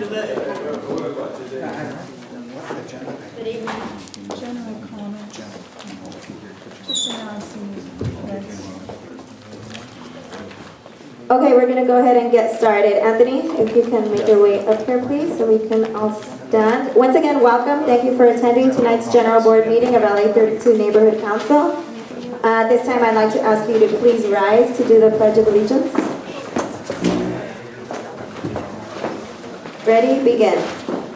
today? Good evening. General comment. Just announcing this. Okay, we're going to go ahead and get started. Anthony, if you can make your way up here, please, so we can all stand. Once again, welcome. Thank you for attending tonight's General Board meeting of LA 32 Neighborhood Council. This time, I'd like to ask you to please rise to do the Pledge of Allegiance. Ready? Begin.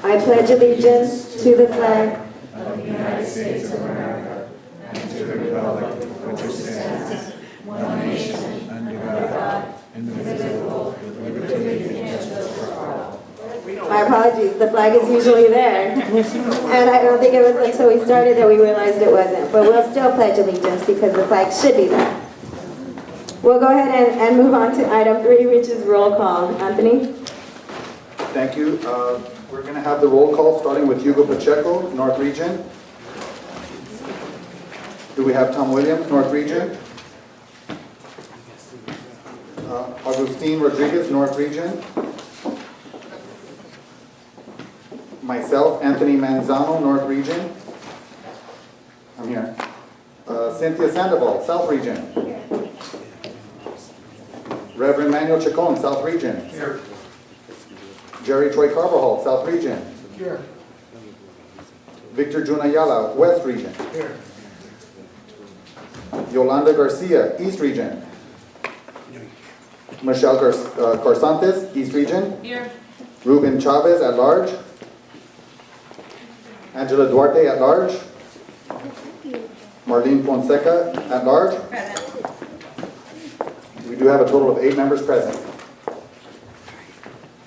I pledge allegiance to the flag of the United States of America and to the republic for which it stands, one nation, under God, indivisible, with liberty and justice for all. My apologies, the flag is usually there. And I don't think it was until we started that we realized it wasn't. But we'll still pledge allegiance because the flag should be there. We'll go ahead and move on to item 3, which is roll call. Anthony? Thank you. We're going to have the roll call starting with Hugo Pacheco, North Region. Do we have Tom Williams, North Region? Agustin Rodriguez, North Region. Myself, Anthony Manzano, North Region. I'm here. Cynthia Sandoval, South Region. Reverend Manuel Chacon, South Region. Here. Jerry Troy Carvajal, South Region. Here. Victor Junayala, West Region. Here. Yolanda Garcia, East Region. Michelle Carsantes, East Region. Here. Ruben Chavez, at large. Angela Duarte, at large. Marlene Fonseca, at large. Present. We do have a total of 8 members present.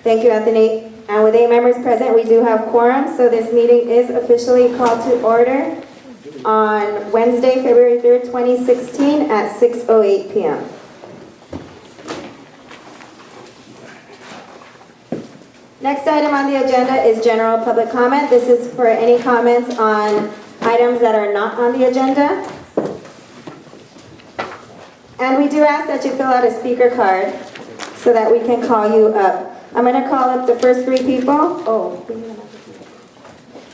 Thank you, Anthony. And with 8 members present, we do have quorum, so this meeting is officially called to order on Wednesday, February 3rd, 2016 at 6:08 p.m. Next item on the agenda is general public comment. This is for any comments on items that are not on the agenda. And we do ask that you fill out a speaker card so that we can call you up. I'm going to call up the first 3 people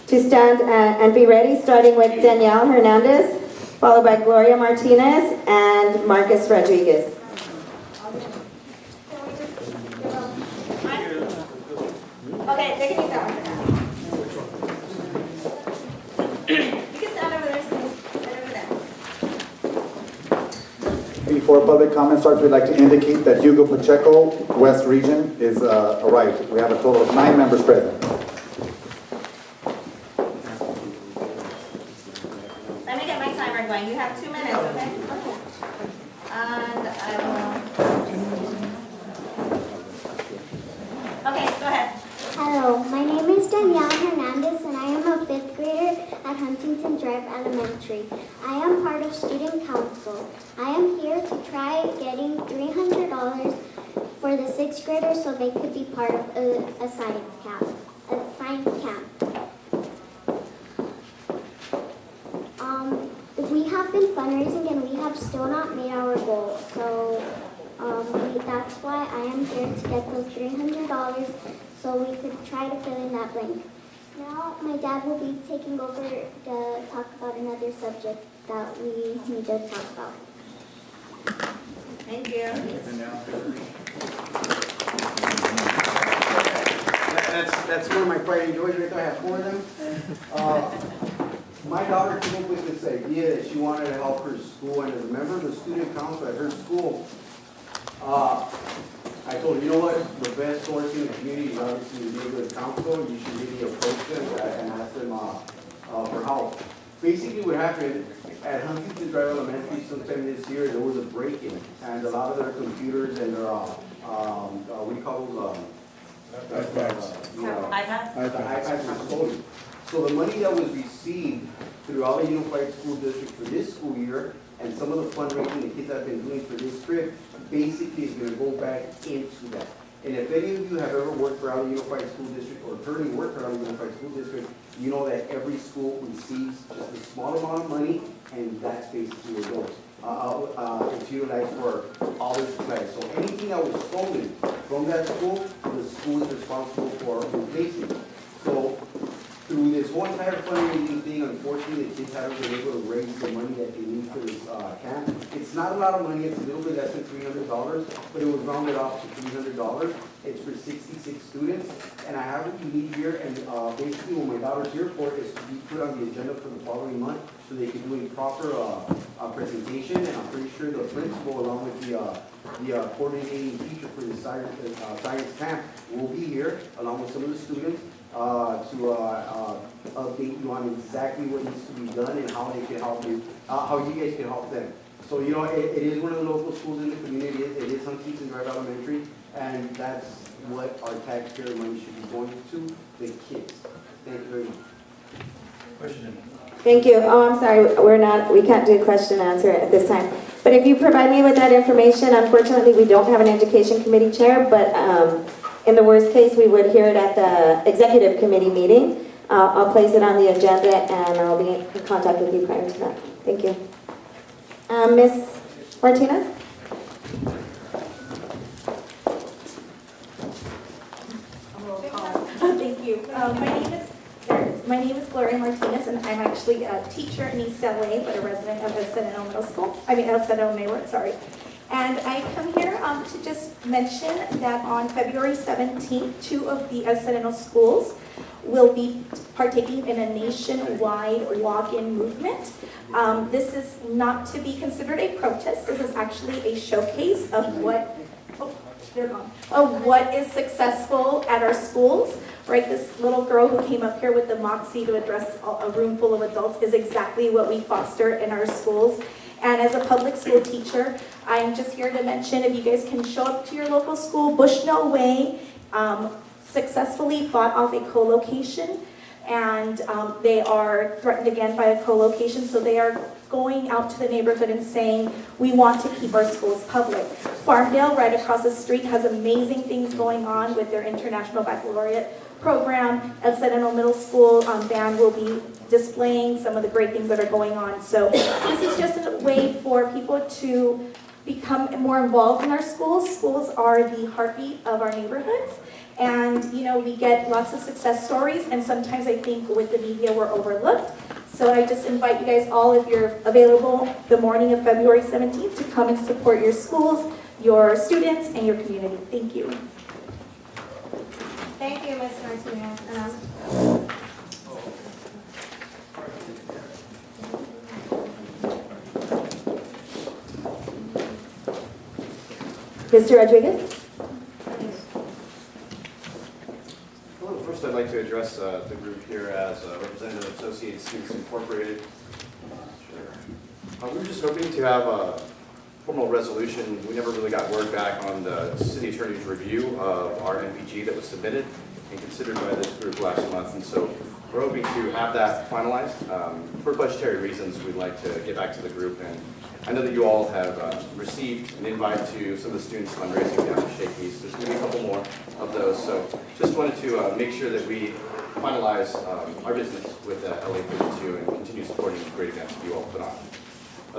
to stand and be ready, starting with Danielle Hernandez, followed by Gloria Martinez and Marcus Rodriguez. Okay, they can use that one for now. You can stand over there, stand over there. Before public comment starts, we'd like to indicate that Hugo Pacheco, West Region, is arrived. We have a total of 9 members present. Let me get my timer going. You have 2 minutes, okay? And I will... Okay, go ahead. Hello, my name is Danielle Hernandez and I am a 5th grader at Huntington Drive Elementary. I am part of Student Council. I am here to try getting $300 for the 6th graders so they could be part of a science camp. We have been fundraising and we have still not made our goal. So that's why I am here to get those $300 so we could try to fill in that blank. Now my dad will be taking over to talk about another subject that we need to talk about. Thank you. That's one of my pride and joys right there. I have 4 of them. My daughter came up with this idea that she wanted to help her school, and as a member of the student council at her school, I told her, you know what, the best source in the community is obviously the neighborhood council. You should really approach them and ask them for help. Basically what happened, at Huntington Drive Elementary sometime this year, there was a break-in, and a lot of their computers and their, we call those, iPads. iPads were stolen. So the money that was received throughout the Unified School District for this school year, and some of the fundraising the kids have been doing for this trip, basically is going to go back into that. And if any of you have ever worked for our Unified School District or currently work for our Unified School District, you know that every school receives just a small amount of money, and that's basically what it goes. it's utilized for all their supplies. So anything that was stolen from that school, the school is responsible for replacing. So through this whole entire fundraising thing, unfortunately, the kids haven't been able to raise the money that they need for this camp. It's not a lot of money, it's a little bit less than $300, but it was rounded off to $300. It's for 66 students, and I have what you need here, and basically what my daughter's here for is to be put on the agenda for the following month, so they can do a proper presentation, and I'm pretty sure the principal, along with the coordinating teacher for the science camp, will be here, along with some of the students, to update you on exactly what needs to be done and how they can help you, how you guys can help them. So, you know, it is one of the local schools in the community. It is Huntington Drive Elementary, and that's what our taxpayer money should be going to, the kids. Thank you very much. Question. Thank you. Oh, I'm sorry, we can't do question and answer at this time. But if you provide me with that information, unfortunately, we don't have an education committee chair, but in the worst case, we would hear it at the executive committee meeting. I'll place it on the agenda, and I'll be in contact with you prior to that. Thank you. Ms. Martinez? Thank you. My name is Gloria Martinez, and I'm actually a teacher in East LA, but a resident of the Sereno Middle School. Sereno Mayward, sorry. And I come here to just mention that on February 17th, 2 of the Sereno schools will be partaking in a nationwide walk-in movement. This is not to be considered a protest. This is actually a showcase of what is successful at our schools. Right, this little girl who came up here with the moxie to address a room full of adults is exactly what we foster in our schools. And as a public school teacher, I'm just here to mention, if you guys can show up to your local school, Bushnell Way successfully fought off a co-location, and they are threatened again by a co-location, so they are going out to the neighborhood and saying, we want to keep our schools public. Farmdale, right across the street, has amazing things going on with their International Baccalaureate program. El Sereno Middle School band will be displaying some of the great things that are going on. So this is just a way for people to become more involved in our schools. Schools are the heartbeat of our neighborhoods. And, you know, we get lots of success stories, and sometimes I think with the media we're overlooked. So I just invite you guys all, if you're available the morning of February 17th, to come and support your schools, your students, and your community. Thank you. Thank you, Ms. Martinez. Mr. Rodriguez? Hello, first I'd like to address the group here as a representative of Associated Students Incorporated. We were just hoping to have a formal resolution. We never really got word back on the city attorney's review of our MPG that was submitted and considered by this group last month, and so we're hoping to have that finalized. For budgetary reasons, we'd like to get back to the group, and I know that you all have received an invite to some of the students fundraising down at Shakey's. There's going to be a couple more of those, so just wanted to make sure that we finalize our business with LA 32 and continue supporting the great events that you all put on.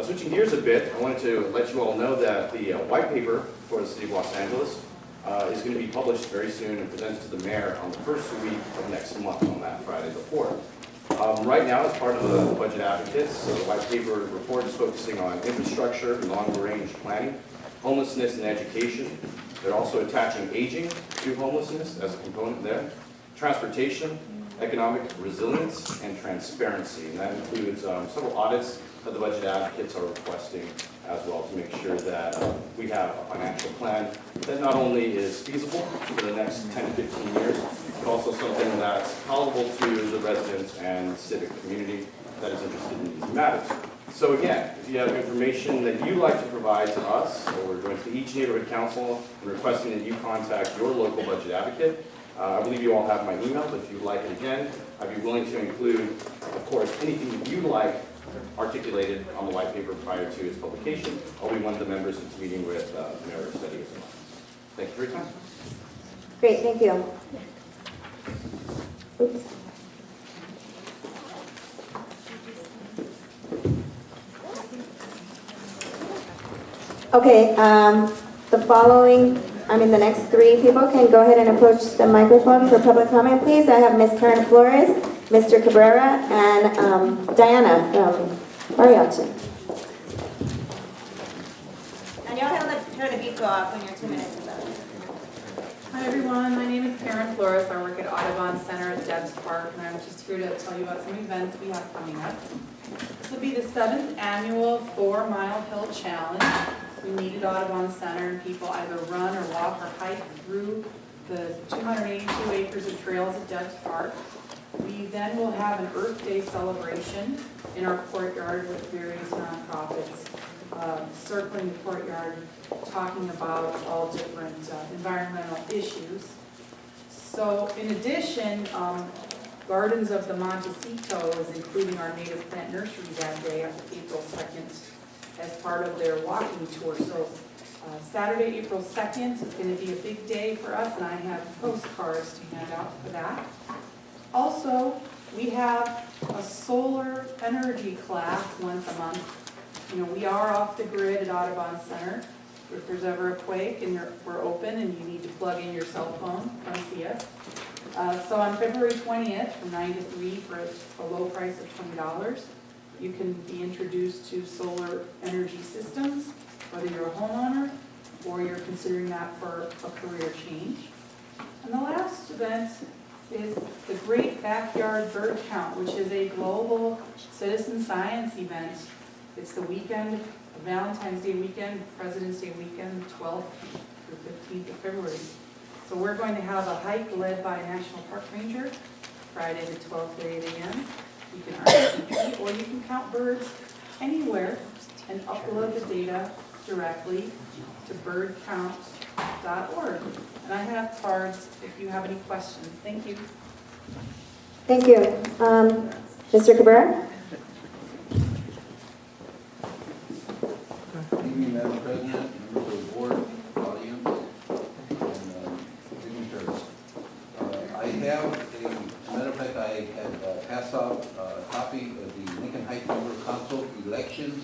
Switching gears a bit, I wanted to let you all know that the white paper for the City of Los Angeles is going to be published very soon and presented to the mayor on the first week of next month on that Friday the 4th. Right now, as part of the Budget Advocates, the white paper report is focusing on infrastructure, long-range planning, homelessness, and education. They're also attaching aging to homelessness as a component there, transportation, economic resilience, and transparency. And that includes several audits that the Budget Advocates are requesting as well to make sure that we have a financial plan that not only is feasible for the next 10 to 15 years, but also something that's palatable to the residents and civic community that is interested in these matters. So again, if you have information that you'd like to provide to us, or going to each neighborhood council and requesting that you contact your local budget advocate, I believe you all have my email, but if you'd like it again, I'd be willing to include, of course, anything that you'd like articulated on the white paper prior to its publication. I'll be one of the members that's meeting with Mayor Steady as well. Thank you for your time. Great, thank you. Oops. Okay, the following, the next three people can go ahead and approach the microphone for public comment, please. I have Ms. Karen Flores, Mr. Cabrera, and Diana from Mariachi. And you'll hear the beep go off when your 2 minutes is up. Hi everyone, my name is Karen Flores. I work at Audubon Center at Debs Park, and I'm just here to tell you about some events we have coming up. This will be the 7th annual 4 Mile Hill Challenge. We meet at Audubon Center, and people either run or walk or hike through the 282 acres of trails at Debs Park. We then will have an Earth Day celebration in our courtyard with various nonprofits circling the courtyard, talking about all different environmental issues. So in addition, Gardens of the Montecito is including our native plant nursery that day, April 2nd, as part of their walking tour. So Saturday, April 2nd is going to be a big day for us, and I have postcards to hand out for that. Also, we have a solar energy class once a month. You know, we are off the grid at Audubon Center. If there's ever a quake and we're open and you need to plug in your cell phone, come see us. So on February 20th from 9 to 3 for a low price of $20, you can be introduced to solar energy systems, whether you're a homeowner or you're considering that for a career change. And the last event is the Great Backyard Bird Count, which is a global citizen science event. It's the weekend, Valentine's Day weekend, President's Day weekend, 12th through 15th of February. So we're going to have a hike led by a National Park Ranger, Friday the 12th at 8 a.m. You can RSVP or you can count birds anywhere and upload the data directly to birdcount.org. And I have cards if you have any questions. Thank you. Thank you. Mr. Cabrera? Good evening, Madam President, members of the board, audience, and dignitaries. I have matter of fact, I had passed out a copy of the Lincoln Heights Member Council elections.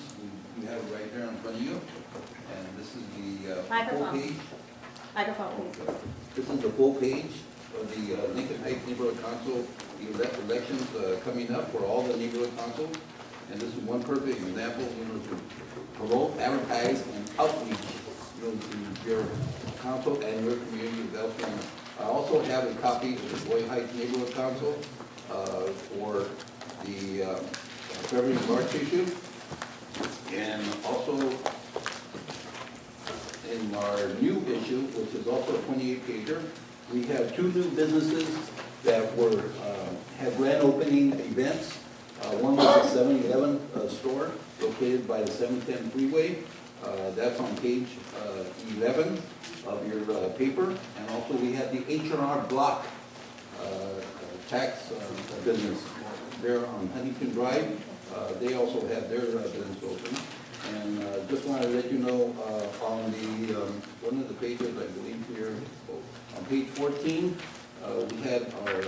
You have it right there in front of you. And this is the full Microphone. page. Microphone, please. This is the full page of the Lincoln Heights Neighborhood Council elections coming up for all the neighborhood councils. And this is one perfect example, to promote, advertise, and outreach, to your council and your community of elsewhere. I also have a copy of the Boyd Heights Neighborhood Council for the February and March issue. And also in our new issue, which is also a 28-pager, we have two new businesses that were had grand opening events. One was a 7-Eleven store located by the 710 freeway. That's on page 11 of your paper. And also we have the H&R Block tax business there on Huntington Drive. They also have their business open. And just want to let you know on the one of the pages, I believe here, on page 14, we had our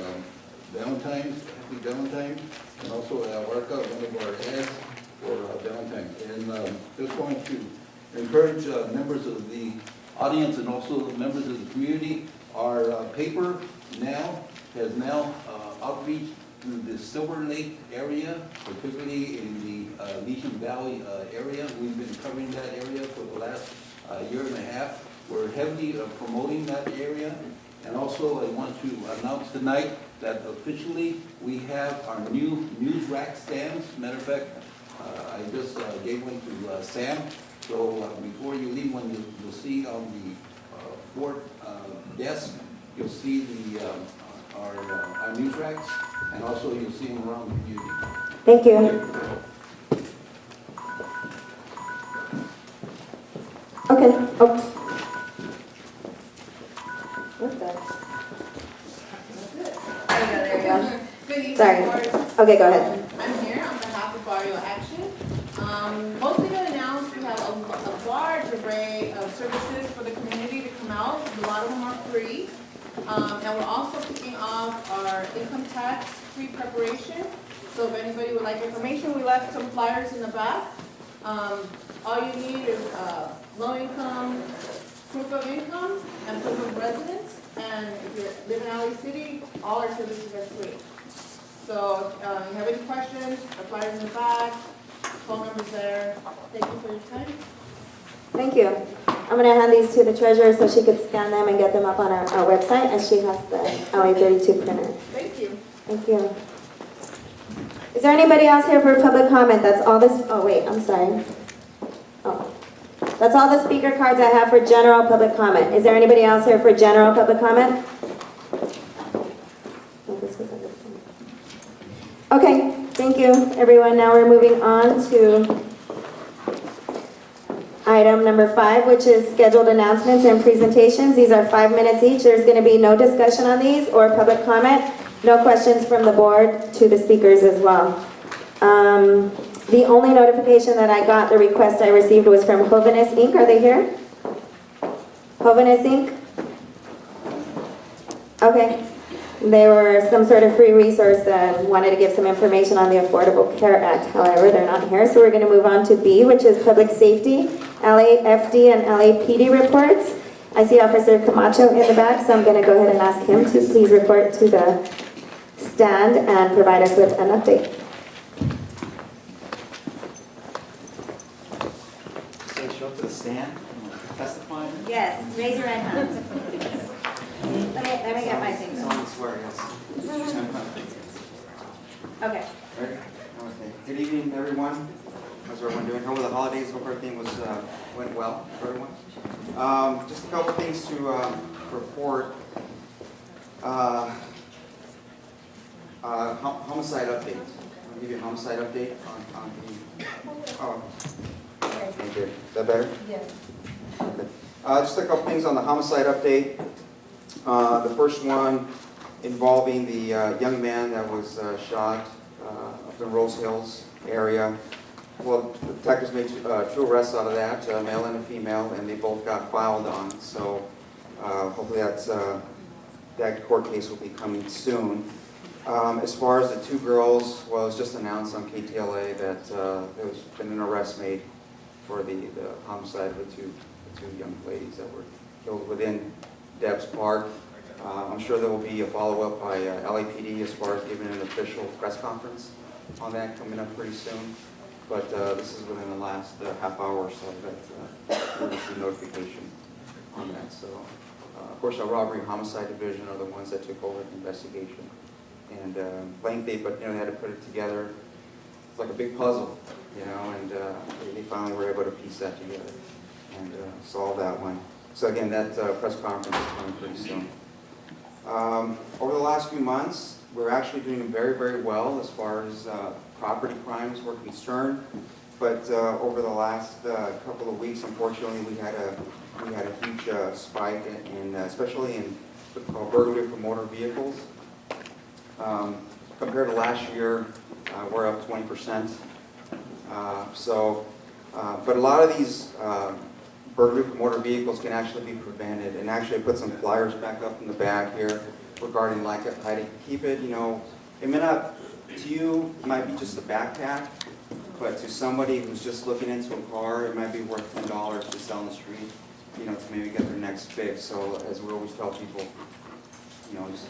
Valentine's, Happy Valentine's, and also Arca, one of our ads for Valentine's. And just want to encourage members of the audience and also the members of the community. Our paper now has outreach to the Silver Lake area, particularly in the Legion Valley area. We've been covering that area for the last year and a half. We're heavily promoting that area. And also I want to announce tonight that officially we have our new news rack stands. Matter of fact, I just gave one to Sam. So before you leave, when you'll see on the fourth desk, you'll see the our news racks, and also you'll see them around the community. Thank you. Okay. Oh. What the? There you go. Good evening, Sorry. board. Okay, go ahead. I'm here on behalf of Barrio Action. Mostly to announce we have a large array of services for the community to come out. A lot of them are free. And we're also kicking off our income tax pre-preparation. So if anybody would like information, we left some flyers in the back. All you need is low income, proof of income, and proof of residence. And if you live in LA City, all our services are free. So if you have any questions, the flyer's in the back, phone number's there. Thank you for your time. Thank you. I'm going to hand these to the treasurer so she could scan them and get them up on our website, and she has the LA32 printer. Thank you. Thank you. Is there anybody else here for public comment? That's all this, oh wait, I'm sorry. Oh. That's all the speaker cards I have for general public comment. Is there anybody else here for general public comment? Oh, this was everything. Okay, thank you, everyone. Now we're moving on to item number 5, which is scheduled announcements and presentations. These are 5 minutes each. There's going to be no discussion on these or public comment. No questions from the board to the speakers as well. The only notification that I got, the request I received, was from Hoviness Inc. Are they here? Hoviness Inc.? Okay. They were some sort of free resource that wanted to give some information on the Affordable Care Act. However, they're not here, so we're going to move on to B, which is public safety, LAFD and LAPD reports. I see Officer Camacho in the back, so I'm going to go ahead and ask him to please report to the stand and provide us with an update. So show up to the stand, testify. Yes, raise your right hand. Let me get my things. Someone swear, yes. Okay. Ready? Okay. Good evening, everyone. How's everyone doing? How were the holidays? Hope everything went well for everyone. Just a couple things to report. Homicide update. I'll give you a homicide update on the. Oh. Thank you. Is that better? Yes. Okay. Just a couple things on the homicide update. The first one involving the young man that was shot up in Rose Hills area. Well, the detectives made 2 arrests out of that, a male and a female, and they both got filed on. So hopefully that court case will be coming soon. As far as the 2 girls, well, it was just announced on KTLA that there's been an arrest made for the homicide of the two young ladies that were killed within Debs Park. I'm sure there will be a follow-up by LAPD as far as giving an official press conference on that coming up pretty soon. But this is within the last half hour or so that we'll receive notification on that. So, of course, our robbery and homicide division are the ones that took over the investigation. And lengthy, but they had to put it together. It's like a big puzzle, and they finally were able to piece that together and solve that one. So again, that press conference is coming pretty soon. Over the last few months, we're actually doing very, very well as far as property crimes were concerned. But over the last couple of weeks, unfortunately, we had a huge spike in especially in what's called burglary from motor vehicles. Compared to last year, we're up 20%. But a lot of these burglary from motor vehicles can actually be prevented. And actually, I put some flyers back up in the back here regarding how to keep it. It may not, to you, it might be just a backpack, but to somebody who's just looking into a car, it might be worth $10 to sell on the street, to maybe get their next fix. So as we always tell people, just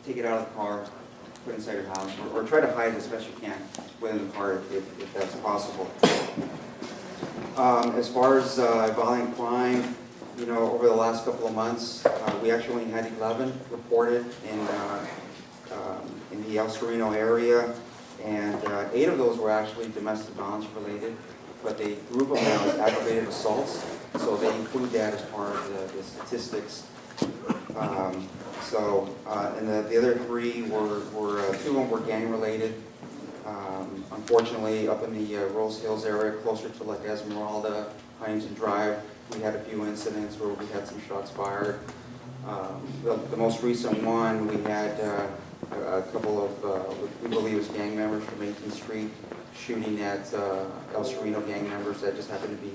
take it out of the car, put it inside your house, or try to hide it as best you can within the car if that's possible. As far as violent crime, over the last couple of months, we actually had 11 reported in the El Sereno area, and 8 of those were actually domestic violence related, but they group them now as aggravated assaults, so they include that as part of the statistics. And the other 3 were 2 of them were gang related. Unfortunately, up in the Rose Hills area, closer to like Esmeralda, Huntington Drive, we had a few incidents where we had some shots fired. The most recent one, we had a couple of, we believe it was gang members from 18th Street shooting at El Sereno gang members that just happened to be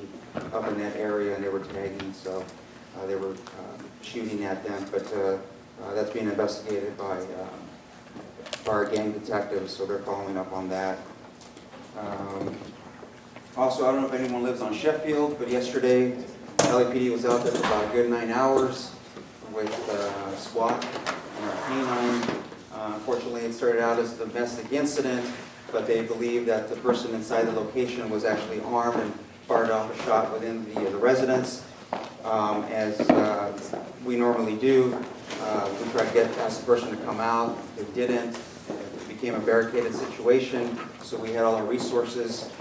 up in that area, and they were tagging, so they were shooting at them. But that's being investigated by our gang detectives, so they're following up on that. Also, I don't know if anyone lives on Sheffield, but yesterday, LAPD was out there for about a good 9 hours with SWAT and our canine. Unfortunately, it started out as a domestic incident, but they believe that the person inside the location was actually armed and fired off a shot within the residence. As we normally do, we tried to ask the person to come out. They didn't. It became a barricaded situation, so we had all our resources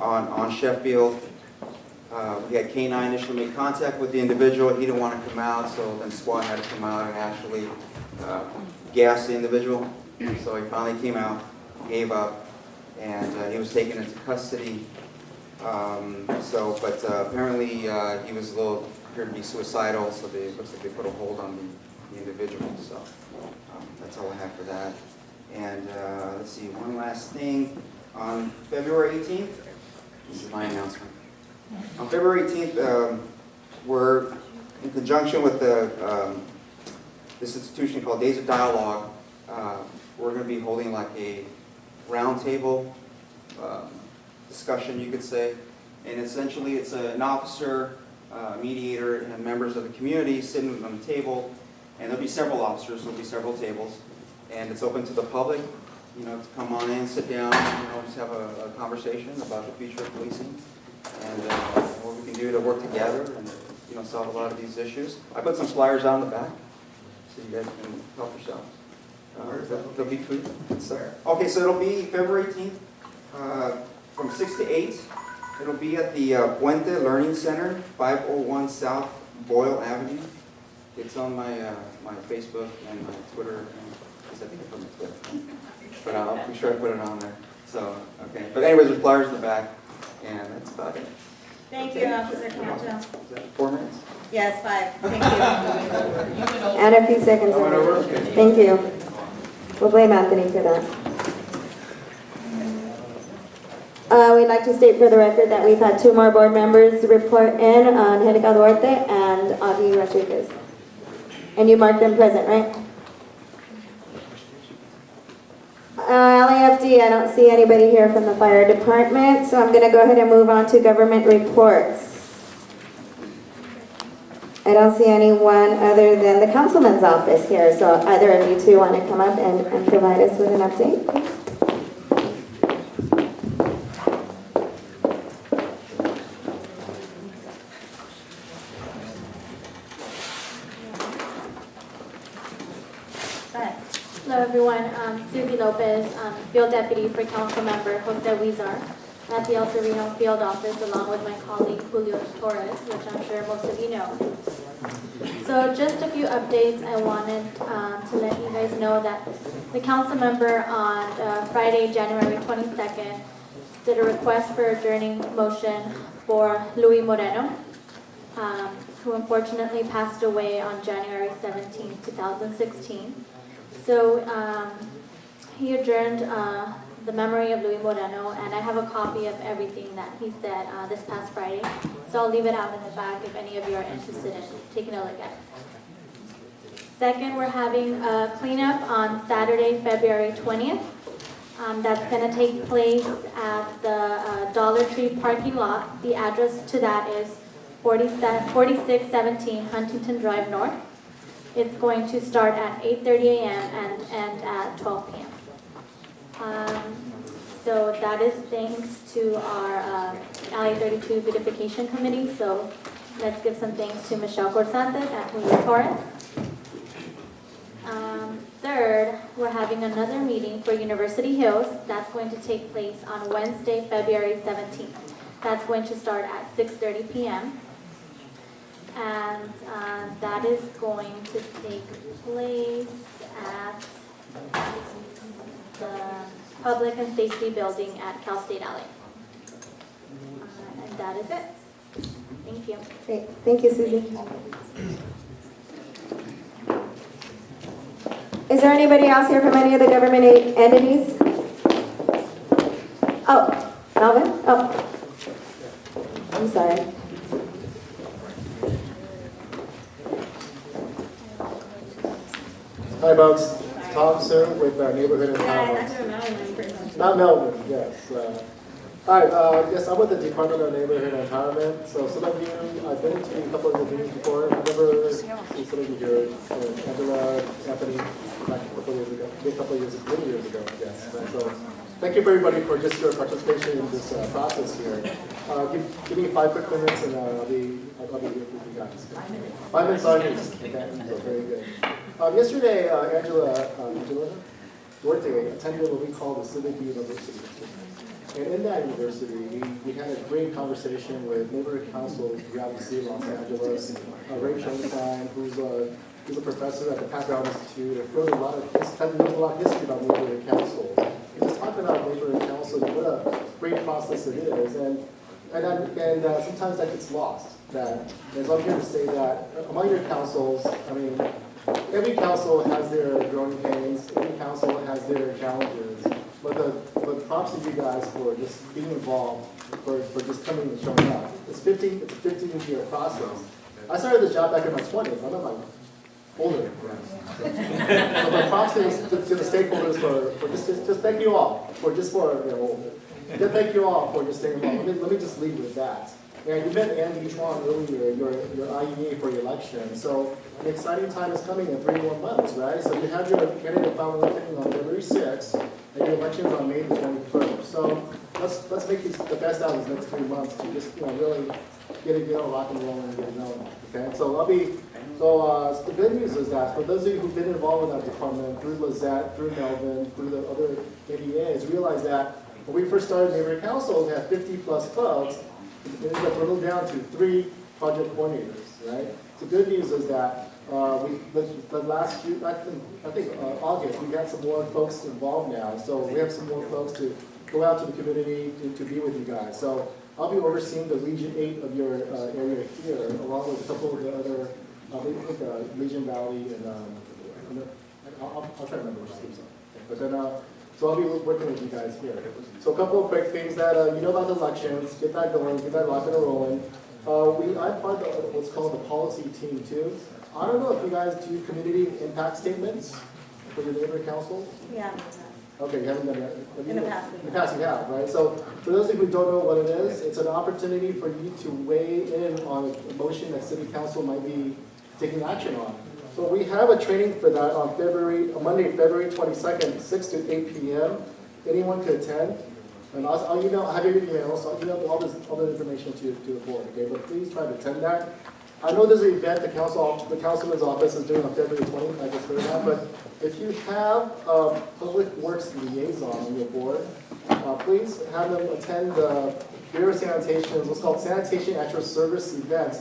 on Sheffield. We had K9 initially make contact with the individual. He didn't want to come out, so then SWAT had to come out and actually gas the individual. So he finally came out, gave up, and he was taken into custody. But apparently he was appeared to be suicidal, so it looks like they put a hold on the individual. So that's all I have for that. And let's see, one last thing. On February 18th, this is my announcement. On February 18th, we're in conjunction with this institution called Days of Dialogue. We're going to be holding like a roundtable discussion, you could say. And essentially, it's an officer, mediator, and members of the community sitting on the table. And there'll be several officers, there'll be several tables. And it's open to the public, to come on in, sit down, just have a conversation about the future of policing and what we can do to work together and, solve a lot of these issues. I put some flyers out in the back so you guys can help yourselves. There'll be food. Okay, so it'll be February 18th from 6 to 8. It'll be at the Puente Learning Center, 501 South Boyle Avenue. It's on my Facebook and my Twitter. I think it's on my Twitter. But I'll be sure I put it on there. So, okay. But anyways, there's flyers in the back, and that's about it. Thank you, Officer Camacho. Is that 4 minutes? Yes, 5. Thank you. And a few seconds. Thank you. We'll blame Anthony for that. We'd like to state for the record that we've had 2 more board members report in, Angelica Duarte and Avi Rodriguez. And you marked them present, right? LAFD, I don't see anybody here from the fire department, so I'm going to go ahead and move on to government reports. I don't see anyone other than the councilman's office here, so either of you two want to come up and provide us with an update, please? Hello everyone, Susie Lopez, Field Deputy for Council Member Jose Huizar at the El Sereno Field Office along with my colleague Julio Torres, which I'm sure most of you know. So just a few updates. I wanted to let you guys know that the council member on Friday, January 22nd did a request for adjourning motion for Luis Moreno, who unfortunately passed away on January 17, 2016. So he adjourned the memory of Luis Moreno, and I have a copy of everything that he said this past Friday. So I'll leave it out in the back if any of you are interested in taking a look at it. Second, we're having a cleanup on Saturday, February 20th. That's going to take place at the Dollar Tree parking lot. The address to that is 4617 Huntington Drive North. It's going to start at 8:30 a.m. and end at 12 p.m. So that is thanks to our LA 32 Beautification Committee. So let's give some thanks to Michelle Corsantes and Julio Torres. Third, we're having another meeting for University Hills. That's going to take place on Wednesday, February 17th. That's going to start at 6:30 p.m. And that is going to take place at the Public and Safety Building at Cal State LA. And that is it. Thank you. Great. Thank you, Susie. Is there anybody else here from any of the government entities? Oh, Melvin? Oh, I'm sorry. Hi, folks. Tom, sir, with Neighborhood Empowerment. Not Melvin, yes. Hi, yes, I'm with the Department of Neighborhood Empowerment. So some of you, I've been to a couple of the meetings before. I've never seen some of you here. Angela, Anthony, back a couple of years ago, many years ago, yes. And so thank you everybody for just your participation in this process here. Give me 5 quick minutes and I'll be here with you guys. 5 minutes on you. Okay, so very good. Yesterday, Angela Duarte attended what we call the Civic University. And in that university, we had a great conversation with neighborhood council throughout the city of Los Angeles. Ray Schoenstein, who's a professor at the Packard Institute, and wrote a lot of history about neighborhood councils. He was talking about neighborhood council and what a great process it is. And sometimes that gets lost. And so I'm here to say that among your councils, I mean, every council has their growing pains. Every council has their challenges. But props to you guys for just being involved, for just coming and showing up. It's a 15-year process. I started this job back in my 20s. I'm not like older. So my props to the stakeholders for just thank you all for thank you all for just staying involved. Let me just lead with that. And you met Andy Chuan earlier, your IEA for your election. So an exciting time is coming in 3 more months, right? So you have your candidate final opening on February 6th, and your elections on May the 21st. So let's make the best out of these next 3 months to just really get it rock and roll and get it going. Okay, so the good news is that for those of you who've been involved in that department through Lizette, through Melvin, through the other ADAs, realize that when we first started neighborhood council, we had 50 plus folks. It ended up whittled down to 3 project coordinators, right? The good news is that the last year, I think August, we got some more folks involved now. So we have some more folks to go out to the community to be with you guys. So I'll be overseeing the Region 8 of your area here, along with a couple of the other, Legion Valley, and I'll try to remember which schemes are. But then, so I'll be working with you guys here. So a couple of quick things that you know about the elections, get that going, get that rocking and rolling. I'm part of what's called the policy team too. I don't know if you guys do community impact statements for your neighborhood council? Yeah. Okay, you haven't done that? In the past. In the past you have, right? So for those of you who don't know what it is, it's an opportunity for you to weigh in on a motion that city council might be taking action on. So we have a training for that on Monday, February 22nd, 6 to 8 p.m. Anyone could attend. And I'll email, I have your email, so I'll email all the information to the board, okay? But please try to attend that. I know there's an event the councilman's office is doing on February 20th, I just heard that, but if you have a public works liaison on your board, please have them attend the Bureau of Sanitation's, what's called Sanitation at Your Service event,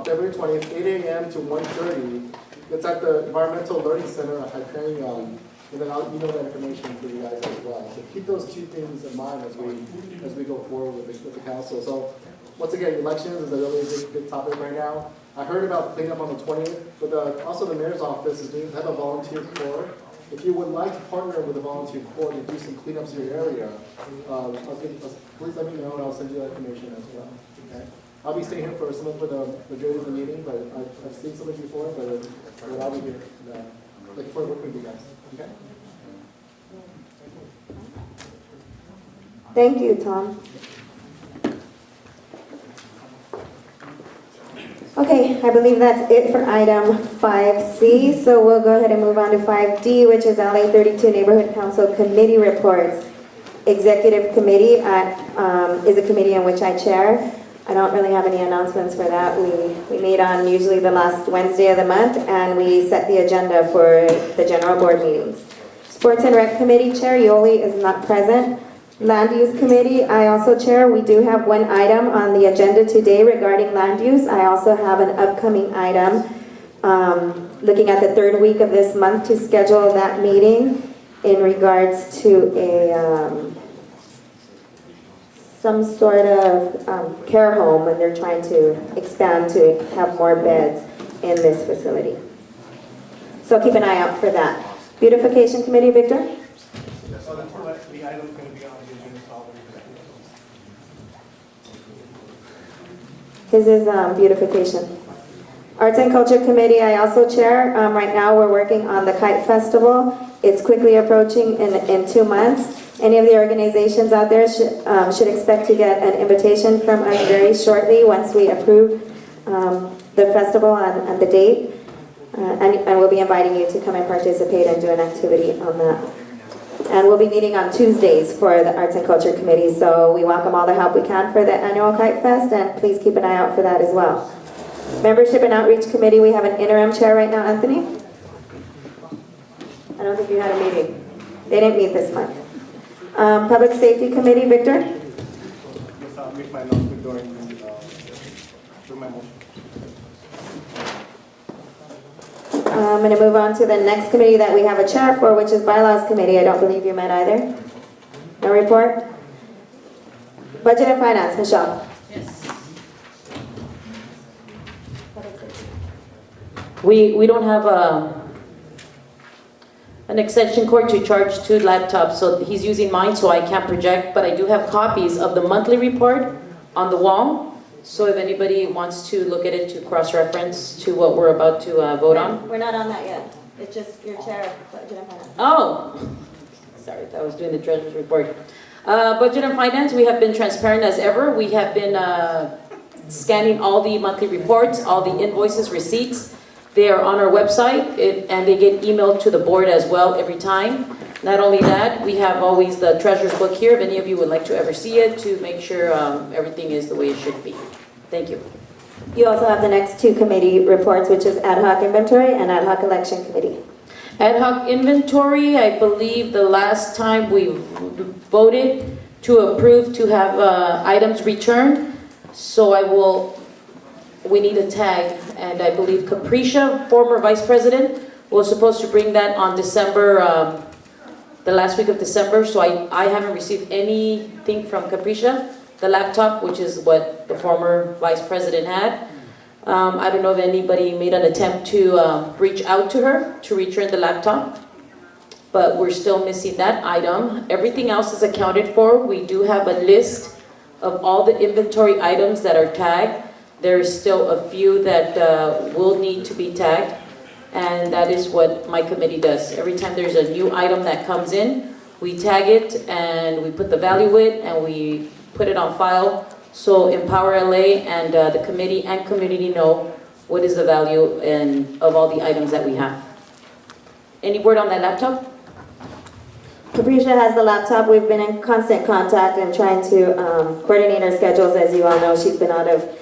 February 20th, 8 a.m. to 1:30. It's at the Environmental Learning Center at Hyperion, and then I'll email that information for you guys as well. So keep those 2 things in mind as we go forward with the council. So once again, elections is a really big topic right now. I heard about the cleanup on the 20th, but also the mayor's office is doing have a volunteer corps. If you would like to partner with a volunteer corps to do some cleanups in your area, please let me know and I'll send you that information as well. Okay? I'll be staying here for the majority of the meeting, but I've seen some of you before, but I'll be here. Looking forward to working with you guys. Okay? Thank you, Tom. Okay, I believe that's it for item 5C. So we'll go ahead and move on to 5D, which is LA 32 Neighborhood Council Committee Reports. Executive Committee is a committee in which I chair. I don't really have any announcements for that. We meet on usually the last Wednesday of the month, and we set the agenda for the general board meetings. Sports and Rec Committee Chair Yoli is not present. Land Use Committee, I also chair. We do have 1 item on the agenda today regarding land use. I also have an upcoming item looking at the 3rd week of this month to schedule that meeting in regards to some sort of care home, and they're trying to expand to have more beds in this facility. So keep an eye out for that. Beautification Committee, Victor? So the item's going to be on the agenda. His is beautification. Arts and Culture Committee, I also chair. Right now we're working on the Kite Festival. It's quickly approaching in 2 months. Any of the organizations out there should expect to get an invitation from us very shortly once we approve the festival and the date. And we'll be inviting you to come and participate and do an activity on that. And we'll be meeting on Tuesdays for the Arts and Culture Committee, so we welcome all the help we can for the annual Kite Fest, and please keep an eye out for that as well. Membership and Outreach Committee, we have an interim chair right now, Anthony? I don't think you had a meeting. They didn't meet this month. Public Safety Committee, Victor? Yes, I'll make my announcement during my motion. I'm going to move on to the next committee that we have a chair for, which is Bylaws Committee. I don't believe you met either. No report? Budget and Finance, Michelle. Yes. We don't have an extension cord to charge 2 laptops, so he's using mine, so I can't project, but I do have copies of the monthly report on the wall. So if anybody wants to look at it to cross-reference to what we're about to vote on. We're not on that yet. It's just your chair of Budget and Finance. Oh, sorry, I was doing the treasurer's report. Budget and Finance, we have been transparent as ever. We have been scanning all the monthly reports, all the invoices, receipts. They are on our website, and they get emailed to the board as well every time. Not only that, we have always the treasurer's book here, if any of you would like to ever see it, to make sure everything is the way it should be. Thank you. You also have the next 2 committee reports, which is Ad Hoc Inventory and Ad Hoc Election Committee. Ad Hoc Inventory, I believe the last time we voted to approve to have items returned, so we need a tag, and I believe Capricia, former Vice President, was supposed to bring that on December, the last week of December, so I haven't received anything from Capricia. The laptop, which is what the former Vice President had. I don't know if anybody made an attempt to reach out to her to return the laptop, but we're still missing that item. Everything else is accounted for. We do have a list of all the inventory items that are tagged. There's still a few that will need to be tagged. And that is what my committee does. Every time there's a new item that comes in, we tag it and we put the value in and we put it on file. So Empower LA and the committee and community know what is the value of all the items that we have. Any word on that laptop? Capricia has the laptop. We've been in constant contact and trying to coordinate her schedules. As you all know, she's been out of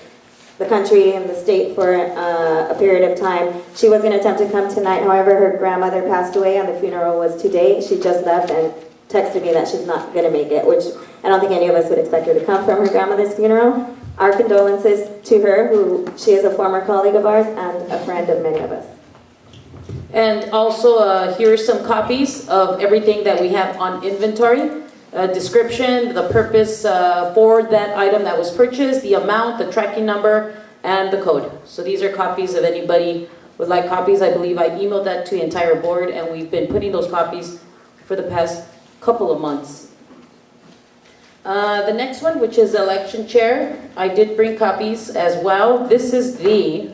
the country and the state for a period of time. She was going to attempt to come tonight. However, her grandmother passed away and the funeral was today. She just left and texted me that she's not going to make it, which I don't think any of us would expect her to come from her grandmother's funeral. Our condolences to her, who she is a former colleague of ours and a friend of many of us. And also, here are some copies of everything that we have on inventory. Description, the purpose for that item that was purchased, the amount, the tracking number, and the code. So these are copies if anybody would like copies. I believe I emailed that to the entire board, and we've been putting those copies for the past couple of months. The next one, which is election chair, I did bring copies as well. This is the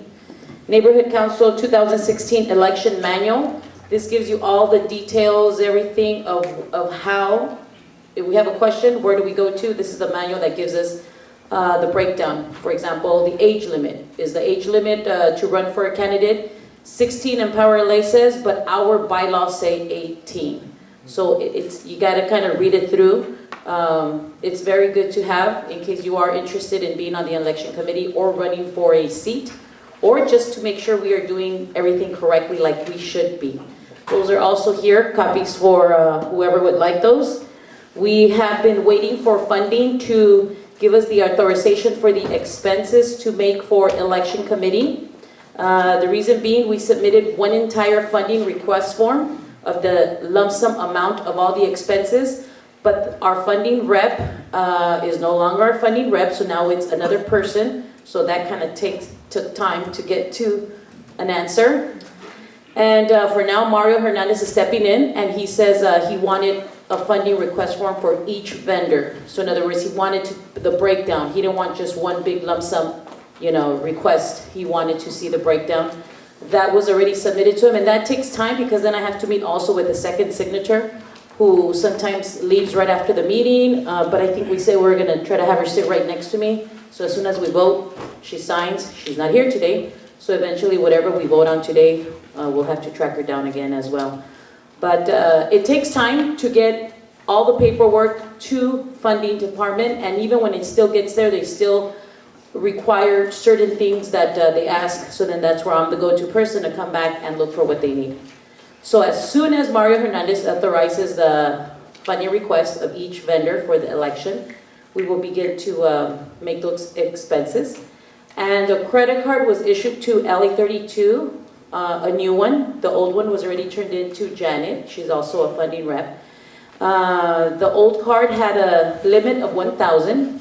Neighborhood Council 2016 election manual. This gives you all the details, everything of how, if we have a question, where do we go to? This is the manual that gives us the breakdown. For example, the age limit. Is the age limit to run for a candidate 16 Empower LA says, but our bylaws say 18. So you got to kind of read it through. It's very good to have in case you are interested in being on the election committee or running for a seat, or just to make sure we are doing everything correctly like we should be. Those are also here, copies for whoever would like those. We have been waiting for funding to give us the authorization for the expenses to make for election committee. The reason being, we submitted one entire funding request form of the lump sum amount of all the expenses, but our funding rep is no longer our funding rep, so now it's another person, so that kind of took time to get to an answer. And for now, Mario Hernandez is stepping in, and he says he wanted a funding request form for each vendor. So in other words, he wanted the breakdown. He didn't want just one big lump sum, request. He wanted to see the breakdown. That was already submitted to him, and that takes time because then I have to meet also with the second signature who sometimes leaves right after the meeting, but I think we say we're gonna try to have her sit right next to me. So as soon as we vote, she signs. She's not here today, so eventually whatever we vote on today, we'll have to track her down again as well. But it takes time to get all the paperwork to funding department, and even when it still gets there, they still require certain things that they ask, so then that's where I'm the go-to person to come back and look for what they need. So as soon as Mario Hernandez authorizes the funding request of each vendor for the election, we will begin to make those expenses. And a credit card was issued to LA32, a new one. The old one was already turned in to Janet. She's also a funding rep. The old card had a limit of 1,000,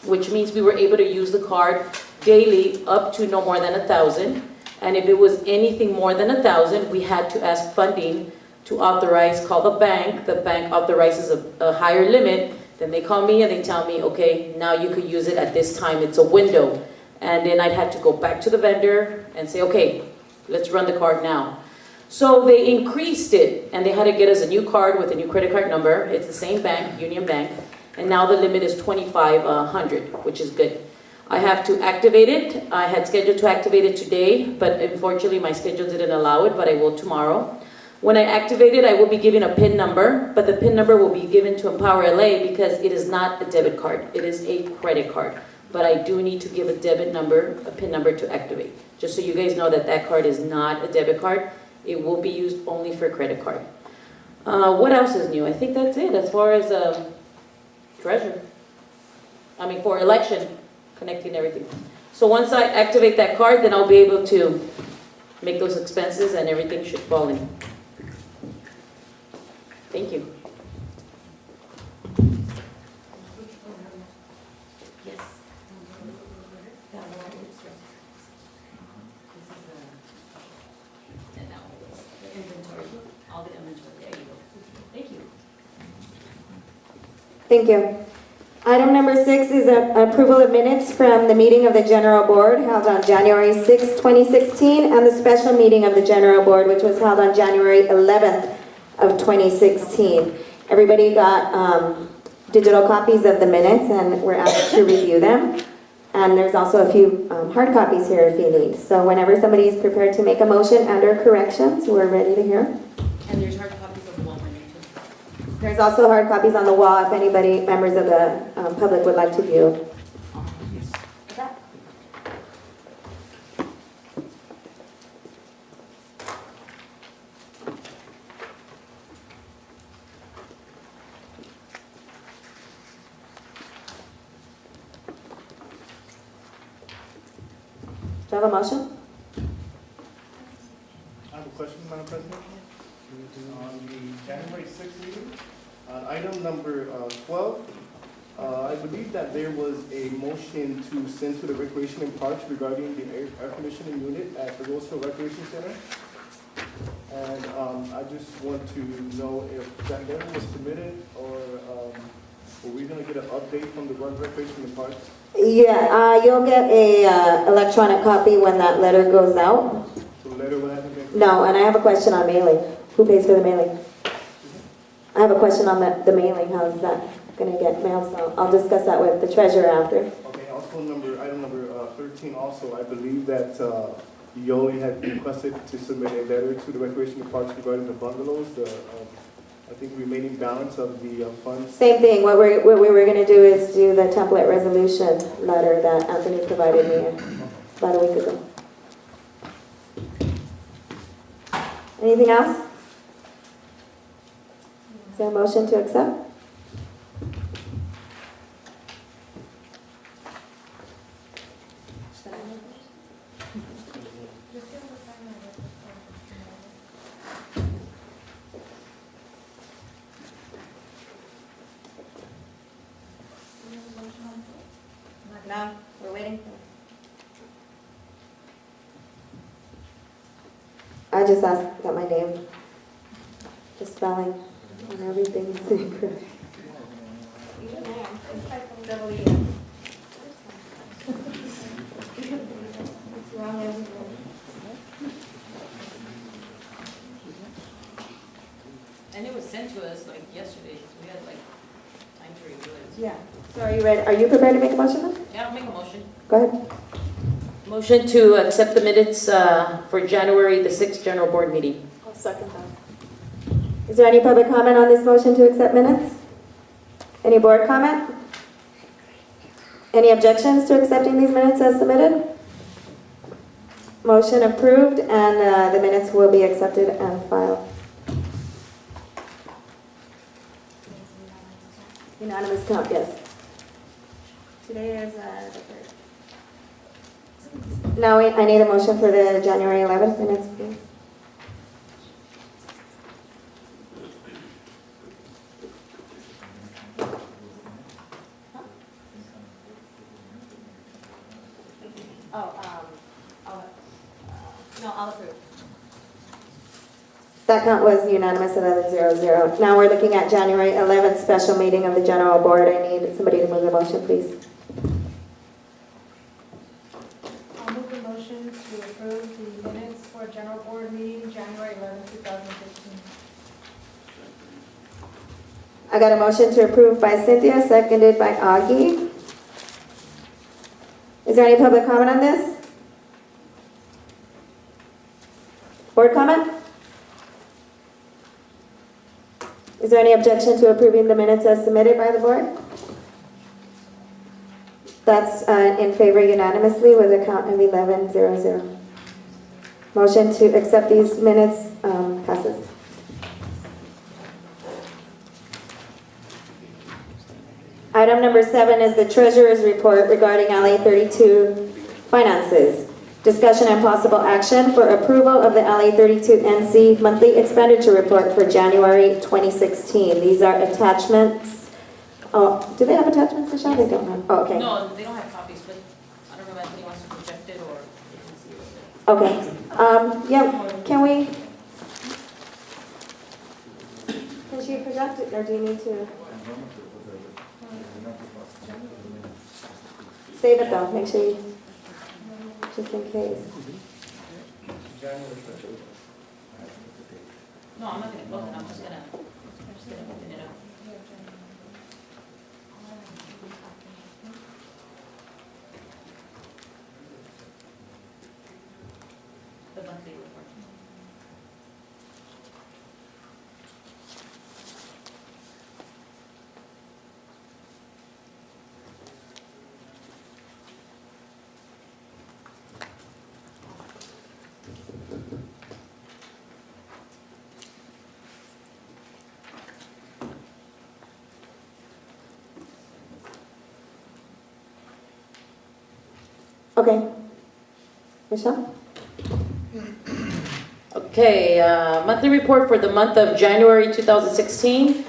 which means we were able to use the card daily up to no more than 1,000. And if it was anything more than 1,000, we had to ask funding to authorize, call the bank authorizes a higher limit, then they call me and they tell me, okay, now you could use it at this time, it's a window. And then I'd have to go back to the vendor and say, okay, let's run the card now. So they increased it, and they had to get us a new card with a new credit card number. It's the same bank, Union Bank, and now the limit is 2,500, which is good. I have to activate it. I had scheduled to activate it today, but unfortunately my schedule didn't allow it, but I will tomorrow. When I activate it, I will be given a PIN number, but the PIN number will be given to Empower LA because it is not a debit card. It is a credit card. But I do need to give a debit number, a PIN number to activate. Just so you guys know that that card is not a debit card. It will be used only for credit card. What else is new? I think that's it as far as for election, connecting everything. So once I activate that card, then I'll be able to make those expenses and everything should fall in. Thank you. Yes. Thank you. Item number 6 is approval of minutes from the meeting of the General Board held on January 6, 2016, and the special meeting of the General Board, which was held on January 11th of 2016. Everybody got digital copies of the minutes, and we're asked to review them. And there's also a few hard copies here if you need. So whenever somebody is prepared to make a motion and/or corrections, we're ready to hear. And there's hard copies of the one we're too. There's also hard copies on the wall if anybody, members of the public would like to view. Do you have a motion? I have a question, Madam President. On the January 6th meeting, item number 12, I believe that there was a motion to send to the Recreation and Parks regarding the air conditioning unit at the Rose Hill Recreation Center. And I just want to know if that letter was submitted, or were we going to get an update from the Recreation and Parks? Yeah, you'll get a electronic copy when that letter goes out. So the letter will have to be... No, and I have a question on mailing. Who pays for the mailing? I have a question on the mailing. How is that going to get mailed? So I'll discuss that with the treasurer after. Okay, also item number 13 also, I believe that Yoli had requested to submit a letter to the Recreation and Parks regarding the bungalows, I think remaining balance of the funds. Same thing. What we were going to do is do the template resolution letter that Anthony provided me about a week ago. Anything else? Is there a motion to accept? No, we're waiting. I just asked, got my name. The spelling and everything is incorrect. It's wrong everywhere. And it was sent to us like yesterday, so we had like time to review it. Yeah. So are you ready? Are you prepared to make a motion then? Yeah, I'll make a motion. Go ahead. Motion to accept the minutes for January the 6th General Board meeting. I'll second that. Is there any public comment on this motion to accept minutes? Any board comment? Any objections to accepting these minutes as submitted? Motion approved, and the minutes will be accepted and filed. Unanimous count, yes. Today is the 3rd. Now I need a motion for the January 11th minutes, please. I'll approve. That count was unanimous, 11-0-0. Now we're looking at January 11th special meeting of the General Board. I need somebody to move the motion, please. I'll move the motion to approve the minutes for general board meeting, January 11th, 2015. I got a motion to approve by Cynthia, seconded by Augie. Is there any public comment on this? Board comment? Is there any objection to approving the minutes as submitted by the board? That's in favor unanimously with a count of 11-0-0. Motion to accept these minutes passes. Item number 7 is the Treasurer's Report regarding LA 32 finances. Discussion and possible action for approval of the LA 32 NC monthly expenditure report for January 2016. These are attachments. Oh, do they have attachments, Michelle? They don't have. Oh, okay. No, they don't have copies, but I don't know if Anthony wants to project it or you can see it. Okay. Yeah, can we? Can she project it, or do you need to? Save it though, make sure you, just in case. No, I'm not gonna vote, I'm just gonna open it up. The monthly report. Okay. Michelle? Okay, monthly report for the month of January 2016.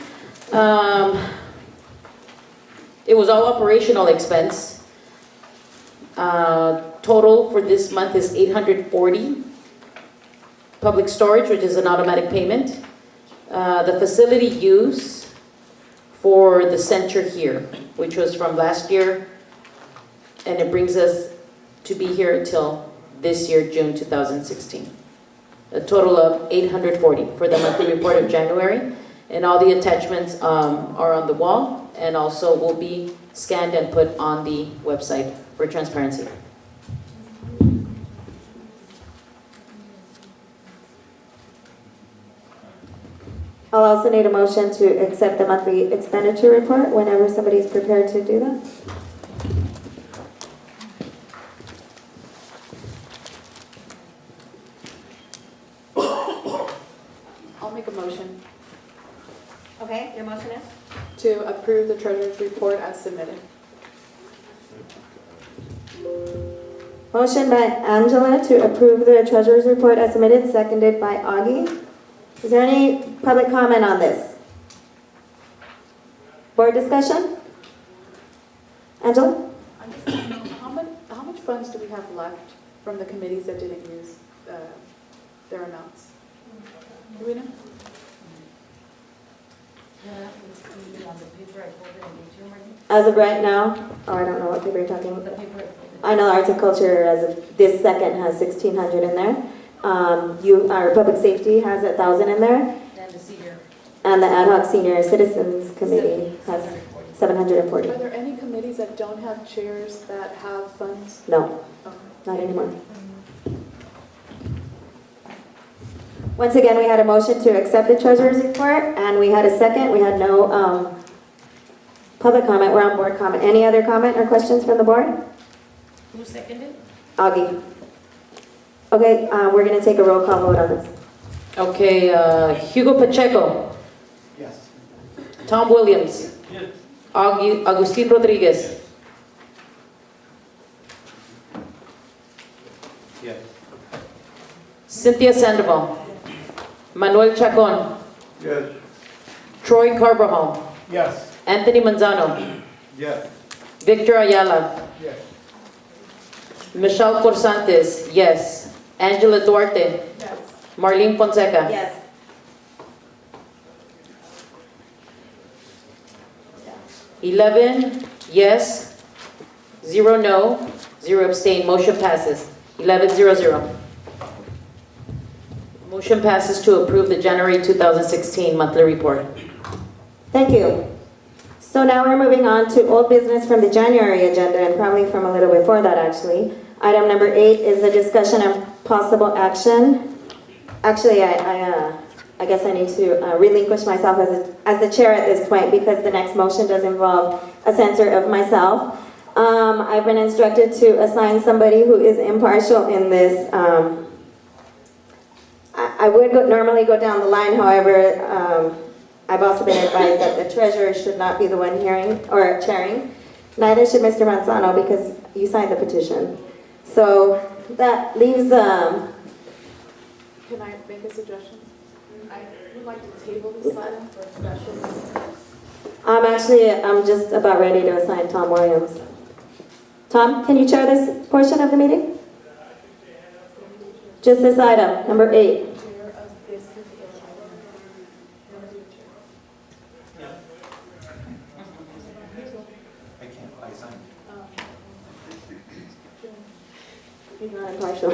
It was all operational expense. Total for this month is $840. Public storage, which is an automatic payment. The facility use for the censure here, which was from last year, and it brings us to be here until this year, June 2016. A total of $840 for the monthly report of January, and all the attachments are on the wall and also will be scanned and put on the website for transparency. I'll also need a motion to accept the monthly expenditure report whenever somebody's prepared to do that. I'll make a motion Okay, your motion is? to approve the treasurer's report as submitted. Motion by Angela to approve the treasurer's report as submitted, seconded by Augie. Is there any public comment on this? Board discussion? Angela? I just don't know, how much funds do we have left from the committees that didn't use their amounts? Do we know? As of right now, I don't know what paper you're talking The about. paper. I know Arts and Culture as of this second has 1,600 in there. Our Public Safety has 1,000 in there. And the senior. And the ad hoc senior citizens committee has 740. Are there any committees that don't have chairs that have funds? No, not anymore. Once again, we had a motion to accept the treasurer's report, and we had a second. We had no public comment. We're on board comment. Any other comment or questions from the board? Who seconded? Augie. Okay, we're going to take a roll call vote on this. Okay, Hugo Pacheco. Yes. Tom Williams. Yes. Agustin Rodriguez. Yes. Cynthia Sandoval. Manuel Chacon. Yes. Troy Carvajal. Yes. Anthony Manzano. Yes. Victor Ayala. Yes. Michelle Corsantes, yes. Angela Duarte. Yes. Marlene Fonseca. Yes. Eleven, yes. 0 no. 0 abstain. Motion passes. 11-0-0. Motion passes to approve the January 2016 monthly report. Thank you. So now we're moving on to old business from the January agenda, and probably from a little before that, actually. Item number 8 is the discussion of possible action. Actually, I guess I need to relinquish myself as the chair at this point, because the next motion does involve a censure of myself. I've been instructed to assign somebody who is impartial in this. I would normally go down the line, however, I've also been advised that the treasurer should not be the one hearing or chairing. Neither should Mr. Manzano, because you signed the petition. So that leaves, Can I make a suggestion? I would like to table this item for a special meeting. I'm just about ready to assign Tom Williams. Tom, can you chair this portion of the meeting? Just this item, number 8. Chair of this particular item. I can't, I signed. He's not impartial.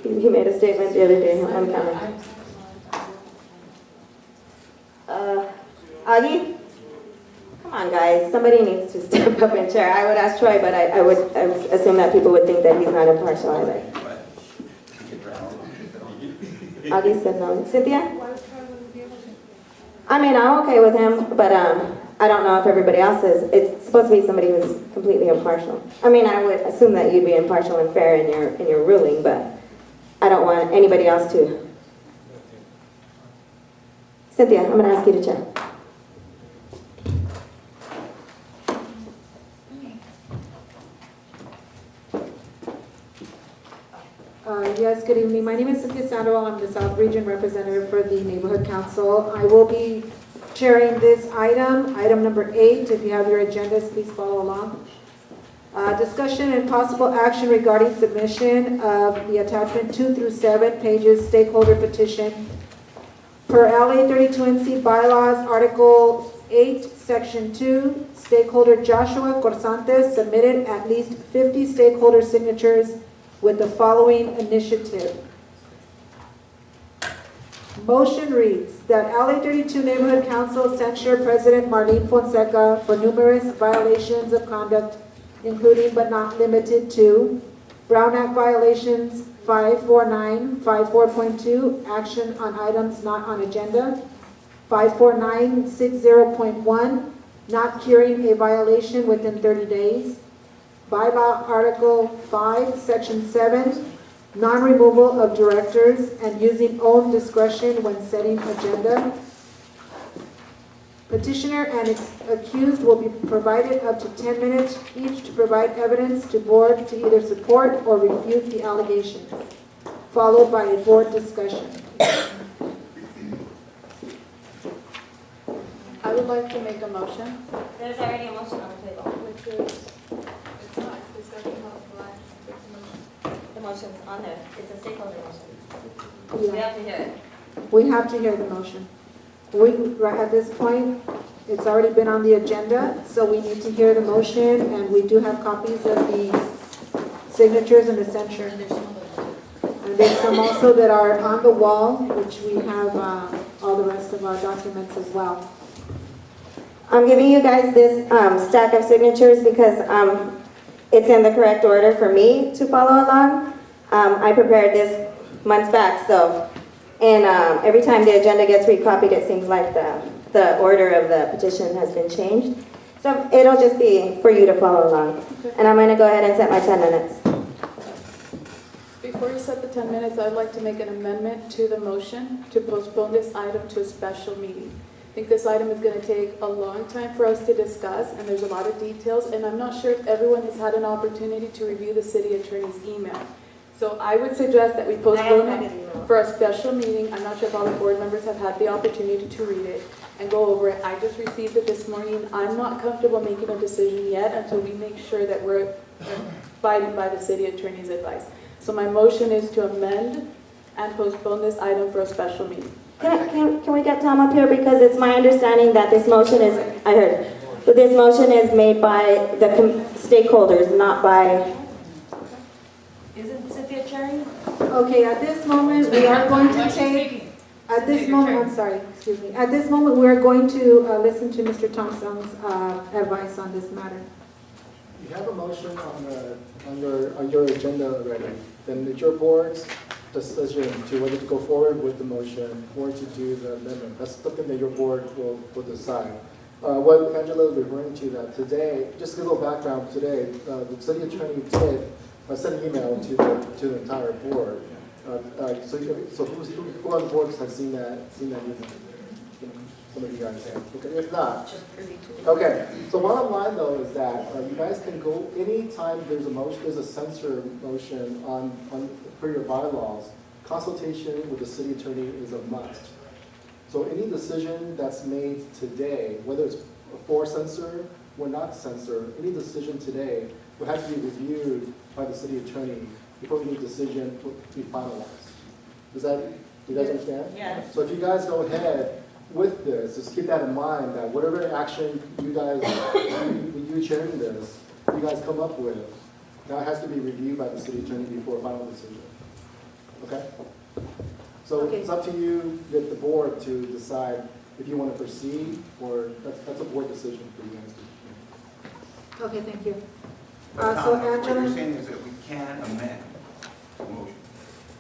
He made a statement the other day on camera. Augie? Come on, guys. Somebody needs to step up and chair. I would ask Troy, but I would assume that people would think that he's not impartial either. Augie said no. Cynthia? I mean, I'm okay with him, but I don't know if everybody else is. It's supposed to be somebody who's completely impartial. I mean, I would assume that you'd be impartial and fair in your ruling, but I don't want anybody else to. Cynthia, I'm going to ask you to chair. Yes, good evening. My name is Cynthia Sandoval. I'm the South Region Representative for the Neighborhood Council. I will be chairing this item number 8. If you have your agendas, please follow along. Discussion and possible action regarding submission of the attachment 2 through 7 pages stakeholder petition per LA 32 NC bylaws, Article 8, Section 2. Stakeholder Joshua Corsantes submitted at least 50 stakeholder signatures with the following initiative. Motion reads that LA 32 Neighborhood Council censure President Marlene Fonseca for numerous violations of conduct, including but not limited to Brown Act violations 549, 54.2, action on items not on agenda, 549.60.1, not curing a violation within 30 days, Bylaw Article 5, Section 7, non-removal of directors and using own discretion when setting agenda. Petitioner and its accused will be provided up to 10 minutes each to provide evidence to board to either support or refute the allegations, followed by a board discussion. I would like to make a motion. There's already a motion on the table. Which is, it's not, it's discussion of the line. The motion's on there. It's a stakeholder motion. Yeah. We have to hear it. We have to hear the motion. Right at this point, it's already been on the agenda, so we need to hear the motion, and we do have copies of the signatures and the censure. And there's some also that are on the wall, which we have all the rest of our documents as well. I'm giving you guys this stack of signatures because it's in the correct order for me to follow along. I prepared this months back, so, and every time the agenda gets recopied, it seems like the order of the petition has been changed. So it'll just be for you to follow along. And I'm going to go ahead and set my 10 minutes. Before you set the 10 minutes, I'd like to make an amendment to the motion to postpone this item to a special meeting. I think this item is going to take a long time for us to discuss, and there's a lot of details, and I'm not sure if everyone has had an opportunity to review the city attorney's email. So I would suggest that we postpone it for a special meeting. I'm not sure if all the board members have had the opportunity to read it and go over it. I just received it this morning. I'm not comfortable making a decision yet until we make sure that we're abiding by the city attorney's advice. So my motion is to amend and postpone this item for a special meeting. Can we get Tom up here? Because it's my understanding that this motion is, I heard, but this motion is made by the stakeholders, not by... Isn't Cynthia chairing? Okay, at this moment, we are going to take, at this moment, I'm sorry, excuse me. At this moment, we are going to listen to Mr. Thompson's advice on this matter. You have a motion on your agenda already. Then it's your board's decision to whether to go forward with the motion or to do the amendment. That's something that your board will decide. What Angela is referring to, that today, just to give a little background, today, the city attorney did send an email to the entire board. So who on the board has seen that email? Some of you guys have. Okay, if not, okay. So bottom line though is that you guys can go anytime there's a motion, there's a censure motion on for your bylaws. Consultation with the city attorney is a must. So any decision that's made today, whether it's for censure or not censure, any decision today will have to be reviewed by the city attorney before any decision will be finalized. Do you guys understand? Yes. So if you guys go ahead with this, just keep that in mind, that whatever action you guys, you chairing this, you guys come up with, now it has to be reviewed by the city attorney before a final decision. Okay? So Okay. it's up to you, the board, to decide if you want to proceed, or that's a board decision for you guys. Okay, thank you. So What you're Angela, saying is that we can amend the motion,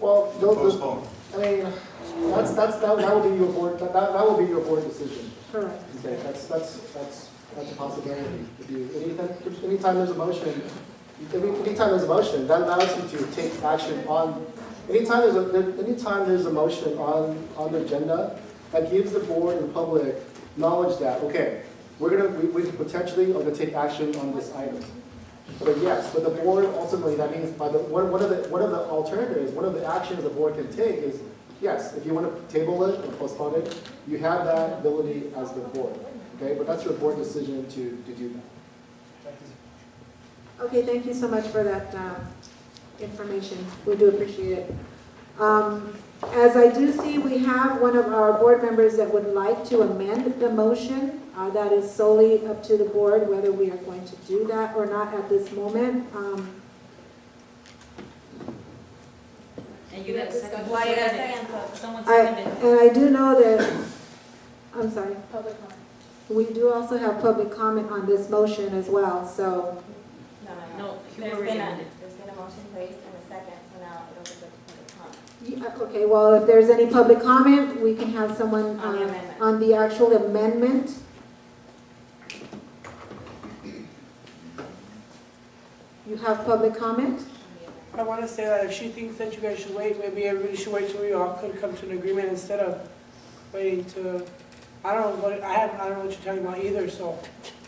Well, postpone. I mean, that will be your board, that will be your board decision. correct. Okay, that's a possibility. If you, anytime there's a motion, that allows you to take action on, anytime there's a motion on the agenda, that gives the board and the public knowledge that, okay, we potentially are gonna take action on this item. But yes, but the board ultimately, that means by one of the alternatives, one of the actions the board can take is, yes, if you want to table it or postpone it, you have that ability as the board. Okay, but that's your board decision to do that. Okay, thank you so much for that information. We do appreciate it. As I do see, we have one of our board members that would like to amend the motion. That is solely up to the board whether we are going to do that or not at this moment. And you got a second? Why you got a second? Someone And seconded. I do know that, I'm sorry, Public comment. we do also have public comment on this motion as well, so. No, There's been a motion raised and a second, so now it opens up to public comment. Okay, well, if there's any public comment, we can have someone On the amendment. on the actual amendment. You have public comment? I want to say that if she thinks that you guys should wait, maybe everybody should wait till we all could come to an agreement instead of waiting to, I don't know what you're talking about either, so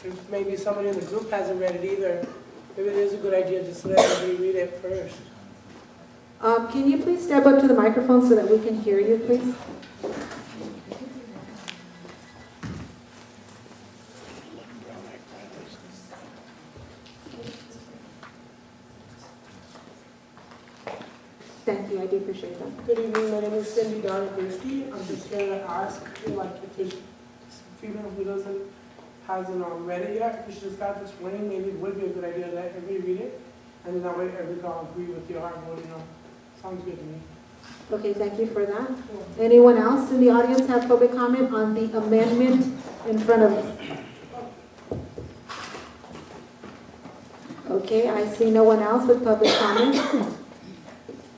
if maybe somebody in the group hasn't read it either, maybe it is a good idea just to let everybody read it first. Can you please step up to the microphone so that we can hear you, please? Thank you, I do appreciate that. Good evening, my name is Cindy Donagurski. I'm just here to ask, if there's female who hasn't read it yet, if she just got this morning, maybe it would be a good idea to let everybody read it. And then that way everybody can agree with the hard voting on. Sounds good to me. Okay, thank you for that. Anyone else in the audience have public comment on the amendment in front of us? Okay, I see no one else with public comment.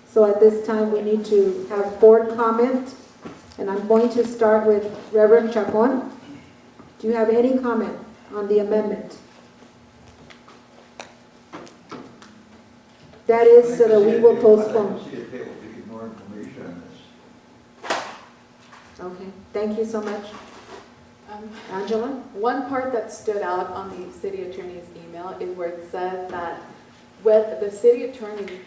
So at this time, we need to have board comment, and I'm going to start with Reverend Chacon. Do you have any comment on the amendment? That is so that we will postpone. Okay, thank you so much. Angela? One part that stood out on the city attorney's email is where it says that when the city attorney,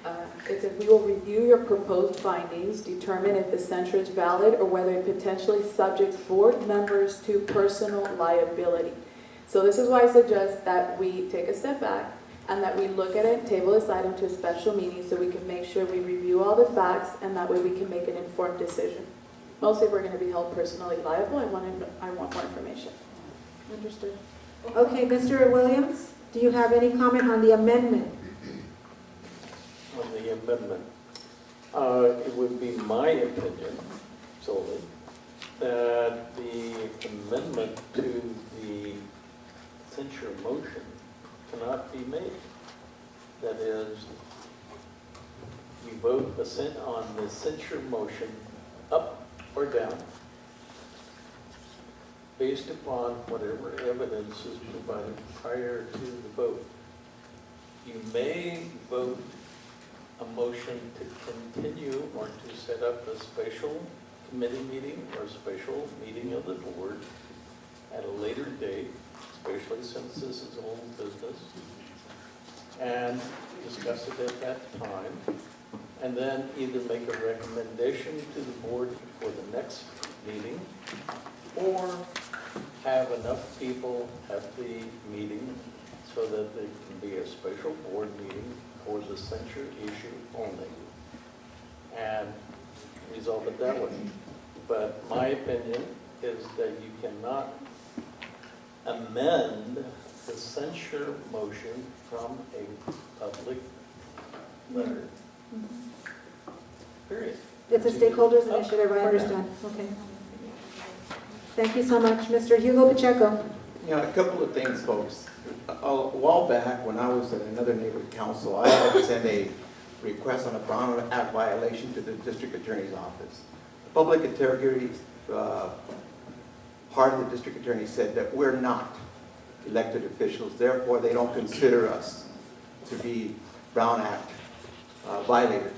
it says, we will review your proposed findings, determine if the censure is valid or whether it potentially subjects board members to personal liability. So this is why I suggest that we take a step back and that we look at it, table this item to a special meeting so we can make sure we review all the facts and that way we can make an informed decision. Mostly if we're going to be held personally liable, I want more information. Understood. Okay, Mr. Williams, do you have any comment on the amendment? On the amendment, it would be my opinion solely that the amendment to the censure motion cannot be made. That is, you vote on the censure motion up or down based upon whatever evidence is provided prior to the vote. You may vote a motion to continue or to set up a special committee meeting or a special meeting of the board at a later date, especially since this is old business, and discuss it at that time, and then either make a recommendation to the board for the next meeting, or have enough people at the meeting so that there can be a special board meeting for the censure issue only, and resolve it that way. But my opinion is that you cannot amend the censure motion from a public letter. Period. It's a stakeholders initiative, I understand. Okay. Thank you so much. Mr. Hugo Pacheco. Yeah, a couple of things, folks. A while back, when I was at another neighborhood council, I had to send a request on a Brown Act violation to the district attorney's office. The public interrogatory part of the district attorney said that we're not elected officials, therefore they don't consider us to be Brown Act violators.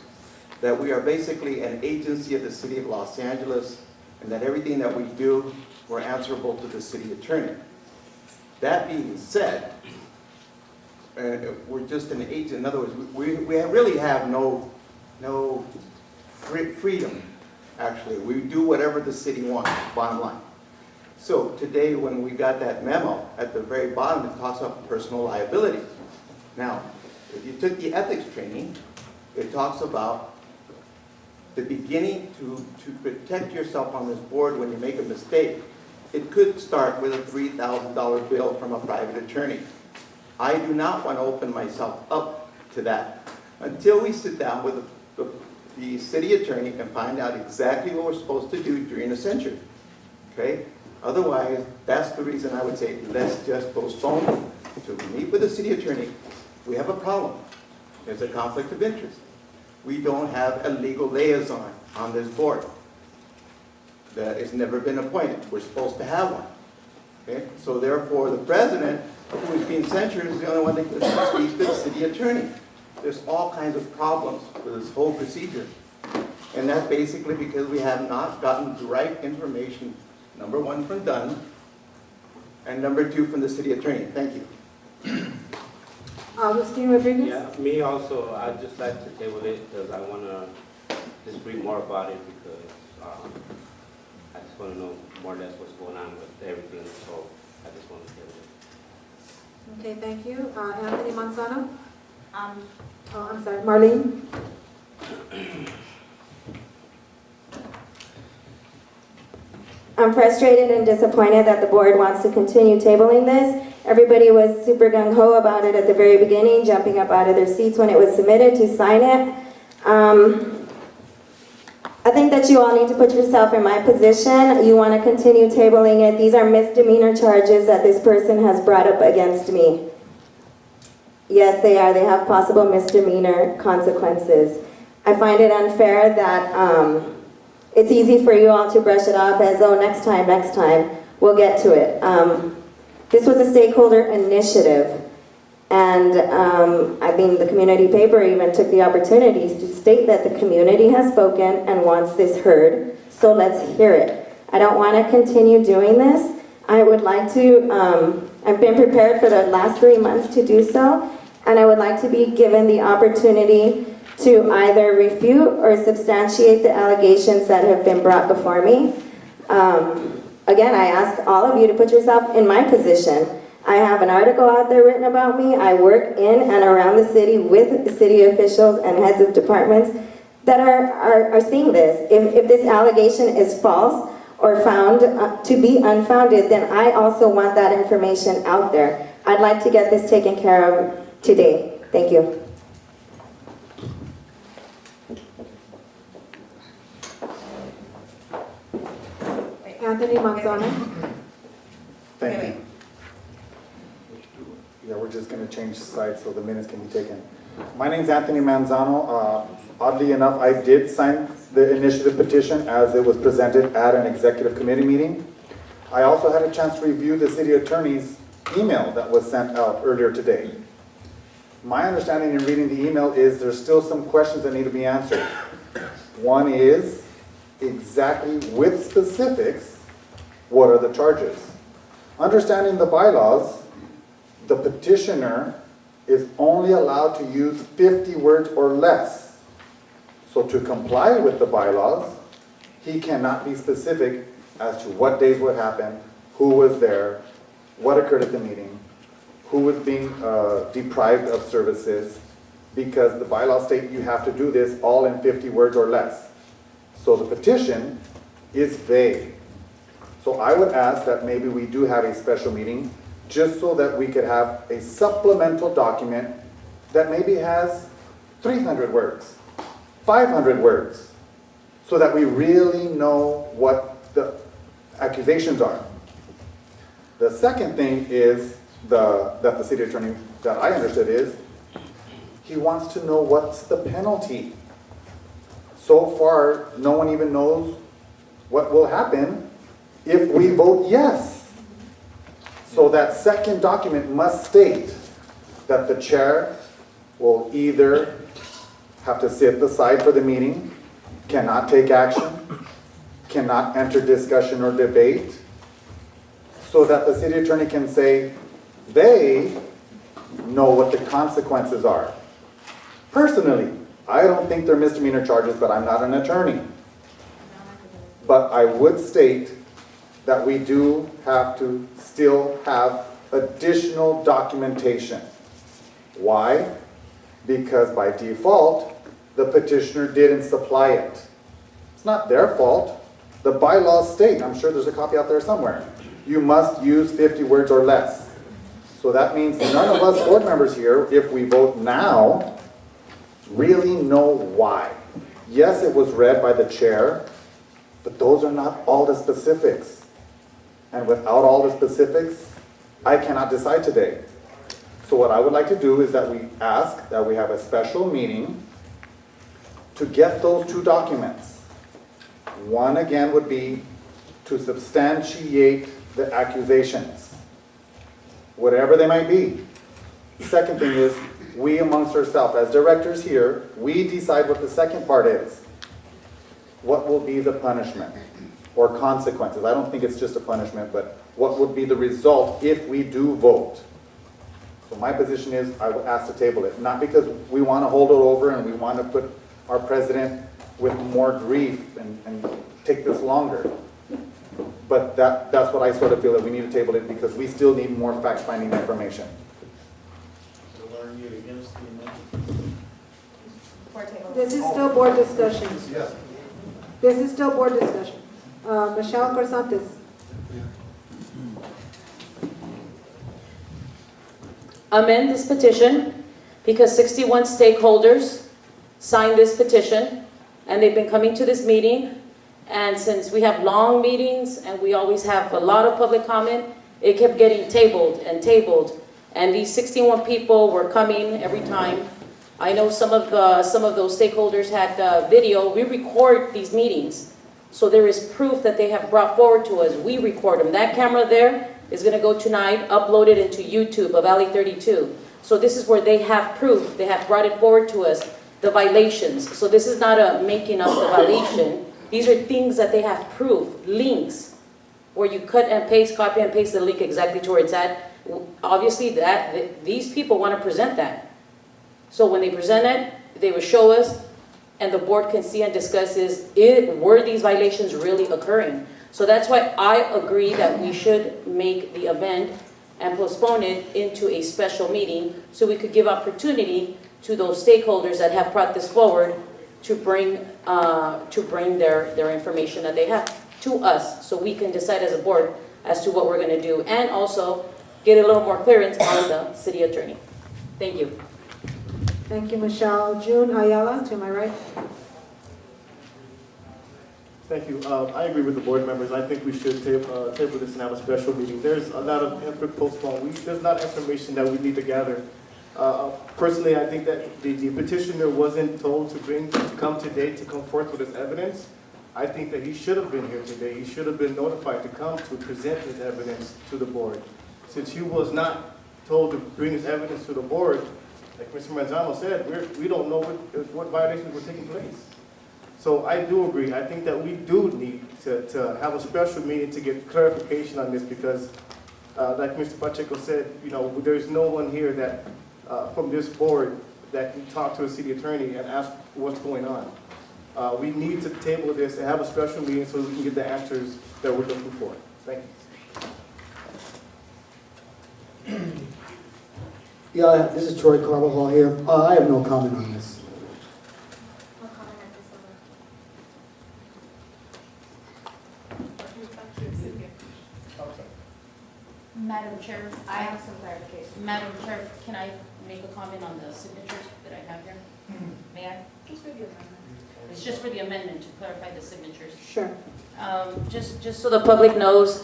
That we are basically an agency of the city of Los Angeles, and that everything that we do, we're answerable to the city attorney. That being said, we're just an agent. In other words, we really have no freedom, actually. We do whatever the city wants, bottom line. So today, when we got that memo, at the very bottom, it talks about personal liability. Now, if you took the ethics training, it talks about the beginning to protect yourself on this board when you make a mistake. It could start with a $3,000 bill from a private attorney. I do not want to open myself up to that until we sit down with the city attorney and find out exactly what we're supposed to do during a censure. Okay? Otherwise, that's the reason I would say let's just postpone to meet with the city attorney. We have a problem. There's a conflict of interest. We don't have a legal liaison on this board. That has never been appointed. We're supposed to have one. Okay? So therefore, the president, who is being censured, is the only one that can speak to the city attorney. There's all kinds of problems with this whole procedure. And that's basically because we have not gotten the right information, number one, from Dunn, and number two, from the city attorney. Thank you. Augustine Rodriguez? Yeah, me also, I'd just like to table it because I want to just read more about it because I just want to know more or less what's going on with everything, so I just want to table it. Okay, thank you. Anthony Manzano? Oh, I'm sorry, Marlene? I'm frustrated and disappointed that the board wants to continue tabling this. Everybody was super gung-ho about it at the very beginning, jumping up out of their seats when it was submitted to sign it. I think that you all need to put yourself in my position. You want to continue tabling it. These are misdemeanor charges that this person has brought up against me. Yes, they are. They have possible misdemeanor consequences. I find it unfair that it's easy for you all to brush it off as, oh, next time, we'll get to it. This was a stakeholder initiative. And the community paper even took the opportunity to state that the community has spoken and wants this heard, so let's hear it. I don't want to continue doing this. I would like to, I've been prepared for the last 3 months to do so, and I would like to be given the opportunity to either refute or substantiate the allegations that have been brought before me. Again, I ask all of you to put yourself in my position. I have an article out there written about me. I work in and around the city with city officials and heads of departments that are seeing this. If this allegation is false or found to be unfounded, then I also want that information out there. I'd like to get this taken care of today. Thank you. Anthony Manzano. Thank you. Yeah, we're just going to change slides so the minutes can be taken. My name's Anthony Manzano. Oddly enough, I did sign the initiative petition as it was presented at an executive committee meeting. I also had a chance to review the city attorney's email that was sent out earlier today. My understanding in reading the email is there's still some questions that need to be answered. One is exactly with specifics, what are the charges? Understanding the bylaws, the petitioner is only allowed to use 50 words or less. So to comply with the bylaws, he cannot be specific as to what days would happen, who was there, what occurred at the meeting, who was being deprived of services, because the bylaws state you have to do this all in 50 words or less. So the petition is vague. So I would ask that maybe we do have a special meeting just so that we could have a supplemental document that maybe has 300 words, 500 words, so that we really know what the accusations are. The second thing is that the city attorney, that I understood is, he wants to know what's the penalty. So far, no one even knows what will happen if we vote yes. So that second document must state that the chair will either have to sit aside for the meeting, cannot take action, cannot enter discussion or debate, so that the city attorney can say they know what the consequences are. Personally, I don't think they're misdemeanor charges, but I'm not an attorney. But I would state that we do have to still have additional documentation. Why? Because by default, the petitioner didn't supply it. It's not their fault. The bylaws state, I'm sure there's a copy out there somewhere, you must use 50 words or less. So that means none of us board members here, if we vote now, really know why. Yes, it was read by the chair, but those are not all the specifics. And without all the specifics, I cannot decide today. So what I would like to do is that we ask that we have a special meeting to get those two documents. One, again, would be to substantiate the accusations, whatever they might be. The second thing is, we amongst ourselves, as directors here, we decide what the second part is. What will be the punishment or consequences? I don't think it's just a punishment, but what would be the result if we do vote? So my position is I would ask to table it, not because we want to hold it over and we want to put our president with more grief and take this longer. But that's what I sort of feel, that we need to table it because we still need more fact-finding information. This is still board discussion. Yes. This is still board discussion. Michelle Corsantes. Amend this petition because 61 stakeholders signed this petition and they've been coming to this meeting. And since we have long meetings and we always have a lot of public comment, it kept getting tabled and tabled. And these 61 people were coming every time. I know some of those stakeholders had video. We record these meetings. So there is proof that they have brought forward to us. We record them. That camera there is going to go tonight, uploaded into YouTube of Alley 32. So this is where they have proof. They have brought it forward to us, the violations. So this is not a making up the violation. These are things that they have proof, links, where you cut and paste, copy and paste the link exactly to where it's at. Obviously, these people want to present that. So when they present it, they will show us, and the board can see and discuss were these violations really occurring? So that's why I agree that we should make the event and postpone it into a special meeting so we could give opportunity to those stakeholders that have brought this forward to bring their information that they have to us, so we can decide as a board as to what we're going to do, and also get a little more clearance on the city attorney. Thank you. Thank you, Michelle. June Ayala, to my right. Thank you. I agree with the board members. I think we should table this and have a special meeting. There's a lot of effort postponed. There's not information that we need to gather. Personally, I think that the petitioner wasn't told to come today to come forth with his evidence. I think that he should have been here today. He should have been notified to come to present his evidence to the board. Since he was not told to bring his evidence to the board, like Mr. Manzano said, we don't know what violations were taking place. So I do agree. I think that we do need to have a special meeting to get clarification on this, because like Mr. Pacheco said, there's no one here that from this board that can talk to a city attorney and ask what's going on. We need to table this and have a special meeting so we can get the answers that we're looking for. Thank you. Yeah, this is Troy Carvajal here. I have no comment on this. Madam Chair, I have some clarification. Madam Chair, can I make a comment on the signatures that I have here? May I? It's just for the amendment to clarify the signatures. Sure. Just so the public knows,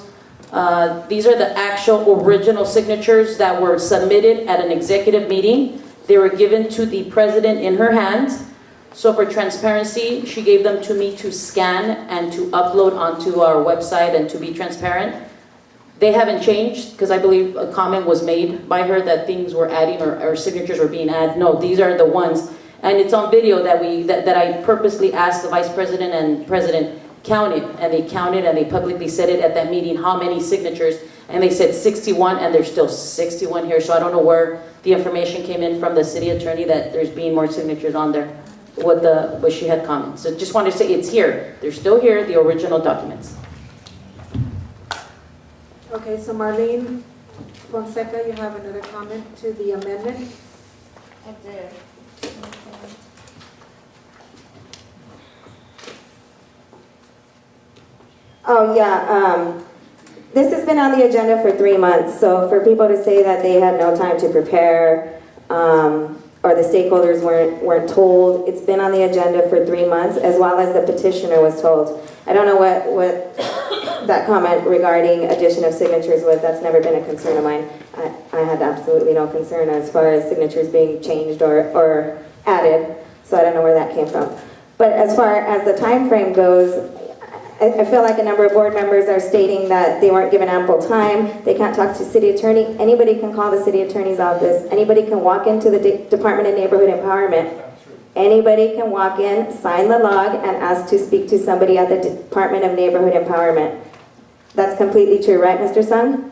these are the actual original signatures that were submitted at an executive meeting. They were given to the president in her hands. So for transparency, she gave them to me to scan and to upload onto our website and to be transparent. They haven't changed, because I believe a comment was made by her that things were adding or signatures were being added. No, these are the ones. And it's on video that I purposely asked the vice president and president count it, and they counted and they publicly said it at that meeting, how many signatures, and they said 61, and there's still 61 here. So I don't know where the information came in from the city attorney that there's being more signatures on there, what she had comments. So just wanted to say it's here. They're still here, the original documents. Okay, so Marlene Fonseca, you have another comment to the amendment? I did. Oh, yeah. This has been on the agenda for 3 months, so for people to say that they had no time to prepare, or the stakeholders weren't told, it's been on the agenda for 3 months, as well as the petitioner was told. I don't know what that comment regarding addition of signatures was. That's never been a concern of mine. I had absolutely no concern as far as signatures being changed or added, so I don't know where that came from. But as far as the time frame goes, I feel like a number of board members are stating that they weren't given ample time. They can't talk to city attorney. Anybody can call the city attorney's office. Anybody can walk into the Department of Neighborhood Empowerment. Anybody can walk in, sign the log, and ask to speak to somebody at the Department of Neighborhood Empowerment. That's completely true, right, Mr. Sung?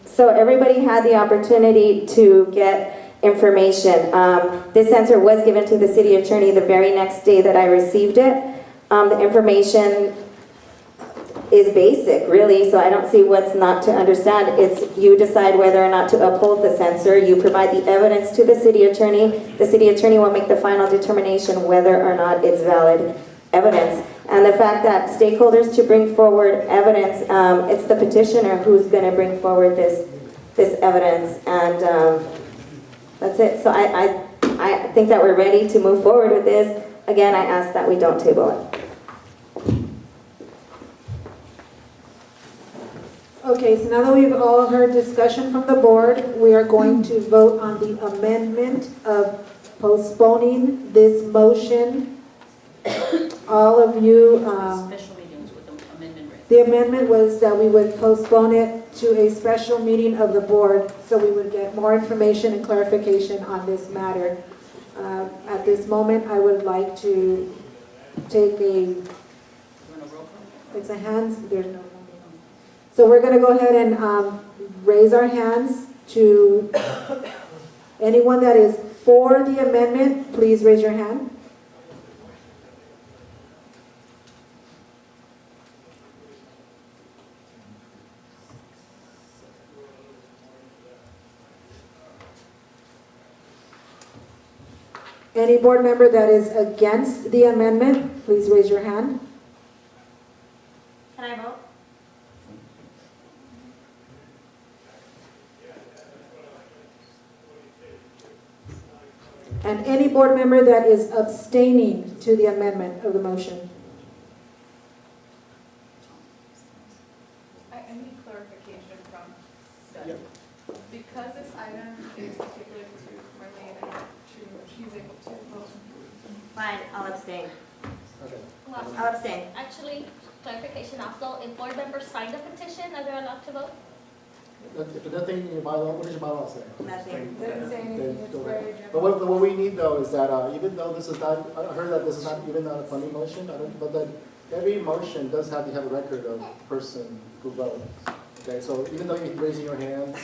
So everybody had the opportunity to get information. This answer was given to the city attorney the very next day that I received it. The information is basic, really, so I don't see what's not to understand. It's you decide whether or not to uphold the censure. You provide the evidence to the city attorney. The city attorney will make the final determination whether or not it's valid evidence. And the fact that stakeholders to bring forward evidence, it's the petitioner who's going to bring forward this evidence, and that's it. So I think that we're ready to move forward with this. again, I ask that we don't table it. Okay, so now that we've all heard discussion from the board, we are going to vote on the amendment of postponing this motion. All of you, Special meetings with the amendment rate. the amendment was that we would postpone it to a special meeting of the board so we would get more information and clarification on this matter. At this moment, I would like to take it's a hands, there's no. So we're going to go ahead and raise our hands to anyone that is for the amendment. Please raise your hand. Any board member that is against the amendment, please raise your hand. Can I vote? And any board member that is abstaining to the amendment of the motion. I need clarification from Seth. Because this item is particular to Marlene and she's able to vote. Fine, I'll abstain. Okay. I'll abstain. Actually, clarification also, if board members sign the petition, are they allowed to vote? If there's nothing in your bylaw, what does your bylaw say? Nothing. Doesn't say anything, it's very general. But what we need though is that even though this is not, I heard that this is not even not a funding motion, but that every motion does have to have a record of the person who voted. Okay, so even though you're raising your hands,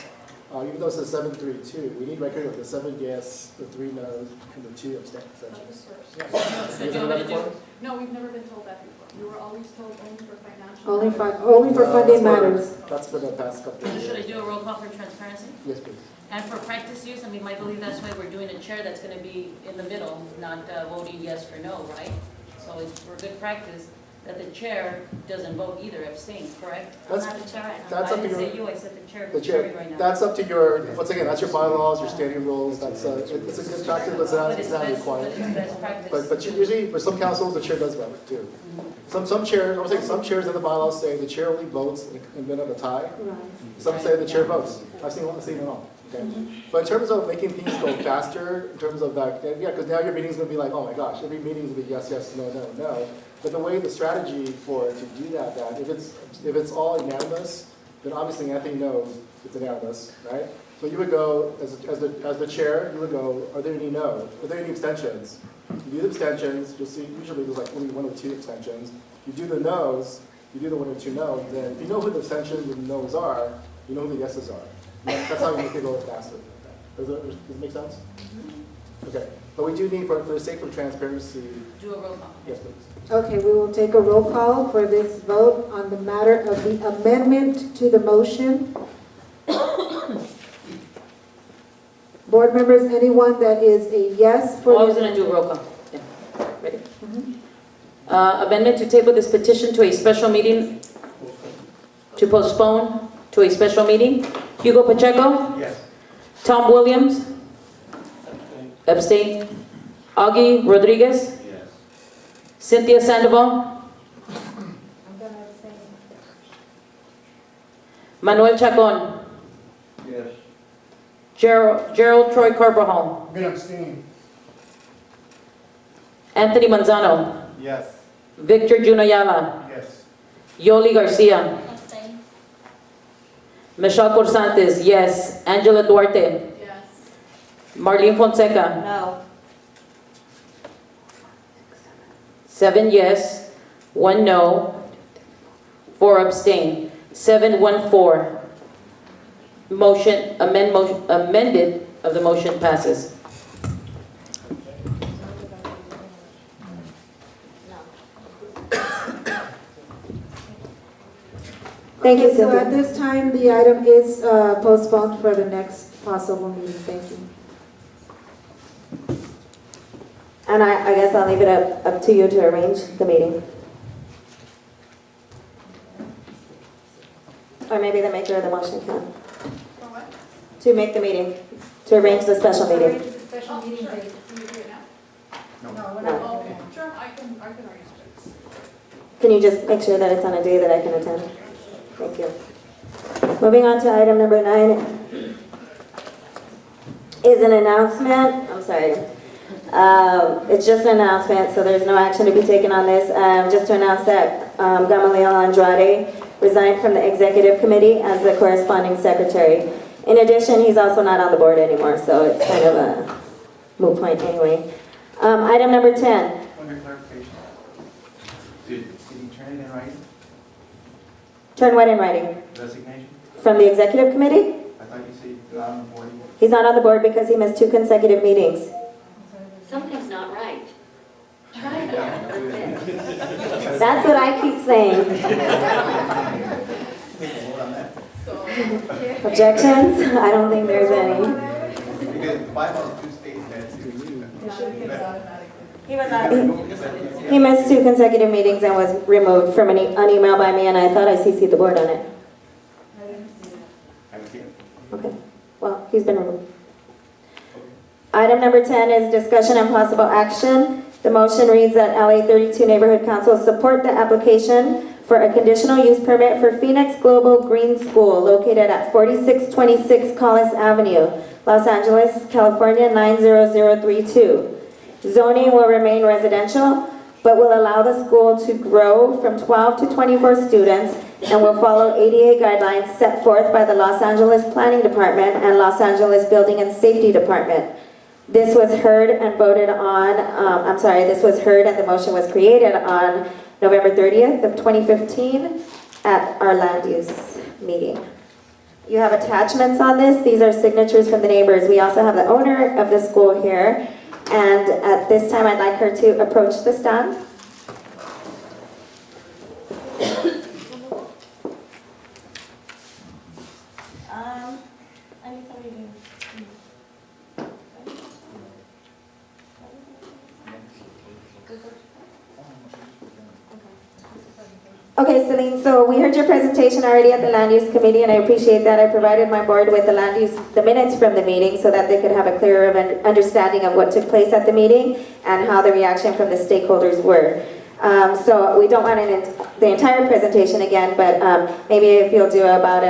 even though it says 7-3-2, we need record of the 7 yes, the 3 no's, and the 2 abstentions. So Is do you it want me ready to for do? it? No, we've never been told that before. We were always told only for financial. Only for funding matters. That's been the past couple of years. Should I do a roll call for transparency? Yes, please. And for practice use, I mean, I believe that's why we're doing a chair that's gonna be in the middle, not voting yes or no, right? So it's for good practice that the chair doesn't vote either, abstains, correct? I'm That's- not the chair right now. that's I up to didn't your- say you, I said the chair, The Terry chair, right now. that's up to your, once again, that's your bylaws, your standing rules, that's, it's a good practice, but it's not required. But it's best practice. But usually, for some councils, the chair does vote too. Some chairs, I'm saying some chairs in the bylaws say the chair only votes in the event of a tie. Some say the chair votes. I've seen it all. Okay? But in terms of making things go faster, in terms of that, yeah, because now your meeting's gonna be like, oh my gosh, every meeting's gonna be yes, yes, no, no, no. But the way the strategy for it to do that if it's all unanimous, then obviously Anthony knows it's unanimous, right? So you would go, as the chair, you would go, are there any no's? Are there any abstentions? You do the abstentions, you'll see, usually there's like only 1 or 2 abstentions. You do the no's, you do the 1 or 2 no's, then if you know who the abstentions and the no's are, you know who the yeses are. That's how you make it go faster. Does it make sense? Okay, but we do need, for the sake of transparency. Do a roll call. Yes, please. Okay, we will take a roll call for this vote on the matter of the amendment to the motion. Board members, anyone that is a yes for I was gonna do a roll call. Yeah. Ready? Amendment to table this petition to a special meeting, to postpone to a special meeting. Hugo Pacheco? Yes. Tom Williams? Abstain. Augie Rodriguez? Yes. Cynthia Sandoval? I'm gonna abstain. Manuel Chacon? Yes. Gerald Troy Carvajal? I'm gonna abstain. Anthony Manzano? Yes. Victor Junayala? Yes. Yoli Garcia? Abstain. Michelle Corsantes, yes. Angela Duarte? Yes. Marlene Fonseca? No. 7 yes, 1 no, 4 abstain, 7-1-4. Amended of the motion passes. Thank you, Okay, so at Cynthia. this time, the item is postponed for the next possible meeting. Thank you. And I guess I'll leave it up to you to arrange the meeting. Or maybe the maker of the motion can. For what? To make the meeting, to arrange the special meeting. Arrange the special meeting date. Can you do it now? No. No, we're not. Oh, okay. Sure. Can you just make sure that it's on a day that I can attend? Thank you. Moving on to item number 9 is an announcement. I'm sorry. It's just an announcement, so there's no action to be taken on this. Just to announce that Gamaliel Andrade resigned from the executive committee as the corresponding secretary. In addition, he's also not on the board anymore, so it's kind of a moot point anyway. Item number 10. Under clarification, did he turn it in writing? Turn what in writing? Resignation? From the executive committee? I thought you said he's not on the board. He's not on the board because he missed 2 consecutive meetings. Something's not right. Try again. That's what I keep saying. Objections? I don't think there's any. Because the Bible two states that He missed 2 consecutive meetings and was removed from an email by me, and I thought I CC'd the board on it. Okay, well, he's been removed. Item number 10 is discussion and possible action. The motion reads that LA 32 Neighborhood Council support the application for a conditional use permit for Phoenix Global Green School located at 4626 Collis Avenue, Los Angeles, California 90032. Zoning will remain residential, but will allow the school to grow from 12 to 24 students and will follow ADA guidelines set forth by the Los Angeles Planning Department and Los Angeles Building and Safety Department. This was heard and voted on, this was heard and the motion was created on November 30th of 2015 at our land use meeting. You have attachments on this. These are signatures from the neighbors. We also have the owner of the school here. And at this time, I'd like her to approach the stand. Okay, Celine, so we heard your presentation already at the Land Use Committee, and I appreciate that. I provided my board with the minutes from the meeting so that they could have a clearer understanding of what took place at the meeting and how the reaction from the stakeholders were. So we don't want the entire presentation again, but maybe if you'll do about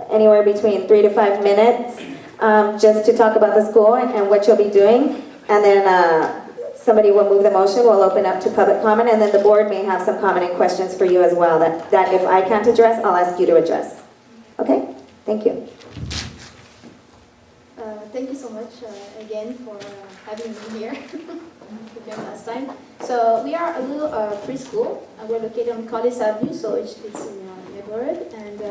anywhere between 3 to 5 minutes just to talk about the school and what you'll be doing, and then somebody will move the motion, we'll open up to public comment, and then the board may have some comment and questions for you as well that if I can't address, I'll ask you to address. Okay? Thank you. Thank you so much again for having me here again last time. So we are a little preschool. We're located on Collis Avenue, so it's in the neighborhood. And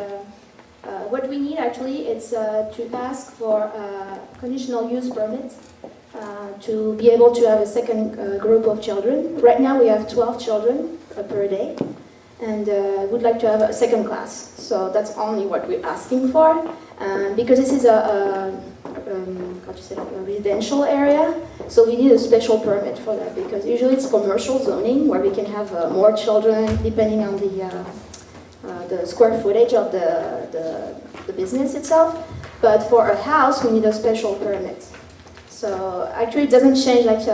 what we need actually is to ask for a conditional use permit to be able to have a second group of children. Right now we have 12 children per day, and we'd like to have a second class. So that's only what we're asking for, because this is a residential area, so we need a special permit for that, because usually it's commercial zoning where we can have more children depending on the square footage of the business itself. But for a house, we need a special permit. So actually it doesn't change, like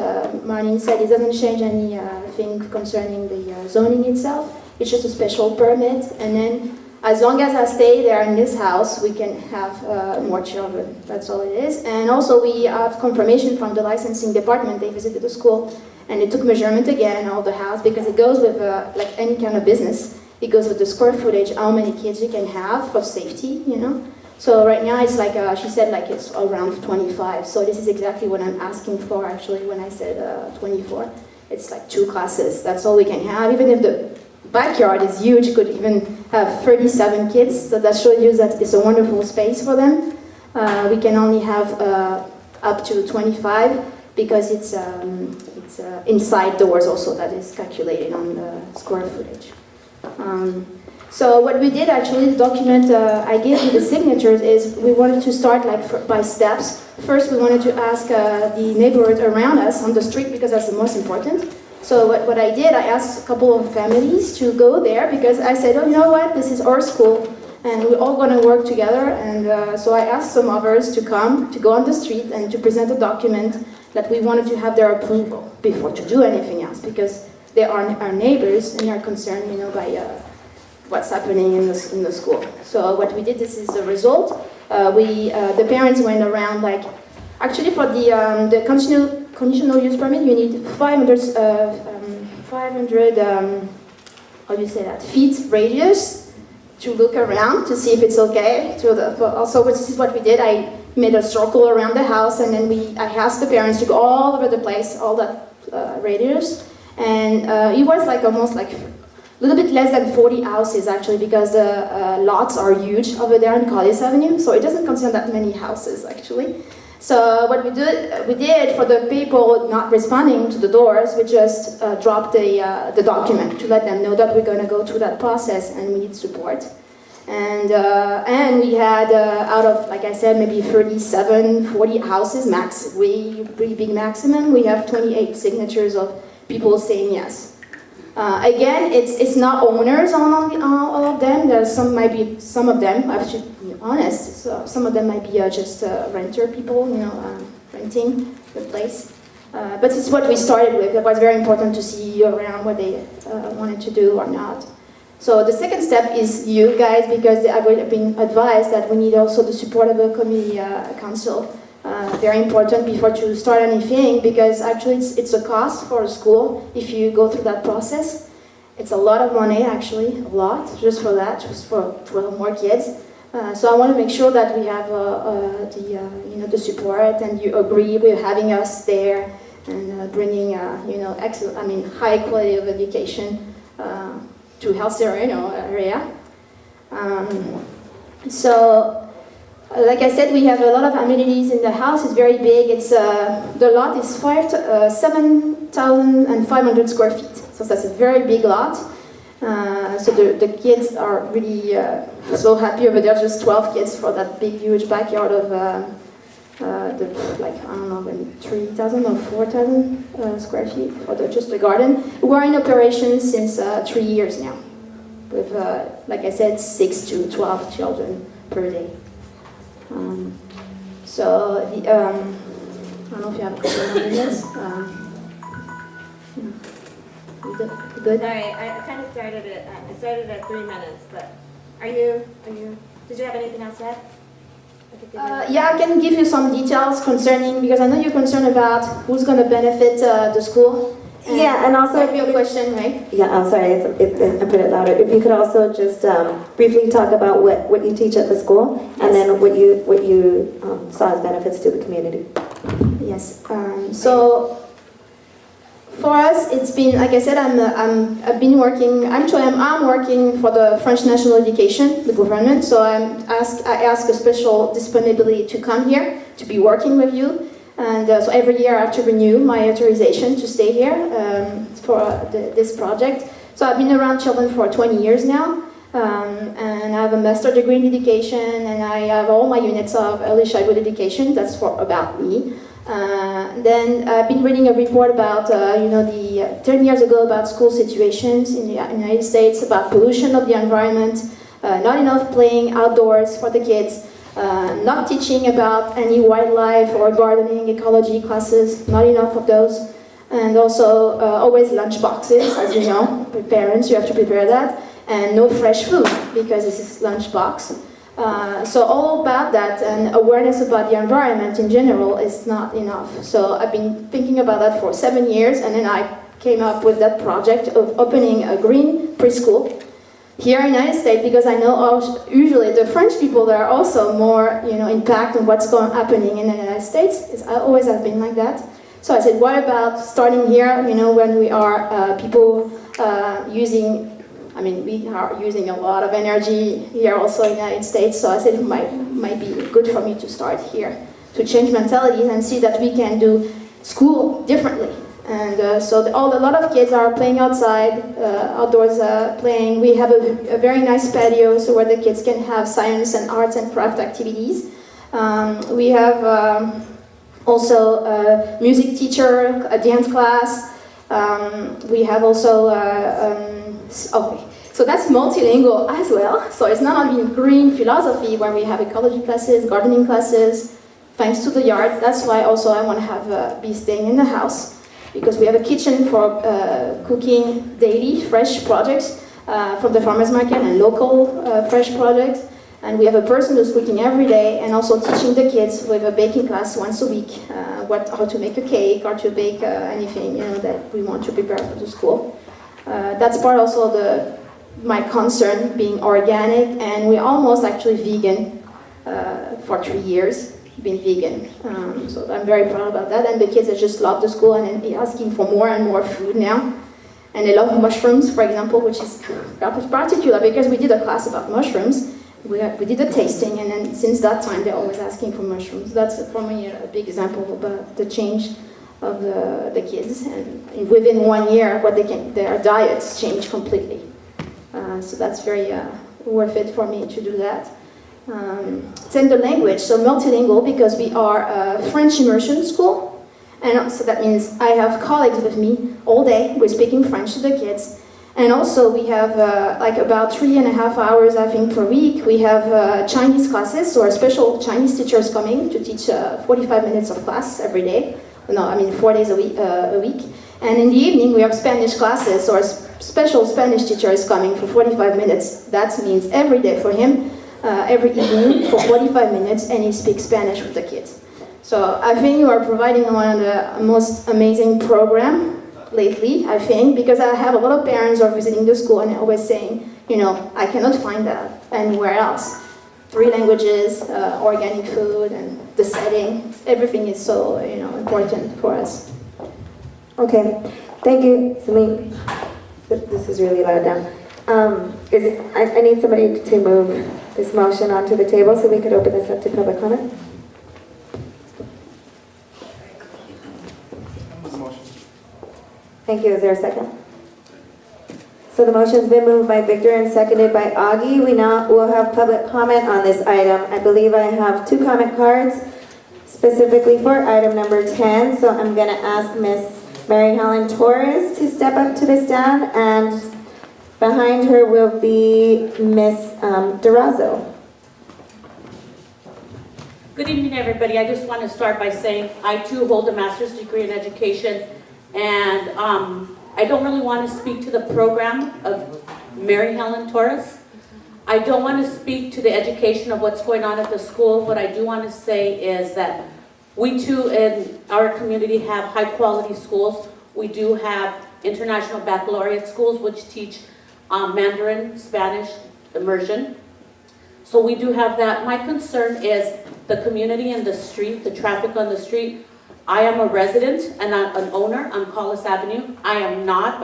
Marlene said, it doesn't change anything concerning the zoning itself. It's just a special permit, and then as long as I stay there in this house, we can have more children. That's all it is. And also we have confirmation from the licensing department. They visited the school and they took measurement again of the house, because it goes with like any kind of business. It goes with the square footage, how many kids you can have for safety, you know. So right now it's like, she said like it's around 25. So this is exactly what I'm asking for actually when I said 24. It's like 2 classes. That's all we can have. Even if the backyard is huge, could even have 37 kids. So that shows you that it's a wonderful space for them. We can only have up to 25 because it's inside doors also that is calculated on the square footage. So what we did actually, the document I gave you the signatures, is we wanted to start like by steps. First we wanted to ask the neighborhood around us on the street, because that's the most important. So what I did, I asked a couple of families to go there, because I said, oh, you know what, this is our school and we're all going to work together. And so I asked some others to come, to go on the street and to present a document that we wanted to have their approval before to do anything else, because they are our neighbors and are concerned, by what's happening in the school. So what we did, this is the result. The parents went around actually for the conditional use permit, you need 500 how do you say that, feet radius to look around to see if it's okay. Also, this is what we did. I made a circle around the house, and then I asked the parents to go all over the place, all that radius. And it was almost a little bit less than 40 houses actually, because the lots are huge over there on Collis Avenue, so it doesn't concern that many houses actually. So what we did for the people not responding to the doors, we just dropped the document to let them know that we're going to go through that process and we need support. And we had out of, like I said, maybe 37, 40 houses max, pretty big maximum. We have 28 signatures of people saying yes. Again, it's not owners on all of them. There's some of them, I should be honest, so some of them might be just renter people, renting the place. But it's what we started with. It was very important to see around what they wanted to do or not. So the second step is you guys, because I've been advised that we need also the support of a community council. Very important before to start anything, because actually it's a cost for a school if you go through that process. It's a lot of money actually, a lot, just for that, just for 12 more kids. So I want to make sure that we have the support, and you agree with having us there and bringing excellent, high quality of education to Health Sereno area. Like I said, we have a lot of amenities in the house. It's very big. The lot is 7,500 square feet. So that's a very big lot. So the kids are really so happy over there. Just 12 kids for that big, huge backyard of I don't know, maybe 3,000 or 4,000 square feet for just the garden. We're in operation since 3 years now, with like I said, 6 to 12 children per day. I don't know if you have a couple of minutes. You good? Sorry, I kind of started it. I started at 3 minutes, but did you have anything else to add? Yeah, I can give you some details concerning, because I know you're concerned about who's going to benefit the school. And also might be a question, right? Yeah, I'm sorry, I put it louder. If you could also just briefly talk about what you teach at the school, and then what you saw as benefits to the community. Yes. So for us, it's been, like I said, I'm working for the French National Education, the government. So I ask a special disponibility to come here to be working with you. And so every year I have to renew my authorization to stay here for this project. So I've been around children for 20 years now, and I have a master's degree in education, and I have all my units of early childhood education. That's about me. Then I've been reading a report about, 10 years ago about school situations in the United States, about pollution of the environment, not enough playing outdoors for the kids. Not teaching about any wildlife or gardening, ecology classes, not enough of those. And also always lunch boxes, as you know, for parents, you have to prepare that. And no fresh food, because this is lunch box. So all about that, and awareness about the environment in general is not enough. So I've been thinking about that for 7 years, and then I came up with that project of opening a green preschool here in the United States, because I know usually the French people, they are also more, impact on what's happening in the United States. It always has been like that. So I said, what about starting here, when we are people we are using a lot of energy here also in the United States. So I said it might be good for me to start here, to change mentalities and see that we can do school differently. And a lot of kids are playing outside, outdoors playing. We have a very nice patio, so where the kids can have science and arts and craft activities. We have also a music teacher, a dance class. We have also, so that's multilingual as well. So it's not only green philosophy, where we have ecology classes, gardening classes, thanks to the yard. That's why also I want to be staying in the house. because we have a kitchen for cooking daily fresh products from the farmers market and local fresh products. And we have a person who's cooking every day and also teaching the kids with a baking class once a week, how to make a cake or to bake anything that we want to prepare for the school. That's part also my concern, being organic, and we're almost actually vegan for 3 years, being vegan. So I'm very proud about that, and the kids just love the school and they're asking for more and more food now. And they love mushrooms, for example, which is particular because we did a class about mushrooms. We did a tasting, and then since that time, they're always asking for mushrooms. That's for me a big example about the change of the kids. And within 1 year, their diets change completely. So that's very worth it for me to do that. It's in the language, so multilingual, because we are a French immersion school. And so that means I have colleagues with me all day. We're speaking French to the kids. And also we have about 3.5 hours, I think, per week. We have Chinese classes, so our special Chinese teachers coming to teach 45 minutes of class every day. 4 days a week. And in the evening we have Spanish classes, so our special Spanish teacher is coming for 45 minutes. That means every day for him, every evening for 45 minutes, and he speaks Spanish with the kids. So I think you are providing one of the most amazing programs lately, I think, because I have a lot of parents who are visiting the school and always saying, I cannot find that anywhere else. 3 languages, organic food, and the setting, everything is so, important for us. Okay, thank you, Celine. This is really loud down. I need somebody to move this motion onto the table so we could open this up to public comment. Thank you. Is there a second? So the motion's been moved by Victor and seconded by Augie. We now will have public comment on this item. I believe I have 2 comment cards specifically for item number 10. So I'm going to ask Miss Mary Helen Torres to step up to the stand, and behind her will be Miss Durazo. Good evening, everybody. I just want to start by saying I too hold a master's degree in education. And I don't really want to speak to the program of Mary Helen Torres. I don't want to speak to the education of what's going on at the school. What I do want to say is that we too in our community have high quality schools. We do have international baccalaureate schools which teach Mandarin, Spanish, immersion. So we do have that. My concern is the community in the street, the traffic on the street. I am a resident and not an owner on Collis Avenue. I am not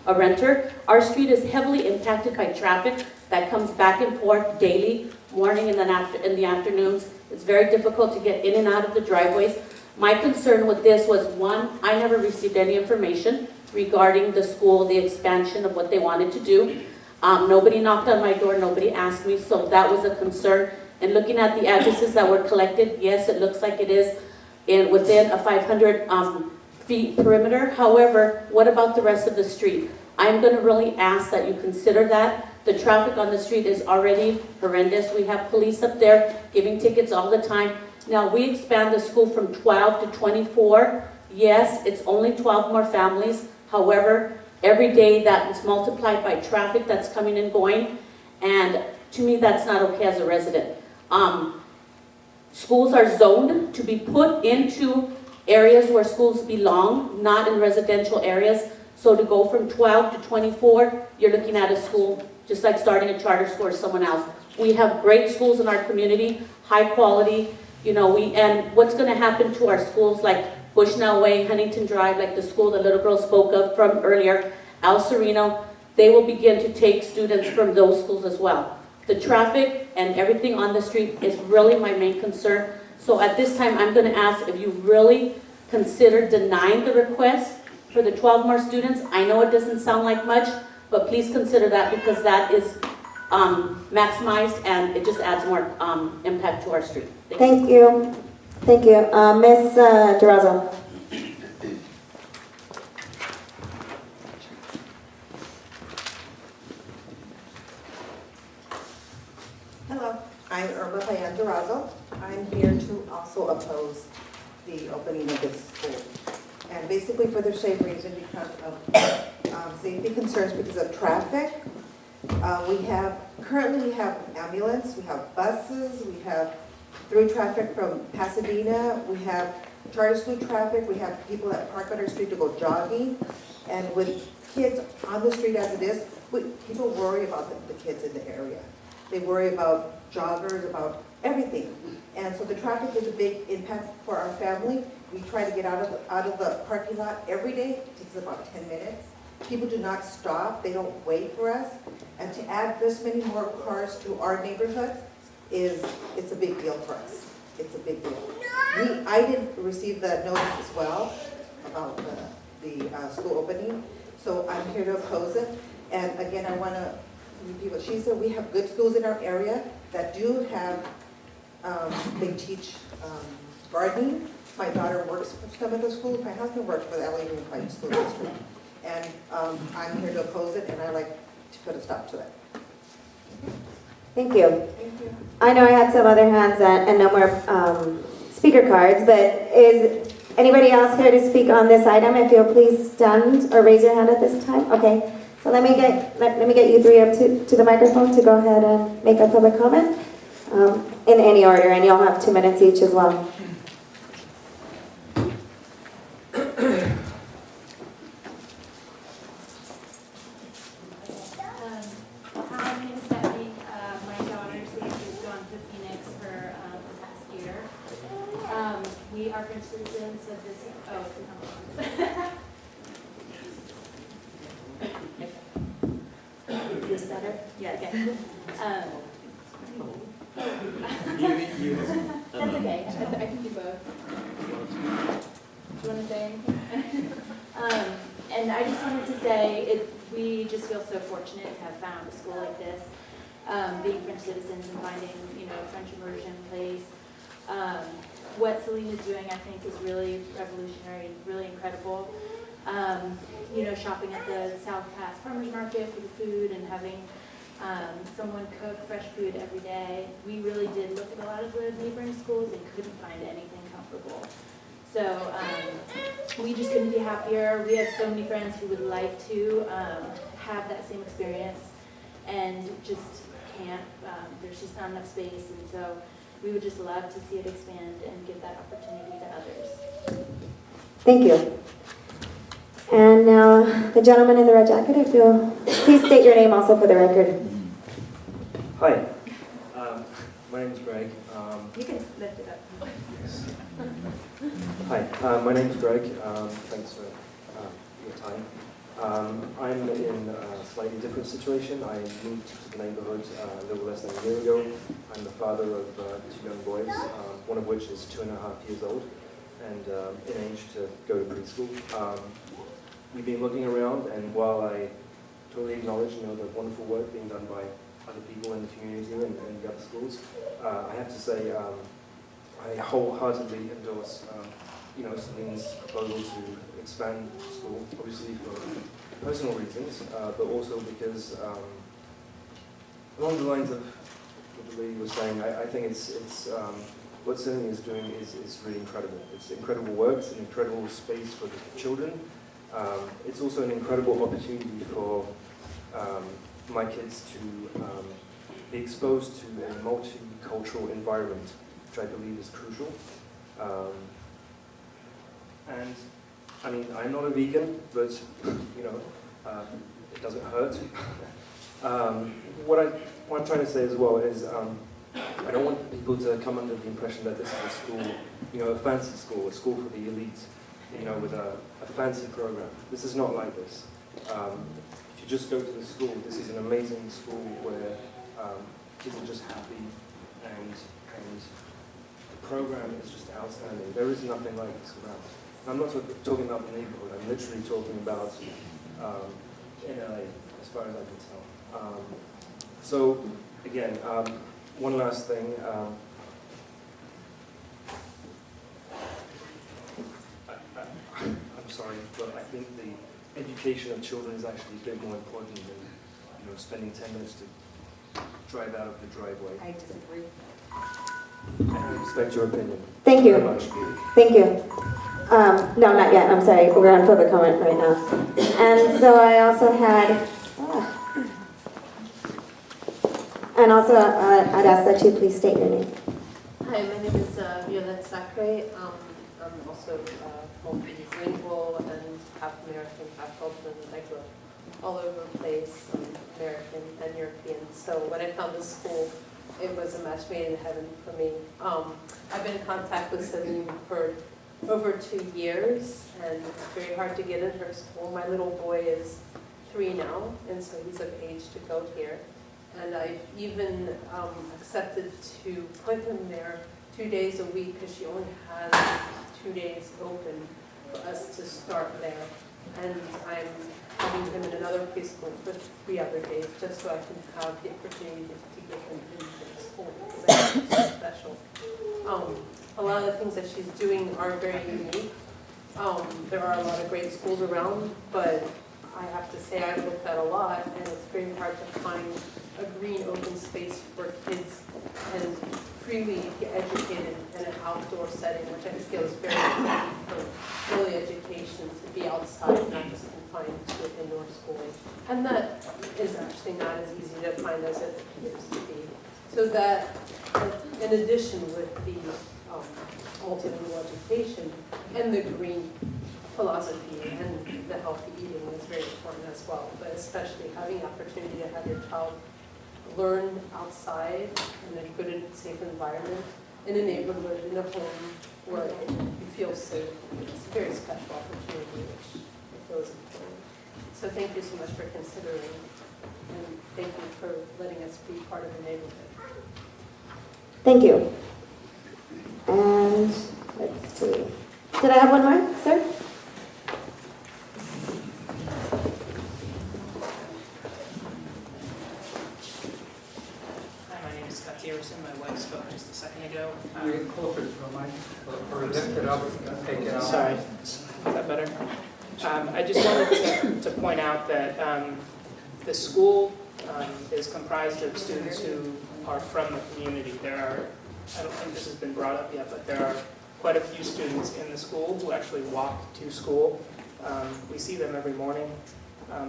a renter. Our street is heavily impacted by traffic that comes back and forth daily, morning and then in the afternoons. It's very difficult to get in and out of the driveways. My concern with this was, one, I never received any information regarding the school, the expansion of what they wanted to do. Nobody knocked on my door, nobody asked me, so that was a concern. And looking at the addresses that were collected, yes, it looks like it is within a 500 feet perimeter. However, what about the rest of the street? I'm going to really ask that you consider that. The traffic on the street is already horrendous. We have police up there giving tickets all the time. Now, we expand the school from 12 to 24. Yes, it's only 12 more families. However, every day that is multiplied by traffic that's coming and going. And to me, that's not okay as a resident. Schools are zoned to be put into areas where schools belong, not in residential areas. So to go from 12 to 24, you're looking at a school just like starting a charter school or someone else. We have great schools in our community, high quality, and what's going to happen to our schools like Bushnell Way, Huntington Drive, like the school the little girl spoke of from earlier, Sereno, they will begin to take students from those schools as well. The traffic and everything on the street is really my main concern. So at this time, I'm going to ask if you really consider denying the request for the 12 more students. I know it doesn't sound like much, but please consider that because that is maximized and it just adds more impact to our street. Thank you. Thank you. Ms. Durazo. Hello, I'm Irma Payan Durazo. I'm here to also oppose the opening of this school. And basically for the same reason, because of safety concerns, because of traffic. Currently we have ambulance, we have buses, we have through traffic from Pasadena, we have charter school traffic, we have people that park on our street to go jogging. And with kids on the street as it is, people worry about the kids in the area. They worry about joggers, about everything. And so the traffic is a big impact for our family. We try to get out of the parking lot every day. It takes about 10 minutes. People do not stop. They don't wait for us. And to add this many more cars to our neighborhoods it's a big deal for us. It's a big deal. I did receive the notice as well about the school opening. So I'm here to oppose it. And again, I want to repeat what she said. We have good schools in our area that do have, they teach gardening. My daughter works for some of the schools. My husband works for the LA Unified School District. And I'm here to oppose it, and I like to put a stop to it. Thank you. Thank you. I know I had some other hands and no more speaker cards, but is anybody else here to speak on this item? If you'll please stand or raise your hand at this time. Okay. So let me get you three up to the microphone to go ahead and make a public comment in any order, and you'll have 2 minutes each as well. Hi, my name is Stephanie. My daughter Stacey has gone to Phoenix for the past year. We are French citizens of this. Oh, is this better? Yes. Okay. That's okay. I can do both. Do you want to say anything? And I just wanted to say we just feel so fortunate to have found a school like this, being French citizens and finding, a French immersion place. What Celine is doing, I think, is really revolutionary, really incredible. Shopping at the South Pass Farmers Market for the food and having someone cook fresh food every day. We really did look at a lot of the neighboring schools and couldn't find anything comparable. So we just couldn't be happier. We have so many friends who would like to have that same experience and just can't. There's just not enough space, and so we would just love to see it expand and give that opportunity to others. Thank you. And now the gentleman in the red jacket, if you'll please state your name also for the record. Hi, my name is Greg. You can lift it up. Hi, my name is Greg. Thanks for your time. I'm in a slightly different situation. I moved to the neighborhood a little less than a year ago. I'm the father of 2 young boys, one of which is 2.5 years old and in age to go to preschool. We've been looking around, and while I totally acknowledge the wonderful work being done by other people in the community and the other schools, I have to say I wholeheartedly endorse Celine's proposal to expand the school, obviously for personal reasons, but also because along the lines of what the lady was saying, I think it's what Celine is doing is really incredible. It's incredible work, it's an incredible space for the children. It's also an incredible opportunity for my kids to be exposed to a multicultural environment, which I believe is crucial. And I mean, I'm not a vegan, but it doesn't hurt. What I'm trying to say as well is I don't want people to come under the impression that this is a school, a fancy school, a school for the elite, with a fancy program. This is not like this. If you just go to the school, this is an amazing school where kids are just happy and the program is just outstanding. There is nothing like this around. And I'm not talking about the neighborhood, I'm literally talking about in LA, as far as I can tell. So, again, one last thing. I'm sorry, but I think the education of children is actually a bit more important than spending 10 minutes to drive out of the driveway. I disagree. I respect your opinion. Thank you. Very much. Thank you. No, not yet, I'm sorry, we're on public comment right now. And so I also had, I'd ask that you please state your name. Hi, my name is Violette Sacre. I'm also multilingual and half American, half Belgian. I grew up all over the place, American and European. So when I found this school, it was a match made in heaven for me. I've been in contact with Sereno for over 2 years, and it's very hard to get in her school. My little boy is 3 now, and so he's of age to go here. And I've even accepted to put him there 2 days a week because she only has 2 days open for us to start there. And I'm having him in another preschool for 3 other days just so I can have the opportunity to get him into the school because I think it's so special. A lot of the things that she's doing are very unique. There are a lot of great schools around, but I have to say I've looked at a lot and it's very hard to find a green open space for kids and freely get educated in an outdoor setting, which I feel is very important for early education to be outside, not just confined to indoor schooling. And that is actually not as easy to find as it appears to be. So that, in addition with the multilingual education and the green philosophy and the healthy eating is very important as well, but especially having the opportunity to have your child learn outside in a good and safe environment, in a neighborhood, in a home where you feel safe. It's a very special opportunity, which I feel is important. So thank you so much for considering, and thank you for letting us be part of the neighborhood. Thank you. And let's see. Did I have one more, sir? My wife spoke just a second ago. You can call for the mic or lift it up, take it out. Sorry, is that better? I just wanted to point out that the school is comprised of students who are from the community. There are, I don't think this has been brought up yet, but there are quite a few students in the school who actually walk to school. We see them every morning.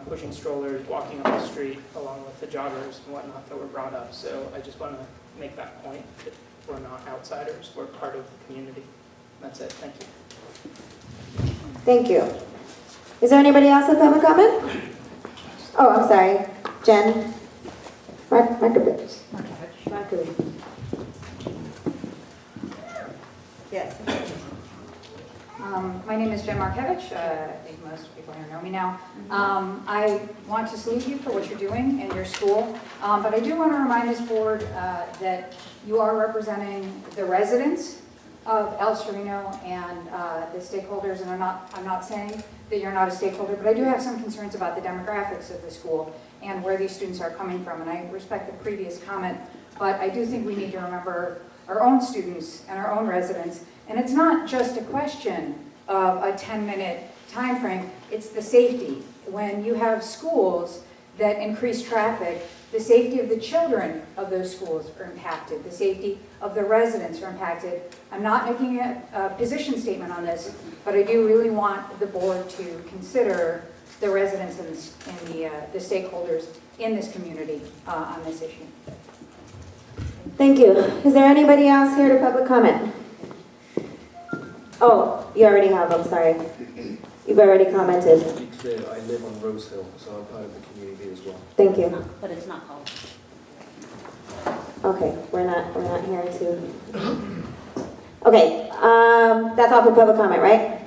Pushing strollers, walking up the street, along with the joggers and whatnot that were brought up. So I just want to make that point that we're not outsiders, we're part of the community. That's it, thank you. Thank you. Is there anybody else with public comment? Oh, I'm sorry. Jen Markovich. Yes. My name is Jen Markovich. I think most people here know me now. I want to salute you for what you're doing in your school, but I do want to remind this board that you are representing the residents of El Sereno and the stakeholders, and I'm not saying that you're not a stakeholder, but I do have some concerns about the demographics of the school and where these students are coming from, and I respect the previous comment, but I do think we need to remember our own students and our own residents. And it's not just a question of a 10-minute time frame, it's the safety. When you have schools that increase traffic, the safety of the children of those schools are impacted, the safety of the residents are impacted. I'm not making a position statement on this, but I do really want the board to consider the residents and the stakeholders in this community on this issue. Thank you. Is there anybody else here to public comment? Oh, you already have, I'm sorry. You've already commented. To be clear, I live on Rose Hill, so I'm part of the community as well. Thank you. But it's not called. Okay, we're not here to. Okay, that's all for public comment, right?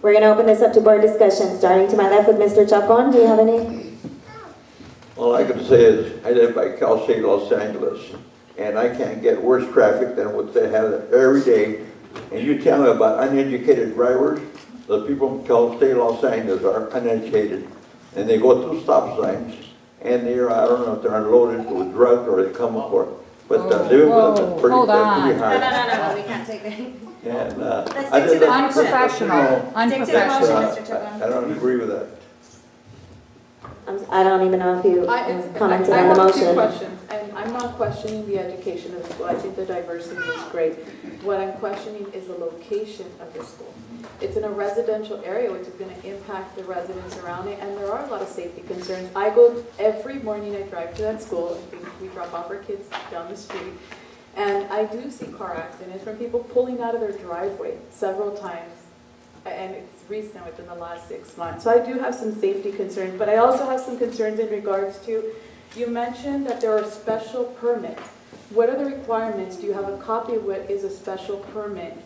We're gonna open this up to board discussion, starting to my left with Mr. Chacon. Do you have any? All I can say is I live by Cal State Los Angeles, and I can't get worse traffic than what they have every day. And you tell me about uneducated drivers. The people in Cal State Los Angeles are uneducated, and they go through stop signs, and they're, I don't know if they're unloaded with drugs or they come up for it. But living with them is pretty hard. No, we can't take that. And Let's I stick to just the don't- unprofessional. Stick to the motion, Mr. I don't agree with that. I don't even know if you commented on the I have two motion. questions, and I'm not questioning the education of the school. I think the diversity is great. What I'm questioning is the location of the school. It's in a residential area, which is going to impact the residents around it, and there are a lot of safety concerns. I go every morning, I drive to that school, we drop off our kids down the street, and I do see car accidents from people pulling out of their driveway several times, and it's recent within the last 6 months. So I do have some safety concerns, but I also have some concerns in regards to, you mentioned that there are special permits. What are the requirements? Do you have a copy of what is a special permit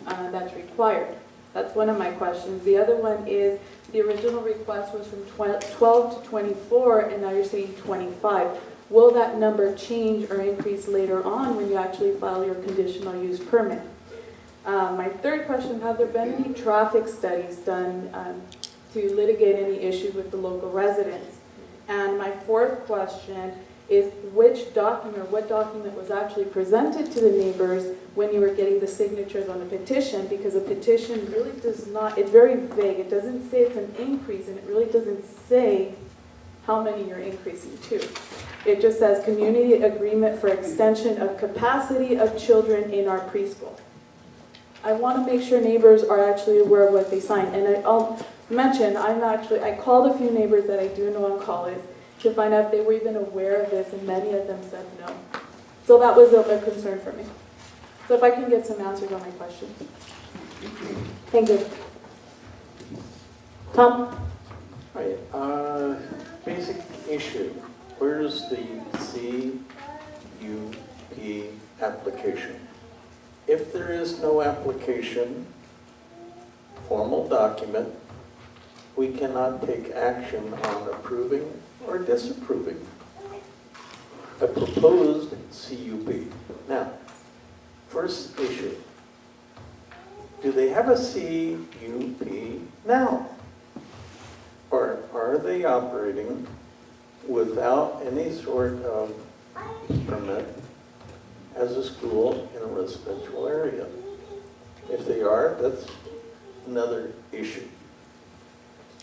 that's required? That's one of my questions. The other one is, the original request was from 12 to 24, and now you're saying 25. Will that number change or increase later on when you actually file your conditional use permit? My third question, have there been any traffic studies done to litigate any issues with the local residents? And my fourth question is, what document was actually presented to the neighbors when you were getting the signatures on the petition? Because a petition really does not, it's very vague. It doesn't say it's an increase, and it really doesn't say how many you're increasing to. It just says community agreement for extension of capacity of children in our preschool. I want to make sure neighbors are actually aware of what they signed. And I'll mention, I called a few neighbors that I do know on college to find out if they were even aware of this, and many of them said no. So that was a concern for me. So if I can get some answers on my questions. Thank you. Tom? Right. Basic issue. Where's the CUP application? If there is no application, formal document, we cannot take action on approving or disapproving a proposed CUP. Now, first issue, do they have a CUP now? Or are they operating without any sort of permit as a school in a residential area? If they are, that's another issue.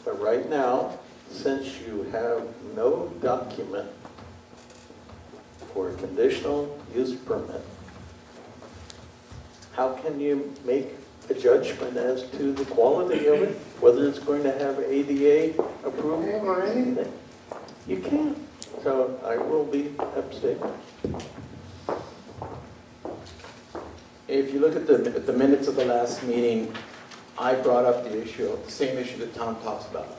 But right now, since you have no document for a conditional use permit, how can you make a judgment as to the quality of it, whether it's going to have ADA approval or anything? You can't. So I will be abstaining. If you look at the minutes of the last meeting, I brought up the issue, the same issue that Tom talks about.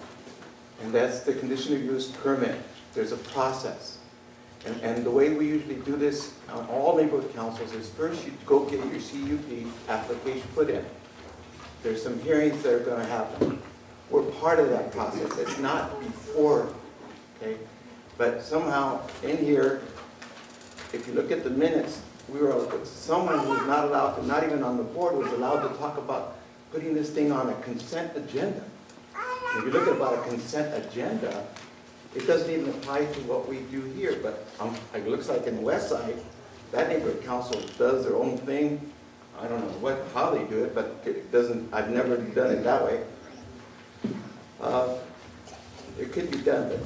And that's the conditional use permit. There's a process. And the way we usually do this on all neighborhood councils is first you go get your CUP application put in. There's some hearings that are going to happen. We're part of that process. It's not before, okay? But somehow in here, if you look at the minutes, someone who was not allowed to, not even on the board, was allowed to talk about putting this thing on a consent agenda. If you look at about a consent agenda, it doesn't even apply to what we do here, but it looks like in the west side, that neighborhood council does their own thing. I don't know how they do it, but it doesn't, I've never done it that way. It could be done, but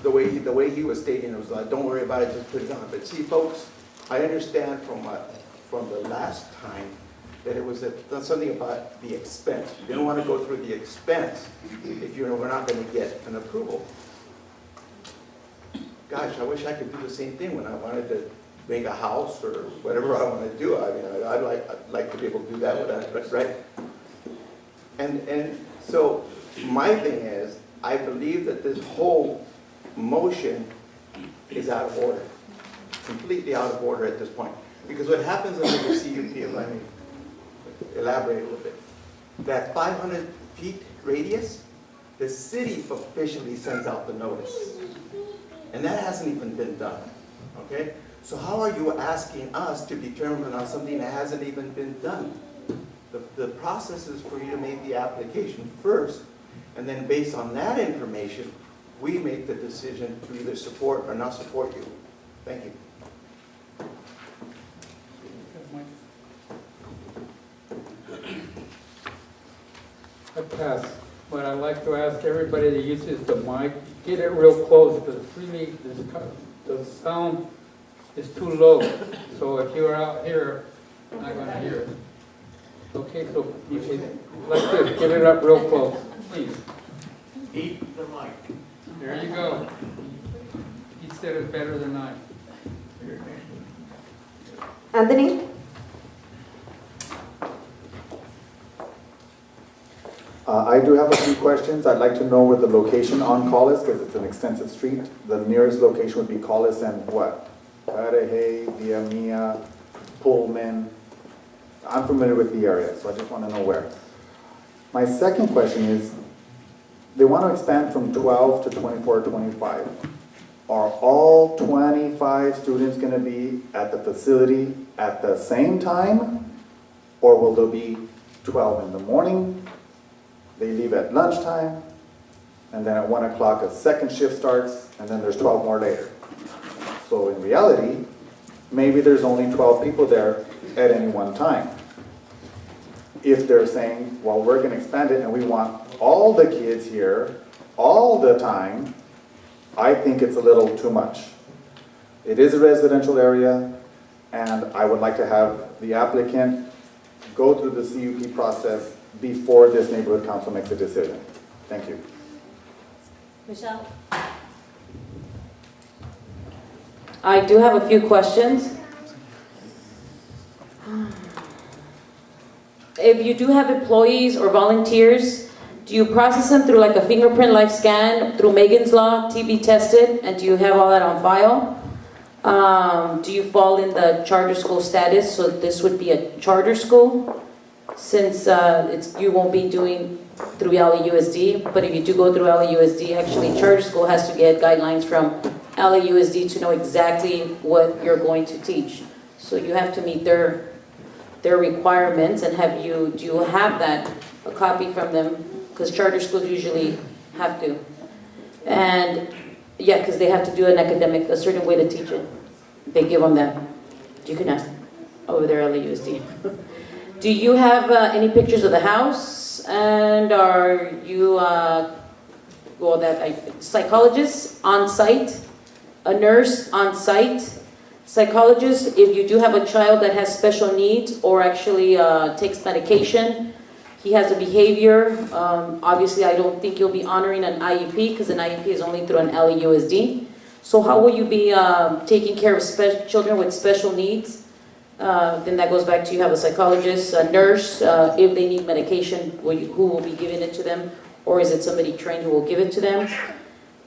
the way he was stating it was like, don't worry about it, just put it on. But see, folks, I understand from the last time that it was something about the expense. You didn't want to go through the expense if you we're not going to get an approval. Gosh, I wish I could do the same thing when I wanted to make a house or whatever I want to do. I mean, I'd like to be able to do that with that, right? And so my thing is, I believe that this whole motion is out of order, completely out of order at this point. Because what happens under the CUP, if I may elaborate a little bit, that 500 feet radius, the city officially sends out the notice. And that hasn't even been done, okay? So how are you asking us to determine on something that hasn't even been done? The process is for you to make the application first, and then based on that information, we make the decision to either support or not support you. Thank you. I pass. But I'd like to ask everybody that uses the mic get it real close, because really, the sound is too low. So if you're out here, you're not gonna hear it. Okay, so you can, like this, get it up real close, please. Eat the mic. There you go. He said it better than I. Anthony? I do have a few questions. I'd like to know where the location on Collis, because it's an extensive street. The nearest location would be Collis and what? Pareje, Via Mia, Pullman. I'm familiar with the area, so I just want to know where. My second question is, they want to expand from 12 to 24, 25. Are all 25 students going to be at the facility at the same time? Or will there be 12 in the morning? They leave at lunchtime, and then at 1 o'clock a second shift starts, and then there's 12 more later. So in reality, maybe there's only 12 people there at any one time. If they're saying, well, we're going to expand it and we want all the kids here all the time, I think it's a little too much. It is a residential area, and I would like to have the applicant go through the CUP process before this neighborhood council makes a decision. Thank you. Michelle? I do have a few questions. If you do have employees or volunteers, do you process them through like a fingerprint live scan, through Megan's Law, TB tested, and do you have all that on file? Do you fall in the charter school status, so this would be a charter school? Since you won't be doing through LAUSD, but if you do go through LAUSD, actually charter school has to get guidelines from LAUSD to know exactly what you're going to teach. So you have to meet their requirements, and do you have that, a copy from them? Because charter schools usually have to. And yeah, because they have to do a certain way to teach it. They give them that. You can ask them over there at LAUSD. Do you have any pictures of the house? And are you, psychologist on site, a nurse on site, psychologist, if you do have a child that has special needs or actually takes medication, he has a behavior, obviously I don't think you'll be honoring an IEP because an IEP is only through an LAUSD. So how will you be taking care of children with special needs? Then that goes back to you have a psychologist, a nurse, if they need medication, who will be giving it to them, or is it somebody trained who will give it to them?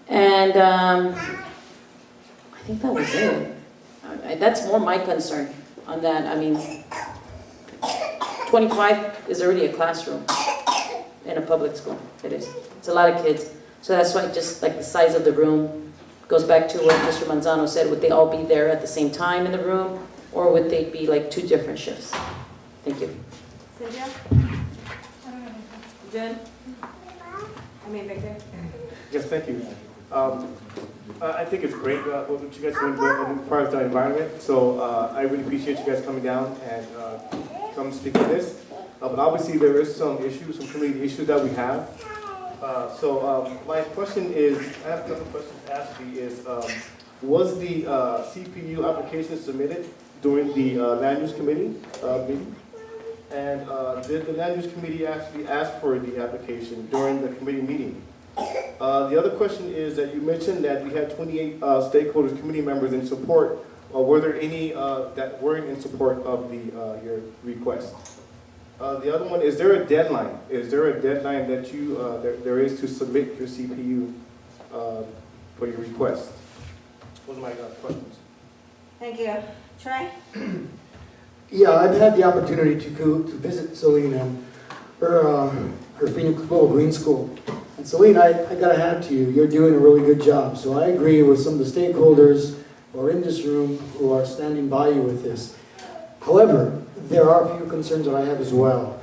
And I think that was it. That's more my concern on that. I mean, 25 is already a classroom in a public school. It is. It's a lot of kids. So that's why just like the size of the room goes back to what Mr. Manzano said. Would they all be there at the same time in the room? Or would they be like two different shifts? Thank you. Cynthia? Jen? Victor? Yes, thank you. I think it's great what you guys are doing as far as the environment. So I really appreciate you guys coming down and come speak to this. But obviously there is some issues, some community issues that we have. So my question is, I have a couple questions to ask you is, was the CPU application submitted during the land use committee meeting? And did the land use committee actually ask for the application during the committee meeting? The other question is that you mentioned that we had 28 stakeholders, committee members in support. Were there any that weren't in support of your request? The other one, is there a deadline? Is there a deadline that there is to submit your CPU for your request? Those are my questions. Thank you. Troy? Yeah, I've had the opportunity to visit Celine and her Phoenix Global Green School. And Celine, I gotta hand to you, you're doing a really good job. So I agree with some of the stakeholders who are in this room who are standing by you with this. However, there are a few concerns that I have as well.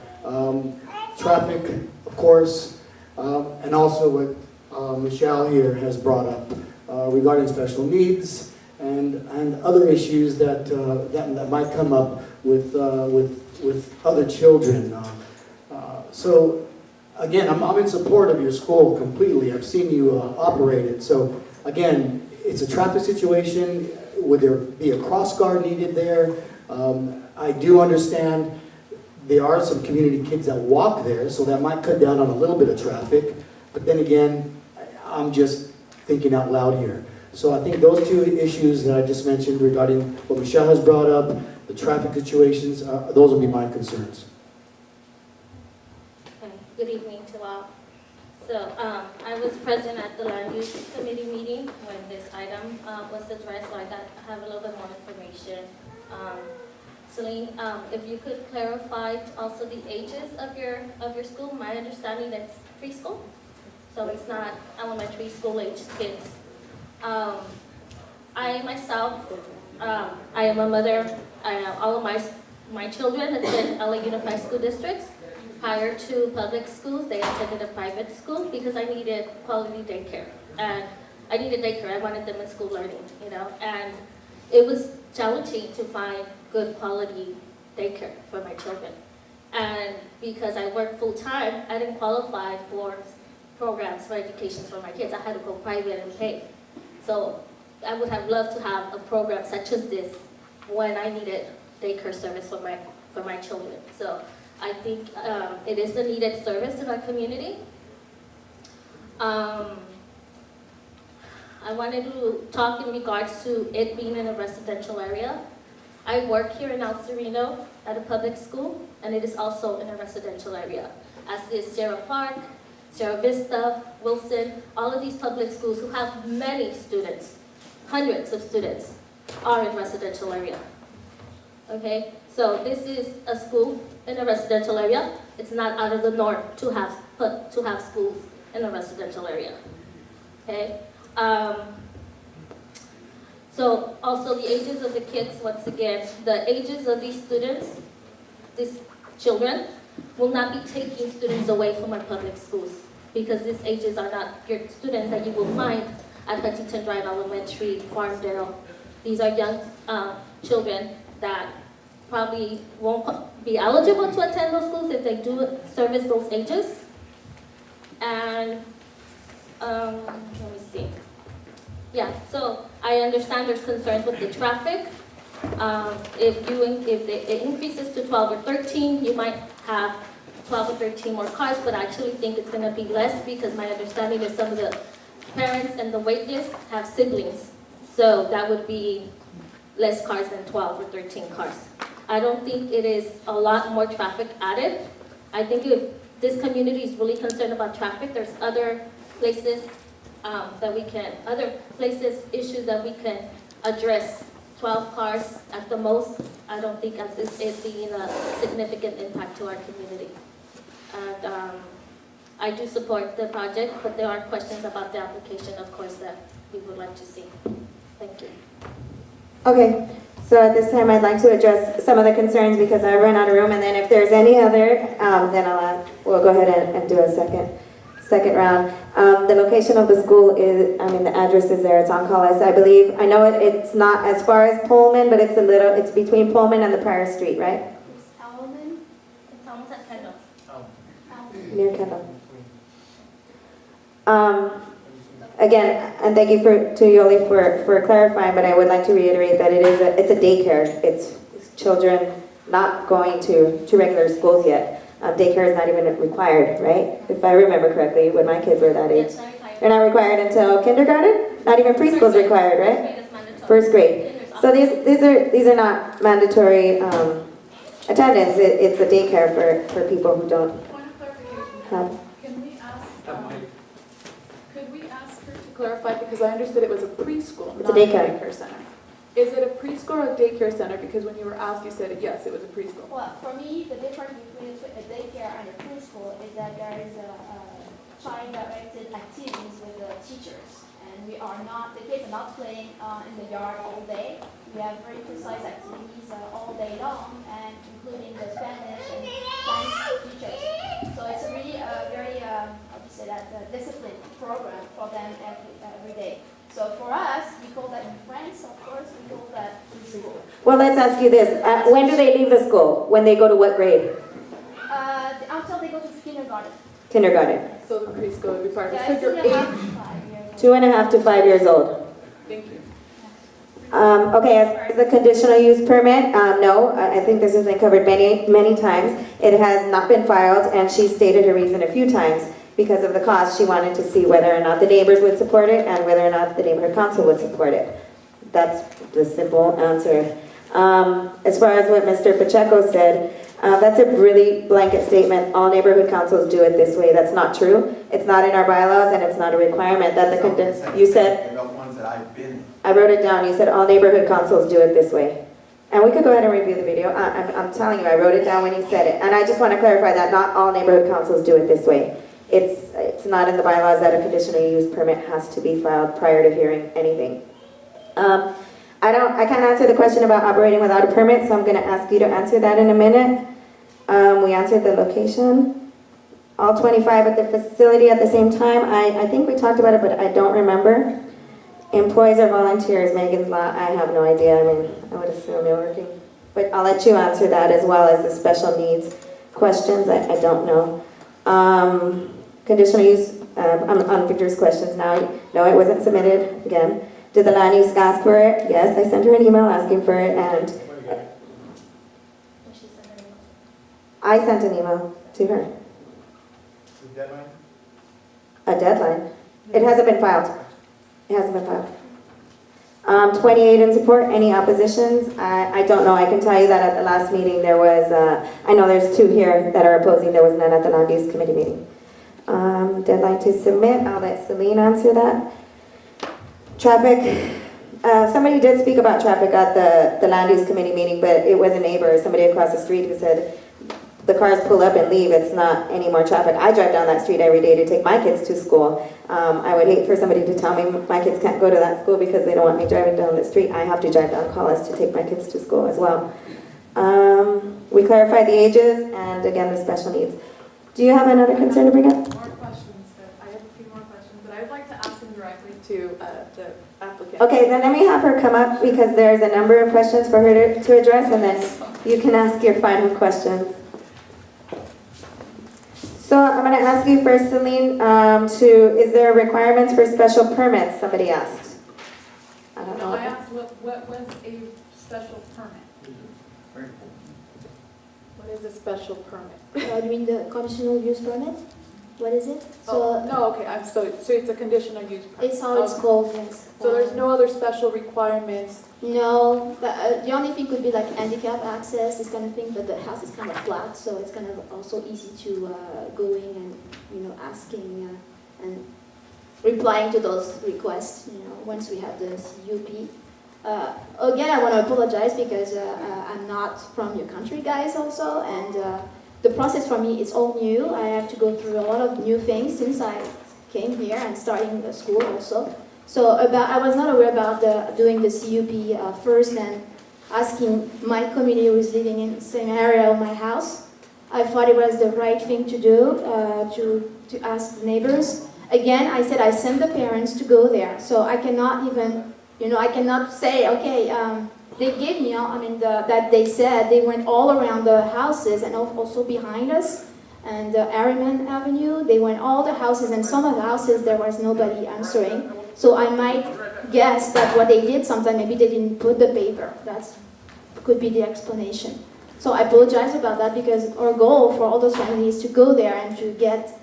Traffic, of course, and also what Michelle here has brought up regarding special needs and other issues that might come up with other children. So again, I'm in support of your school completely. I've seen you operate it. So again, it's a traffic situation. Would there be a cross guard needed there? I do understand there are some community kids that walk there, so that might cut down on a little bit of traffic. But then again, I'm just thinking out loud here. So I think those two issues that I just mentioned regarding what Michelle has brought up, the traffic situations, those will be my concerns. Good evening to all. So I was present at the land use committee meeting when this item was addressed, so I have a little bit more information. Celine, if you could clarify also the ages of your school. My understanding that's preschool, so it's not elementary school age kids. I myself, I am a mother. All of my children attend LA Unified School Districts. Prior to public schools, they attended a private school because I needed quality daycare. And I needed daycare. I wanted them in school learning, and it was challenging to find good quality daycare for my children. And because I work full time, I didn't qualify for programs for education for my kids. I had to go private and pay. So I would have loved to have a program such as this when I needed daycare service for my children. So I think it is a needed service in our community. I wanted to talk in regards to it being in a residential area. I work here in El Sereno at a public school, and it is also in a residential area, as is Sierra Park, Sierra Vista, Wilson. All of these public schools who have many students, hundreds of students, are in residential area. Okay, so this is a school in a residential area. It's not out of the norm to have schools in a residential area. Okay. So also the ages of the kids, once again, the ages of these students, these children, will not be taking students away from our public schools, because these ages are not your students that you will find at Huntington Drive Elementary, Farmdale. These are young children that probably won't be eligible to attend those schools if they do service those ages. And let me see. Yeah, so I understand there's concerns with the traffic. If it increases to 12 or 13, you might have 12 or 13 more cars, but I actually think it's going to be less, because my understanding is some of the parents and the wait list have siblings. So that would be less cars than 12 or 13 cars. I don't think it is a lot more traffic added. I think if this community is really concerned about traffic, there's other places issues that we can address. 12 cars at the most, I don't think it's being a significant impact to our community. And I do support the project, but there are questions about the application, of course, that we would like to see. Thank you. Okay, so at this time I'd like to address some of the concerns because I run out of room, and then if there's any other, then we'll go ahead and do a second round. The location of the school is, the address is there, it's on Collis, I believe. I know it's not as far as Pullman, but it's between Pullman and the Pryor Street, right? It's Talman. It's almost at Kendall. Near Kendall. Again, and thank you to Yoli for clarifying, but I would like to reiterate that it's a daycare. It's children not going to regular schools yet. Daycare is not even required, right? If I remember correctly, when my kids were that age. They're not required until kindergarten? Not even preschool is required, right? First grade. So these are not mandatory attendance. It's a daycare for people who don't have. Could we ask her to clarify, because I understood it was a preschool, It's a not a daycare. daycare center. Is it a preschool or a daycare center? Because when you were asked, you said yes, it was a preschool. Well, for me, the difference between a daycare and a preschool is that there is a child-directed activities with the teachers. And the kids are not playing in the yard all day. We have very precise activities all day long, and including the Spanish and science teachers. So it's really a very, disciplined program for them every day. So for us, we call that in France, of course, we call that preschool. Well, let's ask you this. When do they leave the school? When they go to what grade? Until they go to kindergarten. Kindergarten. So the preschool would be part of it. Yeah, So it's you're in the 8. 2.5 to 5 years old. Thank you. Okay, as far as the conditional use permit, no, I think this has been covered many times. It has not been filed, and she stated her reason a few times. Because of the cost, she wanted to see whether or not the neighbors would support it and whether or not the neighborhood council would support it. That's the simple answer. As far as what Mr. Pacheco said, that's a really blanket statement. All neighborhood councils do it this way. That's not true. It's not in our bylaws, and it's not a requirement that you said. The ones that I've been in. I wrote it down. You said all neighborhood councils do it this way. And we could go ahead and review the video. I'm telling you, I wrote it down when you said it. And I just want to clarify that not all neighborhood councils do it this way. It's not in the bylaws that a conditional use permit has to be filed prior to hearing anything. I can't answer the question about operating without a permit, so I'm going to ask you to answer that in a minute. We answered the location. All 25 at the facility at the same time. I think we talked about it, but I don't remember. Employees or volunteers, Megan's Law, I have no idea. I mean, I would assume they're working. But I'll let you answer that as well as the special needs questions. I don't know. Conditional use, on Victor's questions now. No, it wasn't submitted again. Did the land use ask for it? Yes, I sent her an email asking for it, and I sent an email to her. Deadline? A deadline? It hasn't been filed. It hasn't been filed. 28 in support. Any oppositions? I don't know. I can tell you that at the last meeting there was, I know there's 2 here that are opposing. There was none at the land use committee meeting. Deadline to submit. I'll let Celine answer that. Traffic. Somebody did speak about traffic at the land use committee meeting, but it was a neighbor, somebody across the street who said, the cars pull up and leave, it's not any more traffic. I drive down that street every day to take my kids to school. I would hate for somebody to tell me my kids can't go to that school because they don't want me driving down the street. I have to drive down Collis to take my kids to school as well. We clarified the ages and again the special needs. Do you have another concern to bring up? More questions. I have a few more questions, but I'd like to ask them directly to the applicant. Okay, then let me have her come up because there's a number of questions for her to address, and then you can ask your final questions. So I'm going to ask you first, Celine, is there requirements for special permits? Somebody asked. I don't know. I asked what was a special permit? What is a special permit? You mean the conditional use permit? What is it? No, okay, so it's a conditional use permit. It's how it's called, yes. So there's no other special requirements? No, but the only thing could be like handicap access, this kind of thing, but the house is kind of flat, so it's kind of also easy to go in and, asking and replying to those requests, once we have the CUP. Again, I want to apologize because I'm not from your country, guys, also, and the process for me is all new. I have to go through a lot of new things since I came here and starting the school also. So I was not aware about doing the CUP first and asking my community who is living in the same area of my house. I thought it was the right thing to do, to ask the neighbors. Again, I said I sent the parents to go there, so I cannot even, I cannot say, okay, they gave me, that they said they went all around the houses and also behind us. And Harriman Avenue, they went all the houses, and some of the houses there was nobody answering. So I might guess that what they did sometimes, maybe they didn't put the paper. That could be the explanation. So I apologize about that because our goal for all those families is to go there and to get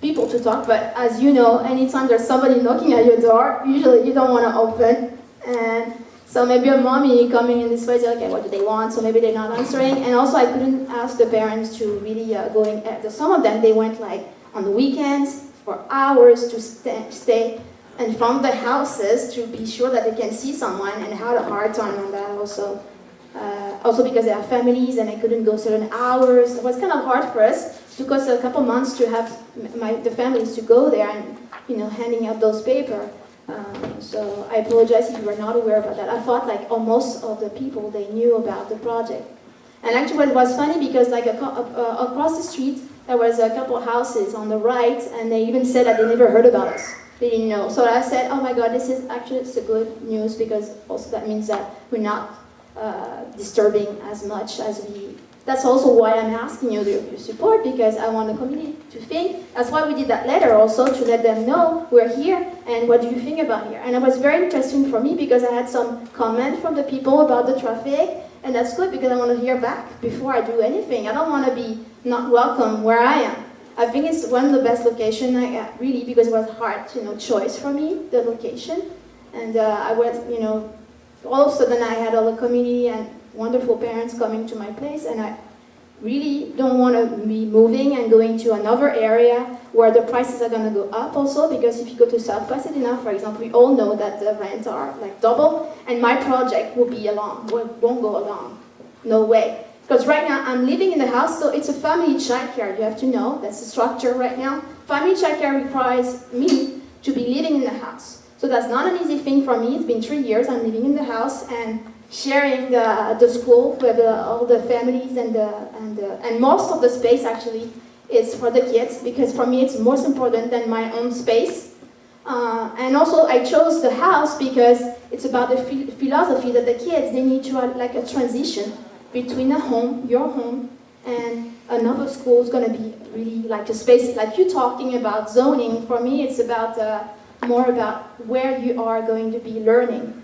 people to talk. But as you know, anytime there's somebody knocking at your door, usually you don't want to open. And so maybe a mommy coming in this way, say, okay, what do they want? So maybe they're not answering. And also I couldn't ask the parents to really go in. Some of them, they went like on the weekends for hours to stay in front of the houses to be sure that they can see someone, and had a hard time on that also. Also because they have families and I couldn't go certain hours. It was kind of hard for us. It took us a couple months to have the families to go there and, handing out those papers. So I apologize if you were not aware about that. I thought like almost all the people, they knew about the project. And actually it was funny because like across the street, there was a couple houses on the right, and they even said that they never heard about us. They didn't know. So I said, oh my God, this is actually it's a good news because also that means that we're not disturbing as much as we that's also why I'm asking you your support, because I want the community to think. That's why we did that letter also, to let them know we're here and what do you think about here. And it was very interesting for me because I had some comment from the people about the traffic, and that's good because I want to hear back before I do anything. I don't want to be not welcome where I am. I think it's one of the best locations, really, because it was hard, choice for me, the location. And I was, all of a sudden I had all the community and wonderful parents coming to my place, and I really don't want to be moving and going to another area where the prices are going to go up also, because if you go to South Pasadena, for example, we all know that the rents are like double, and my project won't go along. No way. Because right now I'm living in the house, so it's a family childcare, you have to know, that's the structure right now. Family childcare requires me to be living in the house. So that's not an easy thing for me. It's been 3 years I'm living in the house and sharing the school with all the families, and most of the space actually is for the kids, because for me it's most important than my own space. And also I chose the house because it's about the philosophy that the kids, they need to have like a transition between a home, your home, and another school is going to be really like a space, like you talking about zoning. For me it's about more about where you are going to be learning.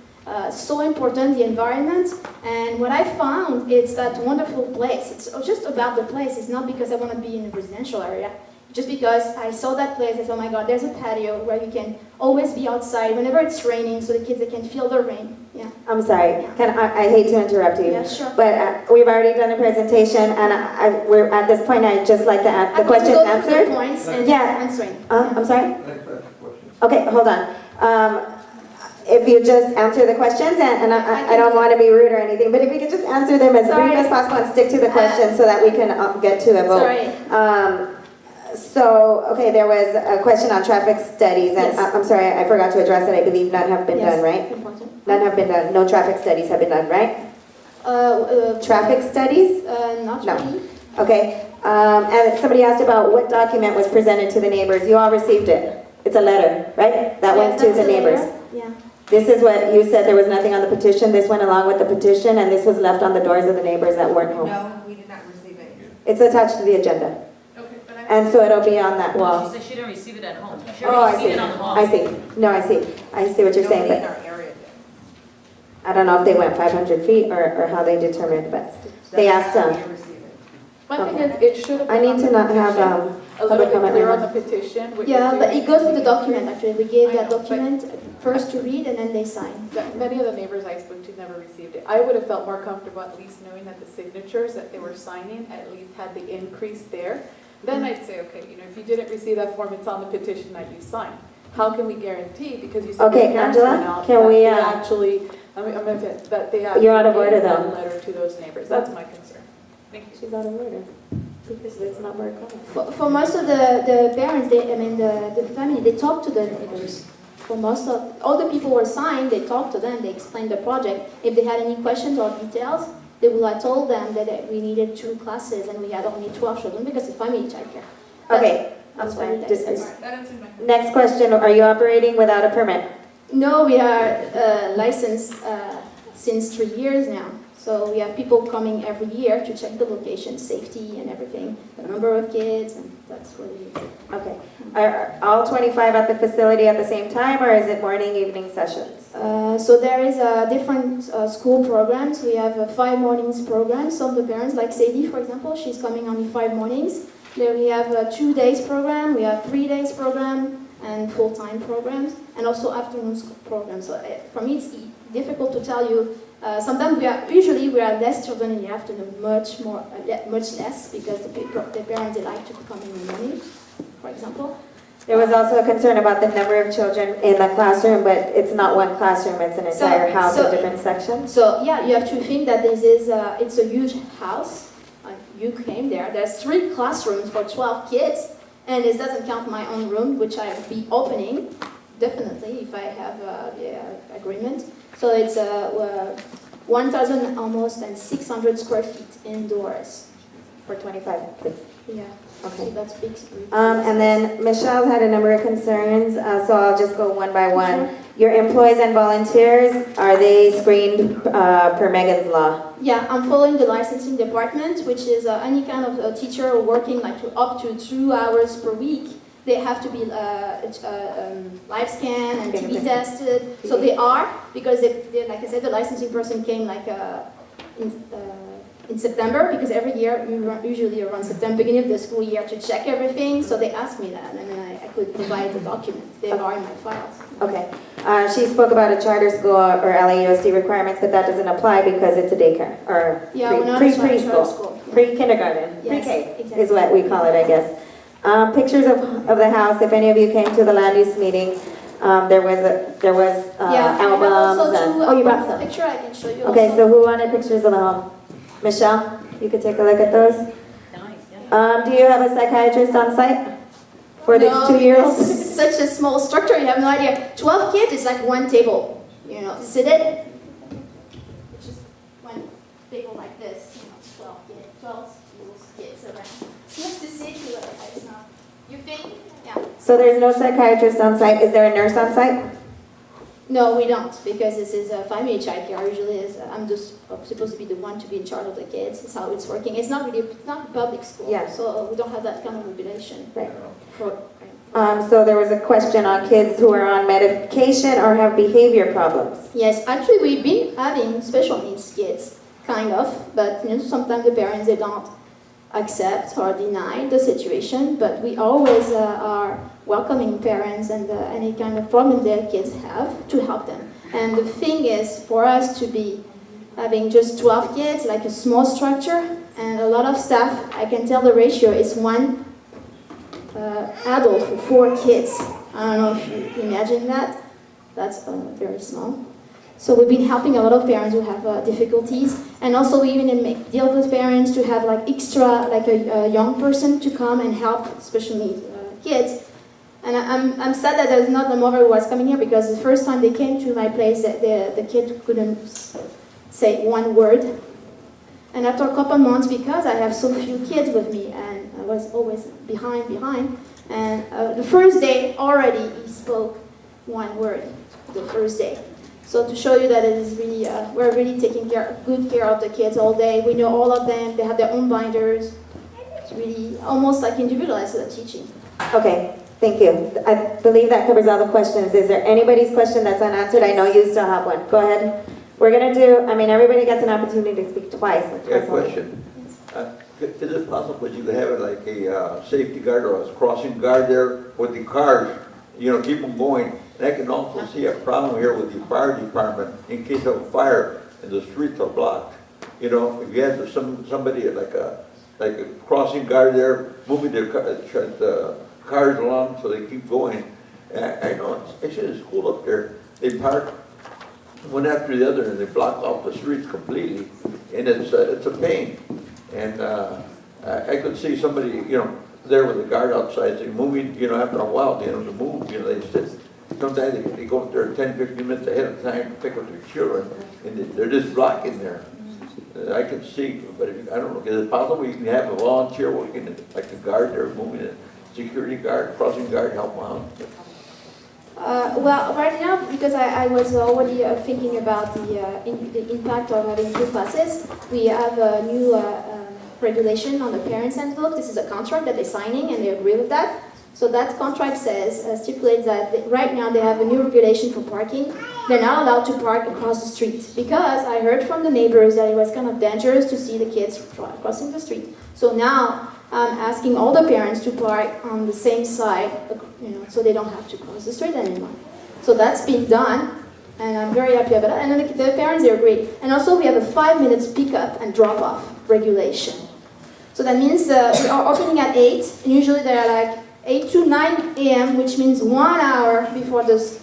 So important, the environment, and what I found is that wonderful place. It's just about the place. It's not because I want to be in a residential area, just because I saw that place. I said, oh my God, there's a patio where you can always be outside whenever it's raining, so the kids, they can feel the rain. Yeah. I'm sorry. Yeah. I hate to interrupt you. Yeah, sure. But we've already done a presentation, and we're at this point. I'd just like to ask the questions answered. The points and answering. I'm sorry. Okay, hold on. If you just answer the questions, and I don't want to be rude or anything, but if you could just answer them as brief as possible and stick to the questions so that we can get to a vote. Sorry. So, okay, there was a question on traffic studies, and Yes. I'm sorry, I forgot to address it. I believe none have been done, right? Important. None have been done. No traffic studies have been done, right? Traffic studies? Not No. really. Okay. And somebody asked about what document was presented to the neighbors. You all received it. It's a letter, right? That went to the neighbors. Yeah. This is what you said, there was nothing on the petition. This went along with the petition, and this was left on the doors of the neighbors that weren't home. No, we did not receive it. It's attached to the agenda. Okay, but And so it'll be on that wall. She said she didn't receive it at home. She Oh, I received see. it on the wall. I see. No, I see. I see what you're saying, nobody in but our area did. I don't know if they went 500 feet or how they determined, but they asked them. My thing is, it should have I been need on to not the have petition, a little public bit comment. clear right on now. the petition. what Yeah, you're but doing. it goes with the document actually. We gave I that know, but- document first to read and then they sign. Many of the neighbors I spoke to never received it. I would have felt more comfortable at least knowing that the signatures that they were signing at least had the increase there. Then I'd say, okay, if you didn't receive that form, it's on the petition that you signed. How can we guarantee, because you said Okay, your parents Angela, went out, can that we, they actually, that they actually You're out of order, gave that though. letter to those neighbors. That's my concern. Thank you. She's out of order because it's not very common. For most of the parents, the family, they talk to the neighbors. For most of, all the people were signed, they talked to them, they explained the project. If they had any questions or details, they would have told them that we needed 2 classes and we had only 12 children because it's family childcare. Okay, I'm That's sorry. what it is. Next question, are you operating without a permit? No, we are licensed since 3 years now. So we have people coming every year to check the location, safety and everything, the number of kids, and that's what it is. Okay. Are all 25 at the facility at the same time, or is it morning, evening sessions? So there is different school programs. We have 5 mornings programs. Some of the parents, like Sadie, for example, she's coming only 5 mornings. Then we have a 2 days program, we have 3 days program, and full-time programs, and also afternoon school programs. So for me, it's difficult to tell you. Sometimes usually we are less children in the afternoon, much less, because the parents, they like to come in the morning, for example. There was also a concern about the number of children in the classroom, but it's not one classroom, it's an entire house of different sections. So yeah, you have to think that this is, it's a huge house. You came there, there's 3 classrooms for 12 kids, and this doesn't count my own room, which I will be opening, definitely, if I have the agreement. So it's 1,000 almost and 600 square feet indoors. For 25 kids. Yeah. Okay. So that's big. And then Michelle's had a number of concerns, so I'll just go one by one. Sure. Your employees and volunteers, are they screened per Megan's law? Yeah, I'm following the licensing department, which is any kind of teacher working like up to 2 hours per week. They have to be live scan and TB tested. So they are, because they, like I said, the licensing person came like in September, because every year, usually around September, beginning of the school year, to check everything. So they asked me that, and then I could provide the document. They are in my files. Okay. She spoke about a charter school or LAUSD requirements, but that doesn't apply because it's a daycare or We're not a charter preschool, school. pre-kindergarten, Yes, pre-K exactly. is what we call it, I guess. Pictures of the house. If any of you came to the land use meeting, there was albums. And, you brought some. Picture I can show you. Okay, also. so who wanted pictures of the home? Michelle, you could take a look at those. Do you have a psychiatrist on site for these No, 2-year-olds? it's such a small structure, you have no idea. 12 kids is like one table, you know, sit it. It's just one table like this, 12 kids around. Just to sit to it, it's not. You think? Yeah. So there's no psychiatrist on site. Is there a nurse on site? No, we don't, because this is a family child care. Usually, I'm just supposed to be the one to be in charge of the kids. That's how it's working. It's not really, it's not public school, so we don't have that kind of regulation. Right. So there was a question on kids who are on medication or have behavior problems. Yes, actually, we've been having special needs kids, kind of, but sometimes the parents, they don't accept or deny the situation, but we always are welcoming parents and any kind of problem their kids have to help them. And the thing is, for us to be having just 12 kids, like a small structure, and a lot of staff, I can tell the ratio is 1 adult for 4 kids. I don't know if you imagine that. That's very small. So we've been helping a lot of parents who have difficulties, and also we even make deal with parents to have like extra, like a young person to come and help special needs kids. And I'm sad that there's not the mother who was coming here, because the first time they came to my place, the kid couldn't say one word. And after a couple months, because I have so few kids with me, and I was always behind, and the first day already he spoke 1 word, the first day. So to show you that it is really, we're really taking good care of the kids all day. We know all of them. They have their own binders. It's really almost like individualized teaching. Okay, thank you. I believe that covers all the questions. Is there anybody's question that's unanswered? I know you still have one. Go ahead. We're going to do, everybody gets an opportunity to speak twice. Yeah, question. Is it possible you could have it like a safety guard or a crossing guard there with the cars, keep them going? And I can also see a problem here with the fire department in case of a fire and the streets are blocked. If you had somebody like a crossing guard there, moving the cars along so they keep going. And I know, especially in school up there, they park one after the other and they block off the streets completely, and it's a pain. And I could see somebody, there with a guard outside, saying, moving, after a while, to move, they sit. Sometimes they go up there 10, 15 minutes ahead of time to pick up their children, and they're just blocking there. I can see, but I don't know, is it possible you can have a volunteer working like a guard there, moving a security guard, crossing guard, help them out? Well, right now, because I was already thinking about the impact of having 2 classes, we have a new regulation on the parents' handbook. This is a contract that they're signing, and they agree with that. So that contract stipulates that right now they have a new regulation for parking. They're not allowed to park across the street, because I heard from the neighbors that it was kind of dangerous to see the kids crossing the street. So now I'm asking all the parents to park on the same side, so they don't have to cross the street anymore. So that's been done, and I'm very happy about that. And then the parents, they agree. And also we have a 5 minutes pick-up and drop-off regulation. So that means we are opening at 8, and usually they're like 8 to 9 a.m., which means 1 hour before there's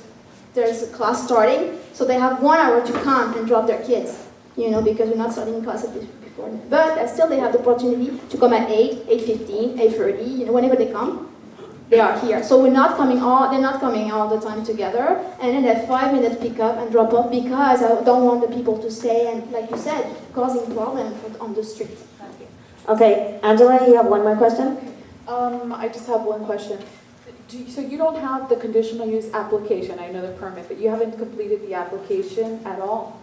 a class starting. So they have 1 hour to come and drop their kids, because we're not starting classes before. But still they have the opportunity to come at 8, 8:15, 8:30, whenever they come, they are here. So they're not coming all the time together. And then that 5 minute pick up and drop off, because I don't want the people to stay and, like you said, causing problems on the street. Okay, Angela, you have one more question? I just have one question. So you don't have the conditional use application, I know the permit, but you haven't completed the application at all?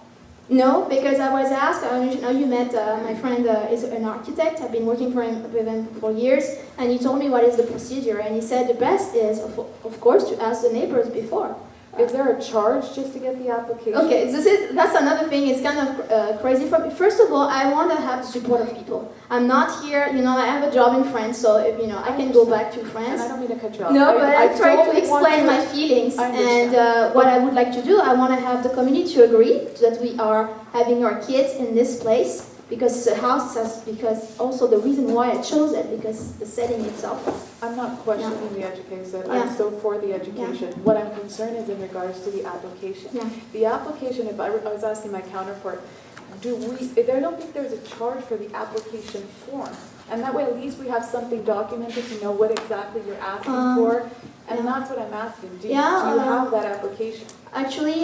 No, because I was asked, I know you met my friend is an architect. I've been working with him for years, and he told me what is the procedure, and he said the best is, of course, to ask the neighbors before. Is there a charge just to get the application? Okay, that's another thing. It's kind of crazy for me. First of all, I want to have the support of people. I'm not here, I have a job in France, so if, I can go back to France. And I don't mean to cut you off. No, but I try to totally explain my feelings, and what I would like to do, I want to have the community to agree that we are having our kids in this place, because the house because also the reason why I chose it, because the setting itself. I'm not questioning the education. Yeah. I'm so for the education. Yeah. What I'm concerned is in regards to the application. Yeah. The application, if I was asking my counterpart, I don't think there's a charge for the application form. And that way at least we have something documented to know what exactly you're asking for. And that's what I'm asking. Do you have that application? Actually,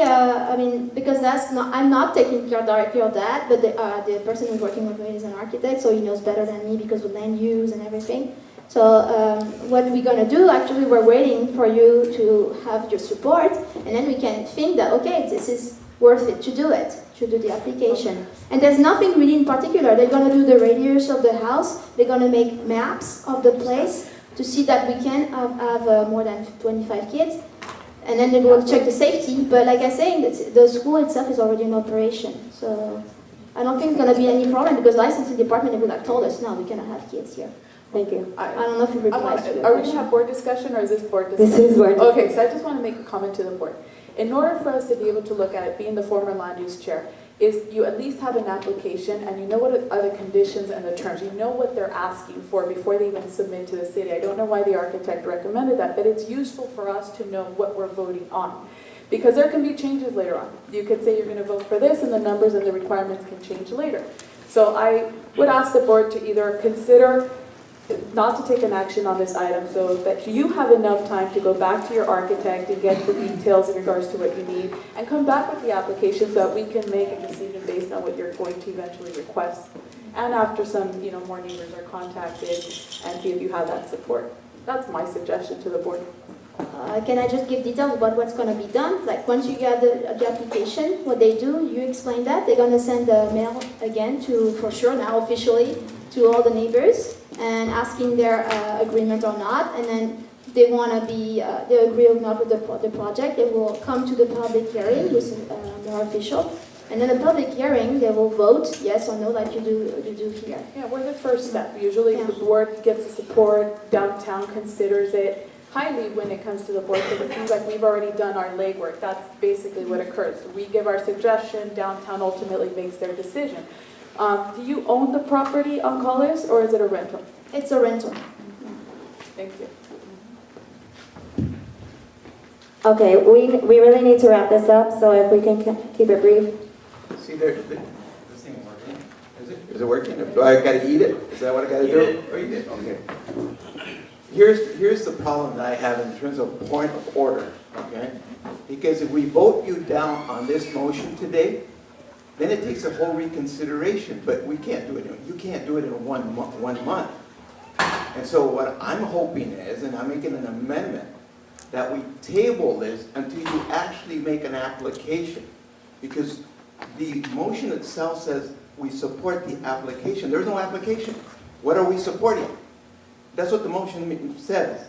because I'm not taking care directly of that, but the person who's working with me is an architect, so he knows better than me because of land use and everything. So what we're going to do, actually, we're waiting for you to have your support, and then we can think that, okay, this is worth it to do the application. And there's nothing really in particular. They're going to do the radius of the house. They're going to make maps of the place to see that we can have more than 25 kids. And then they will check the safety. But like I say, the school itself is already in operation. So I don't think it's going to be any problem, because licensing department would have told us, no, we cannot have kids here. Thank you. I don't know if it replies to your Are we going question. to have board discussion, or is this board discussion? This is board discussion. Okay, so I just want to make a comment to the board. In order for us to be able to look at it, being the former land use chair, is you at least have an application and you know what are the conditions and the terms. You know what they're asking for before they even submit to the city. I don't know why the architect recommended that, but it's useful for us to know what we're voting on. Because there can be changes later on. You could say you're going to vote for this, and the numbers and the requirements can change later. So I would ask the board to either consider not to take an action on this item, so that you have enough time to go back to your architect and get the details in regards to what you need, and come back with the application so that we can make a decision based on what you're going to eventually request. And after some, more neighbors are contacted, and see if you have that support. That's my suggestion to the board. Can I just give details about what's going to be done? Like once you get the application, what they do, you explain that. They're going to send a mail again for sure now officially to all the neighbors and asking their agreement or not. And then they want to they agree or not with the project. They will come to the public hearing, which is more official. And then the public hearing, they will vote yes or no, like you do here. Yeah, we're the first step. Usually the board gets the support, downtown considers it highly when it comes to the board, because it seems like we've already done our legwork. That's basically what occurs. We give our suggestion, downtown ultimately makes their decision. Do you own the property on Collis, or is it a rental? It's a rental. Thank you. Okay, we really need to wrap this up, so if we can keep it brief. See, this thing working? Is it working? Do I gotta eat it? Is that what I gotta do? Oh, you did? Okay. Here's the problem that I have in terms of point of order, okay? Because if we vote you down on this motion today, then it takes a whole reconsideration, but we can't do it. You can't do it in one month. And so what I'm hoping is, and I'm making an amendment, that we table this until you actually make an application. Because the motion itself says we support the application. There's no application. What are we supporting? That's what the motion says.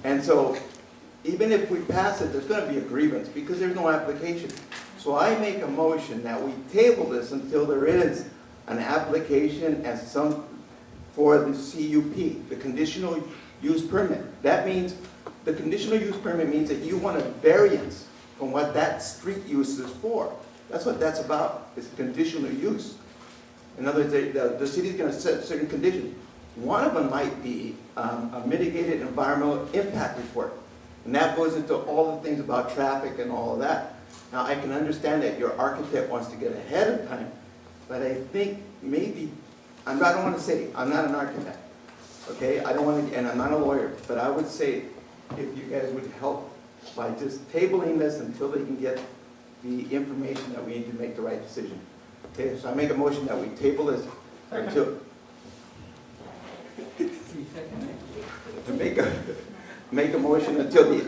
And so even if we pass it, there's going to be a grievance because there's no application. So I make a motion that we table this until there is an application for the CUP, the conditional use permit. That means the conditional use permit means that you want a variance from what that street use is for. That's what that's about, is conditional use. In other words, the city's going to set certain conditions. One of them might be a mitigated environmental impact report. And that goes into all the things about traffic and all of that. Now, I can understand that your architect wants to get ahead of time, but I think maybe, I don't want to say, I'm not an architect, okay? I don't want to, and I'm not a lawyer, but I would say if you guys would help by just tabling this until they can get the information that we need to make the right decision. Okay, so I make a motion that we table this until... make a motion until the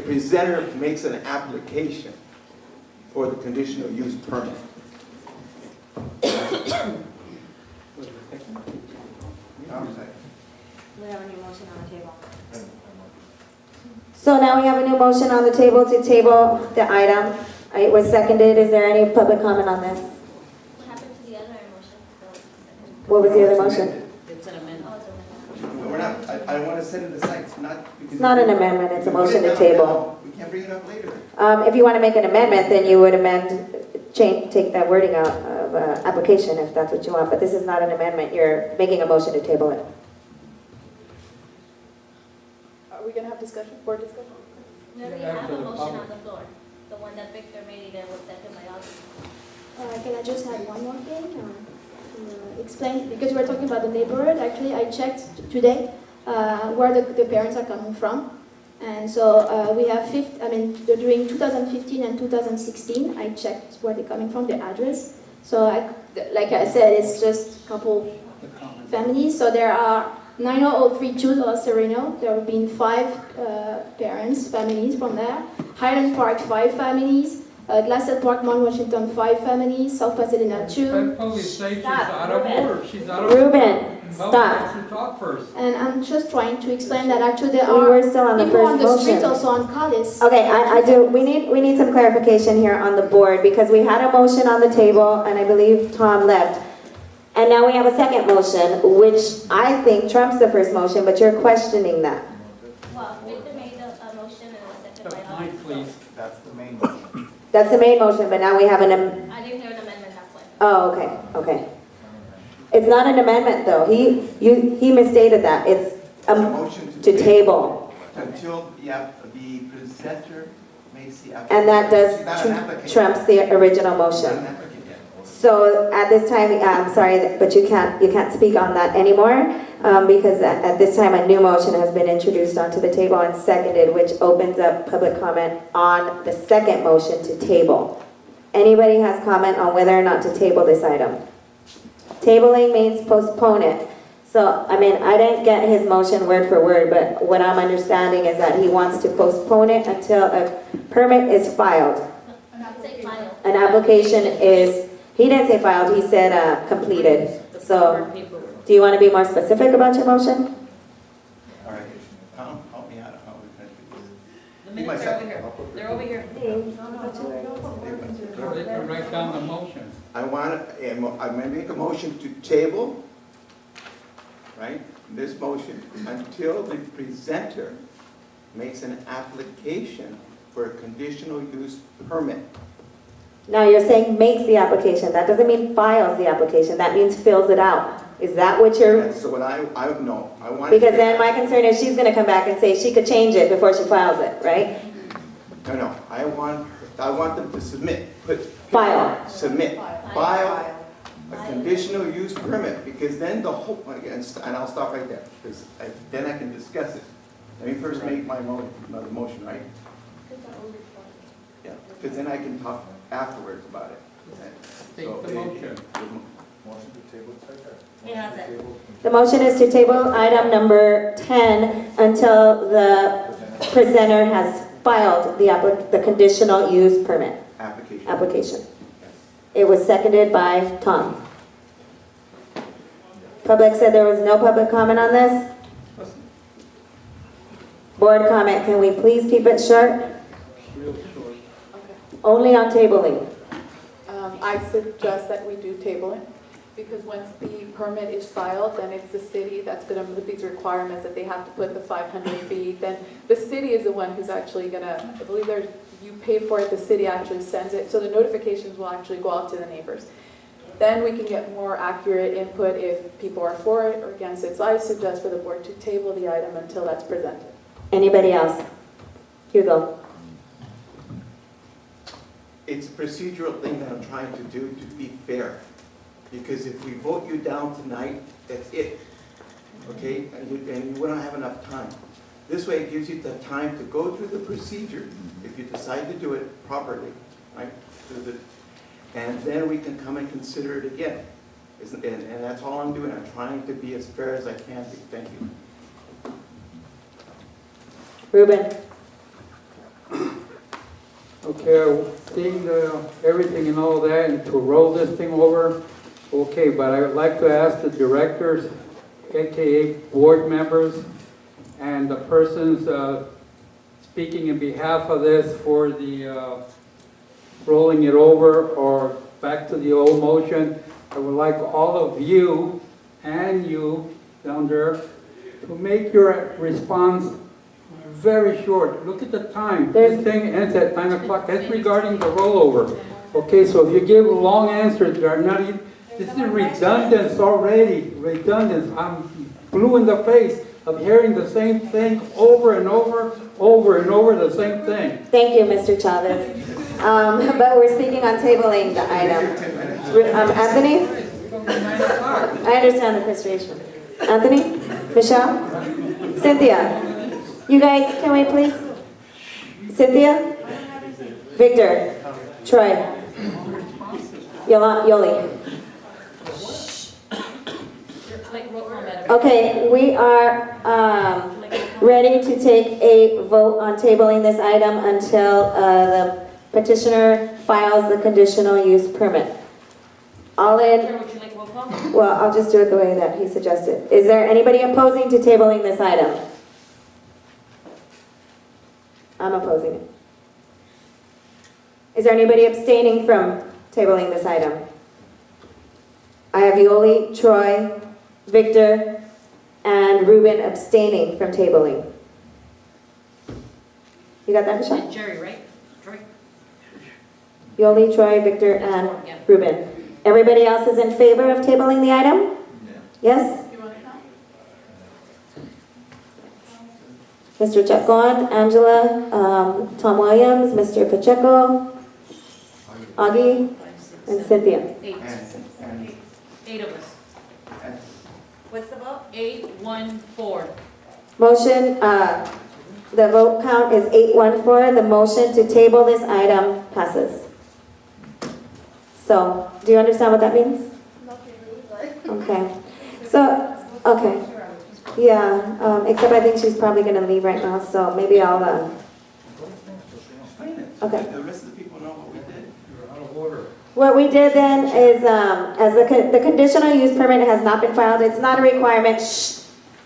presenter makes an application for the conditional use permit. We have a new motion on the table. So now we have a new motion on the table to table the item. It was seconded. Is there any public comment on this? What happened to the other motion? What was the other motion? It's an amendment. No, we're not, I want to set it aside, it's not. It's not an amendment, it's a motion to table. We can't bring it up later. If you want to make an amendment, then you would take that wording out of application if that's what you want, but this is not an amendment. You're making a motion to table it. Are we gonna have discussion, board discussion? We already have a motion on the floor. The one that Victor made, that was seconded by Audrey. Can I just add one more thing? Explain, because we're talking about the neighborhood. Actually, I checked today where the parents are coming from. And so we have, during 2015 and 2016, I checked where they're coming from, the address. So like I said, it's just a couple families. So there are 90032 Sereno. There have been 5 families from there. Highland Park, 5 families. Glassell Park, Mount Washington, 5 families. South Pasadena, 2. She's out of order. She's out of Ruben, stop. She talk first. And I'm just trying to explain that actually there We are were still on the people first on the street motion. also on Collis. Okay, I do. We need some clarification here on the board because we had a motion on the table and I believe Tom left. And now we have a second motion, which I think trumps the first motion, but you're questioning that. Well, Victor made a motion and it was seconded by Audrey. Mike, please. That's the main motion. That's the main motion, but now we have an I didn't hear an amendment, that's why. Oh, okay. It's not an amendment, though. He misstated that. It's a motion to table. Until the presenter makes the application. And that does She's not an applicant. trumps the original She's not motion. an applicant yet. So at this time, I'm sorry, but you can't speak on that anymore because at this time a new motion has been introduced onto the table and seconded, which opens up public comment on the second motion to table. Anybody has comment on whether or not to table this item? Tabling means postpone it. So, I didn't get his motion word for word, but what I'm understanding is that he wants to postpone it until a permit is filed. Say file. An application is, he didn't say filed, he said completed. So, do you want to be more specific about your motion? All right, Tom, help me out, how we're going to do this. The minutes are over here. They're over here. They can write down the motion. I'm going to make a motion to table, right, this motion until the presenter makes an application for a conditional use permit. Now you're saying makes the application. That doesn't mean files the application. That means fills it out. Is that what you're... And so what I want... Because then my concern is she's going to come back and say she could change it before she files it, right? No, I want them to submit, File. Submit, file a conditional use permit, because then the whole, and I'll stop right there, because then I can discuss it. Let me first make my motion, right? Yeah, because then I can talk afterwards about it. Take the motion. Motion to table, it's right there. He has it. The motion is to table item number 10 until the presenter has filed the conditional use permit application. It was seconded by Tom. Public said there was no public comment on this. Board comment, can we please keep it short? Real short. Only on tabling. I suggest that we do table it, because once the permit is filed, then it's the city that's going to put these requirements that they have to put the 500 feet. Then the city is the one who's actually going to, I believe you pay for it, the city actually sends it, so the notifications will actually go out to the neighbors. Then we can get more accurate input if people are for it or against it. So I suggest for the board to table the item until that's presented. Anybody else? Hugo. It's a procedural thing that I'm trying to do to be fair. Because if we vote you down tonight, that's it. Okay? And we don't have enough time. This way it gives you the time to go through the procedure, if you decide to do it properly, right? And then we can come and consider it again. And that's all I'm doing. I'm trying to be as fair as I can be. Thank you. Ruben? Okay, seeing everything and all that, and to roll this thing over, okay, but I would like to ask the directors, AKA board members, and the persons speaking in behalf of this for the rolling it over or back to the old motion, I would like all of you and you down there to make your response very short. Look at the time. This thing ends at 9 o'clock. That's regarding the rollover. Okay, so if you give long answers, they're not even, this is redundance already. Redundance. I'm blue in the face of hearing the same thing over and over and over the same thing. Thank you, Mr. Chavez. But we're speaking on tabling the item. Anthony? I understand the frustration. Anthony? Michelle? Cynthia? You guys, can we please? Cynthia? Victor? Troy? Yoli? Okay, we are ready to take a vote on tabling this item until the petitioner files the conditional use permit. All in, well, I'll just do it the way that he suggested. Is there anybody opposing to tabling this item? I'm opposing it. Is there anybody abstaining from tabling this item? I have Yoli, Troy, Victor, and Ruben abstaining from tabling. You got that, Michelle? Jerry, right? Troy? Yoli, Troy, Victor, and Ruben. Everybody else is in favor of tabling the item? Yes? Mr. Chacon, Angela, Tom Williams, Mr. Pacheco, Augie, and Cynthia. Eight of us. What's the vote? 8-1-4. Motion, the vote count is 814. The motion to table this item passes. So, do you understand what that means? Okay. So, okay. Yeah, except I think she's probably going to leave right now, so maybe I'll, okay. The rest of the people know what we did. You're out of order. What we did then is, as the conditional use permit has not been filed, it's not a requirement,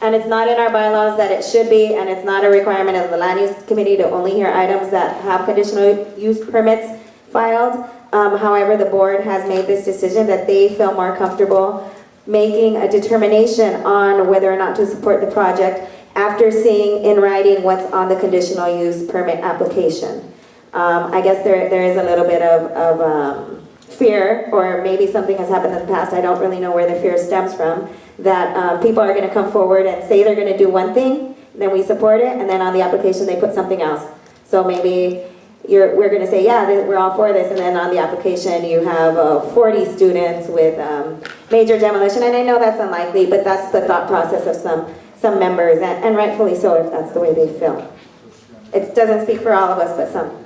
and it's not in our bylaws that it should be, and it's not a requirement of the land use committee to only hear items that have conditional use permits filed. However, the board has made this decision that they feel more comfortable making a determination on whether or not to support the project after seeing in writing what's on the conditional use permit application. I guess there is a little bit of fear, or maybe something has happened in the past, I don't really know where the fear stems from, that people are going to come forward and say they're going to do one thing, then we support it, and then on the application they put something else. So maybe we're going to say, yeah, we're all for this, and then on the application you have 40 students with major demolition, and I know that's unlikely, but that's the thought process of some members, and rightfully so if that's the way they feel. It doesn't speak for all of us, but some.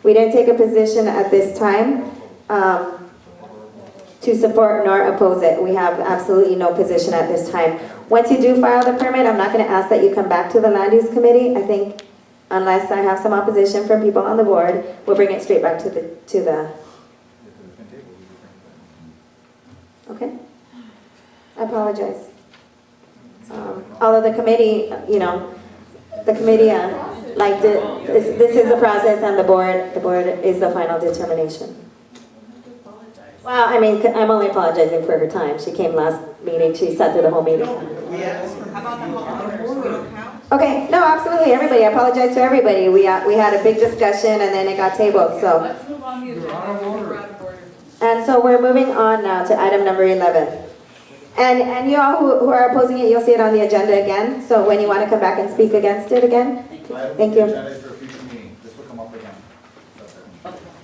We didn't take a position at this time to support nor oppose it. We have absolutely no position at this time. Once you do file the permit, I'm not going to ask that you come back to the land use committee. I think unless I have some opposition from people on the board, we'll bring it straight back to the. Okay? I apologize. Although the committee, the committee liked it. This is the process, and the board is the final determination. Well, I mean, I'm only apologizing for her time. She came last meeting. She sat through the whole meeting. How about the whole, we don't count? Okay, no, absolutely, everybody. I apologize to everybody. We had a big discussion, and then it got tabled. So. Let's move on the agenda. We're out of order. And so we're moving on now to item number 11. And you all who are opposing it, you'll see it on the agenda again. So when you want to come back and speak against it again, thank you.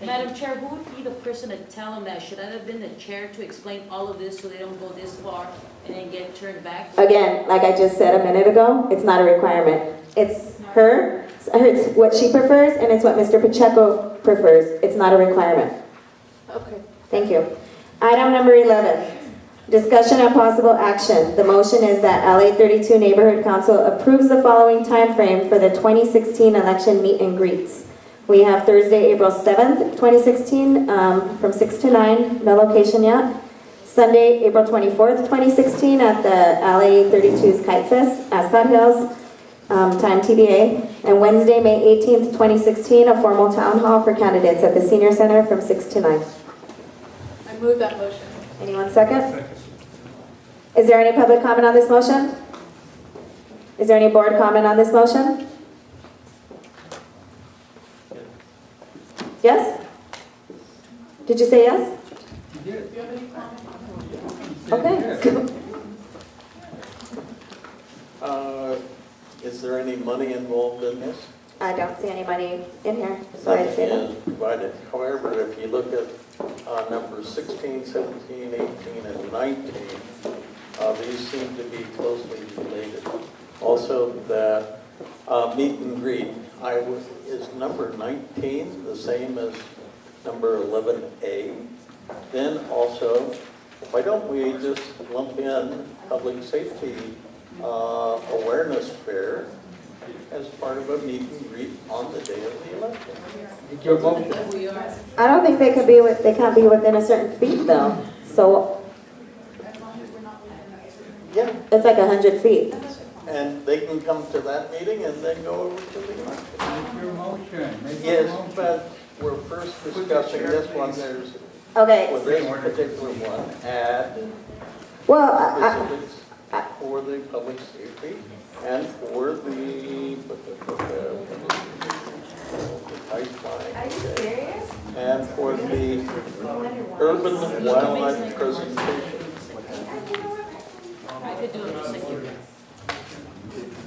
Madam Chair, who would be the person to tell them that? Should I have been the chair to explain all of this so they don't go this far and then get turned back? Again, like I just said a minute ago, it's not a requirement. It's her, it's what she prefers, and it's what Mr. Pacheco prefers. It's not a requirement. Okay. Thank you. Item number 11, discussion and possible action. The motion is that LA 32 Neighborhood Council approves the following time frame for the 2016 election meet and greets. We have Thursday, April 7th, 2016, from 6 to 9, no location yet. Sunday, April 24th, 2016, at the LA 32's Kite Fest, Ascot Hills, time TBA. And Wednesday, May 18th, 2016, a formal town hall for candidates at the Senior Center from 6 to 9. I move that motion. Anyone second? Is there any public comment on this motion? Is there any board comment on this motion? Yes? Did you say yes? Okay. Is there any money involved in this? I don't see any money in here, so I'd say no. Nothing is provided. However, if you look at numbers 16, 17, 18, and 19, these seem to be closely related. Also, the meet and greet, is number 19 the same as number 11A? Then also, why don't we just lump in public safety awareness fair as part of a meet and greet on the day of the election? I don't think they can't be within a certain feet though. So yeah, it's like 100 feet. And they can come to that meeting and then go over to the election. Make your motion. Yes, but we're first discussing this one. There's Okay. with this particular one, add Well, specifics for the public safety and for the pipeline. Are you serious? And for the urban wildlife presentation.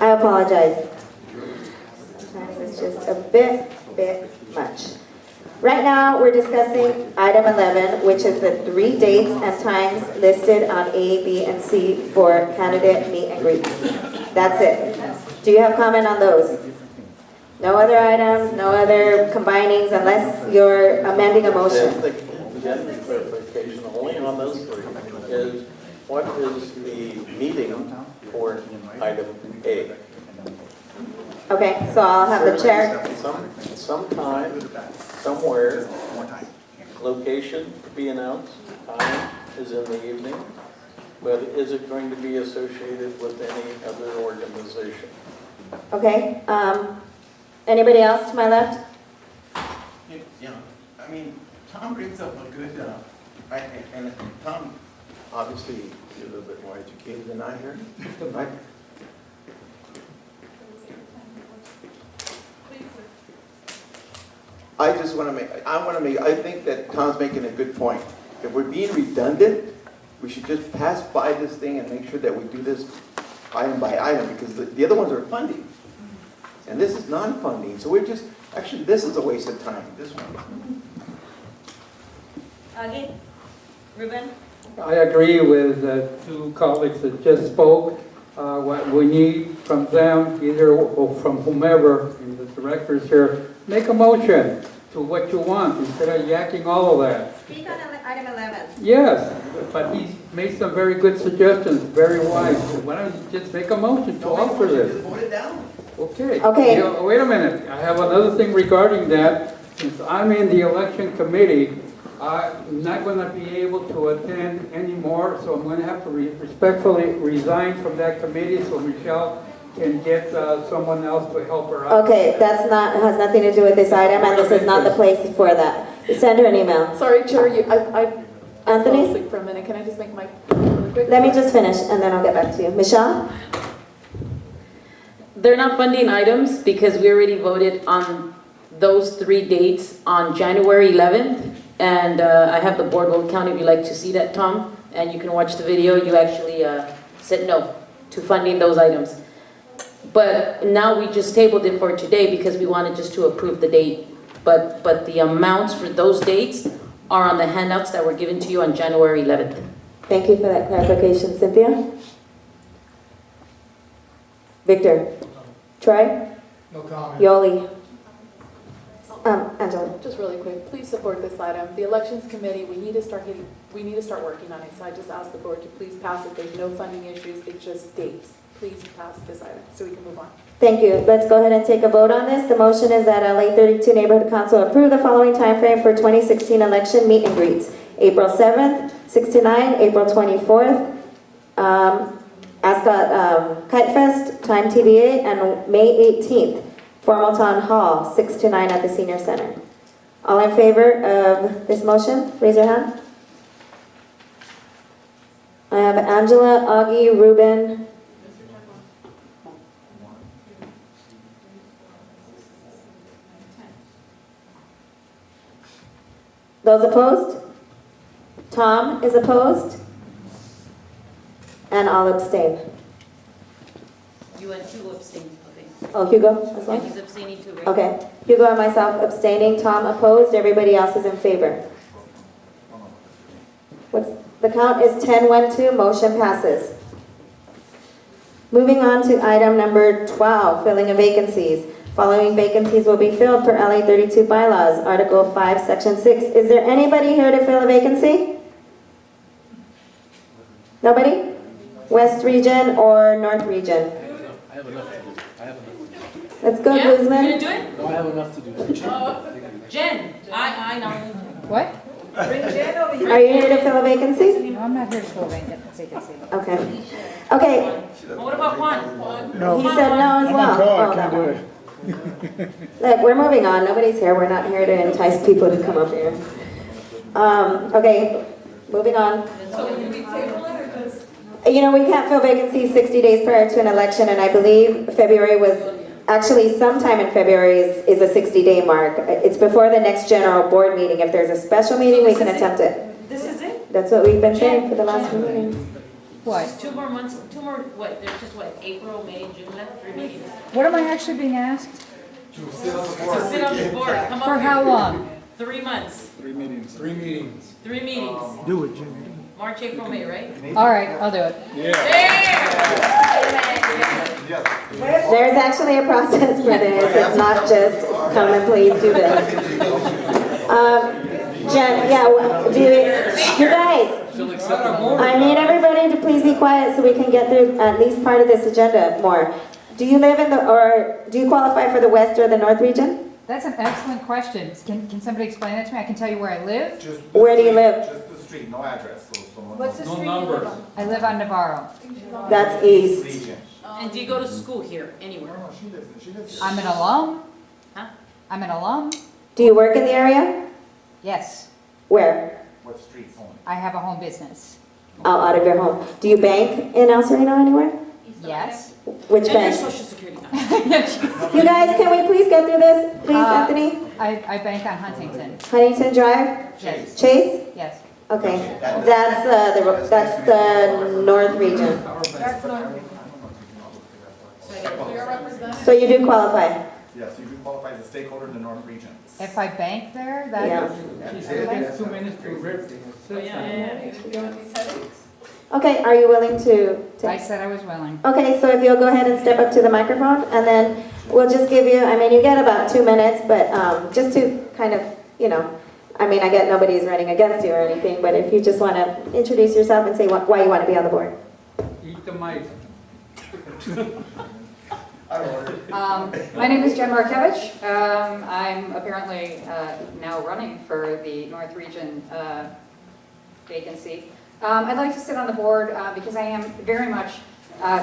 I apologize. Sometimes it's just a bit much. Right now, we're discussing item 11, which is the 3 dates and times listed on A, B, and C for candidate meet and greets. That's it. Do you have comment on those? No other items, no other combinings, unless you're amending a motion. Again, clarification only on those three is what is the meeting for item A? Okay, so I'll have the chair. Sometime, somewhere, location to be announced, time is in the evening, but is it going to be associated with any other organization? Okay, anybody else to my left? Yeah, I mean, Tom brings up a good, and Tom, obviously, you're a little bit more educated than I here, right? I think that Tom's making a good point. If we're being redundant, we should just pass by this thing and make sure that we do this item by item, because the other ones are funding. And this is non-funding, so actually, this is a waste of time, this one. Augie? Ruben? I agree with the two colleagues that just spoke. What we need from them, either or from whomever, and the directors here, make a motion to what you want instead of yakking all of that. Speak on item 11. Yes, but he's made some very good suggestions, very wise. So why don't you just make a motion to offer this? Vote it down. Okay. Okay. You know, wait a minute. I have another thing regarding that. Since I'm in the election committee, I'm not going to be able to attend anymore, so I'm going to have to respectfully resign from that committee so Michelle can get someone else to help her out. Okay, has nothing to do with this item, and this is not the place for that. Send her an email. Sorry, Chair, I Anthony? fell asleep for a minute. Can I just make my really quick? Let me just finish, and then I'll get back to you. Michelle? They're not funding items because we already voted on those 3 dates on January 11th. And I have the board vote count if you'd like to see that, Tom. And you can watch the video. You actually said no to funding those items. But now we just tabled it for today because we wanted just to approve the date. But the amounts for those dates are on the handouts that were given to you on January 11th. Thank you for that clarification. Cynthia? Victor? Troy? No comment. Yoli? Angela. Just really quick, please support this item. The elections committee, we need to start working on it. So I just ask the board to please pass it. There's no funding issues, it's just dates. Please pass this item so we can move on. Thank you. Let's go ahead and take a vote on this. The motion is that LA 32 Neighborhood Council approve the following timeframe for 2016 election meet and greets. April 7th, 6 to 9, April 24th, Ascot Kite Fest, time TVA, and May 18th, Formal Town Hall, 6 to 9 at the Senior Center. All in favor of this motion, raise your hand. I have Angela, Augie, Ruben. Those opposed? Tom is opposed? And I'll abstain. You and Hugo abstained, okay. Oh, Hugo as well? Yeah, he's abstaining too, right? Okay. Hugo and myself abstaining, Tom opposed, everybody else is in favor. The count is 10-1-2, motion passes. Moving on to item number 12, filling of vacancies. Following vacancies will be filled per LA 32 bylaws, Article 5, Section 6. Is there anybody here to fill a vacancy? Nobody? West region or North region? I have enough to do. Let's go, Yeah, Guzman. you gonna do it? No, I have enough to do. Jen, I know. What? Bring Jen over here. Are you here to fill a vacancy? No, I'm not here to fill a vacancy. Okay. Okay. What about Juan? No. He said no as well. I can't do it. Look, we're moving on. Nobody's here. We're not here to entice people to come up here. Okay, moving on. So will we table it or just? You know, we can't fill vacancies 60 days prior to an election, and I believe February was, actually sometime in February is a 60-day mark. It's before the next general board meeting. If there's a special meeting, we can attempt it. This is it? That's what we've been saying for the last few meetings. What? Just 2 more months, 2 more, what, there's just what, April, May, June left, 3 meetings. What am I actually being asked? To sit on this board, come up For here. how long? 3 months, 3 meetings. 3 meetings. 3 meetings. Do it, Jimmy. March, April, May, right? All right, I'll do it. There's actually a process for this. It's not just come and please do this. Jen, yeah, you guys, I need everybody to please be quiet so we can get through at least part of this agenda more. Do you live in or do you qualify for the West or the North region? That's an excellent question. Can somebody explain that to me? I can tell you where I live. Where do you live? Just the street, no address. What's the street you live on? I live on Navarro. That's east. And do you go to school here, anywhere? I'm an alum. Huh? I'm an alum. Do you work in the area? Yes. Where? What streets only? I have a home business. Oh, out of your home. Do you bank in El Sereno anywhere? Yes. Which And bank? your social security number. You guys, can we please get through this, please, Anthony? I bank on Huntington. Huntington Drive? Yes. Chase? Yes. Okay, that's the North region. That's North. So you do qualify? Yes, you do qualify as a stakeholder in the North region. If I bank there, that Yeah. She said it takes 2 minutes to rip. Okay, are you willing to? I said I was willing. Okay, so if you'll go ahead and step up to the microphone, and then we'll just give you, I mean, you get about 2 minutes, but just to kind of, you know, I mean, I get nobody's running against you or anything, but if you just want to introduce yourself and say why you want to be on the board. Eat the mic. My name is Jen Markevich. I'm apparently now running for the North Region vacancy. I'd like to sit on the board because I am very much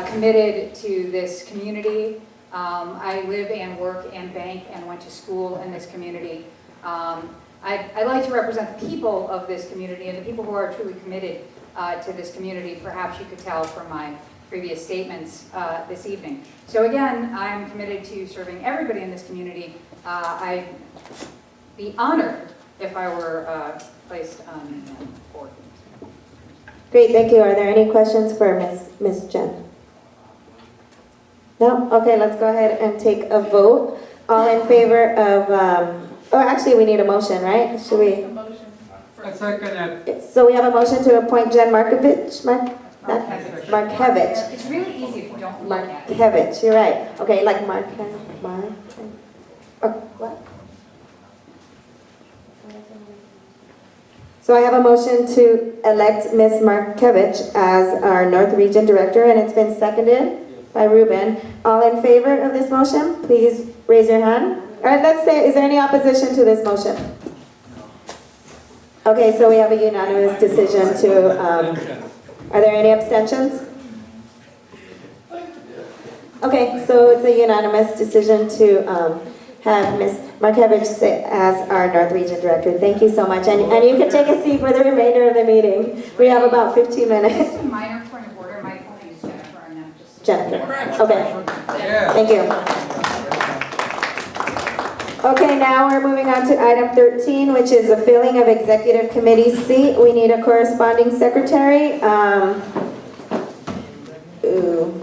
committed to this community. I live and work and bank and went to school in this community. I like to represent the people of this community and the people who are truly committed to this community. Perhaps you could tell from my previous statements this evening. So again, I'm committed to serving everybody in this community. I'd be honored if I were placed on the board. Great, thank you. Are there any questions for Miss Jen? No? Okay, let's go ahead and take a vote. All in favor of, oh, actually, we need a motion, right? Should we? I second that. So we have a motion to appoint Jen Markovich, Markevich. It's really easy if you don't look at it. Markevich, you're right. Okay, like what? So I have a motion to elect Ms. Markevich as our North Region Director, and it's been seconded by Ruben. All in favor of this motion, please raise your hand. All right, let's say, is there any opposition to this motion? Okay, so we have a unanimous decision to, are there any abstentions? Okay, so it's a unanimous decision to have Ms. Markevich as our North Region Director. Thank you so much. And you can take a seat for the remainder of the meeting. We have about 15 minutes. Just a minor point of order, my full name is Jennifer, and I'm just... Jennifer. Okay. Thank you. Okay, now we're moving on to item 13, which is the filling of executive committee seat. We need a corresponding secretary. Ooh.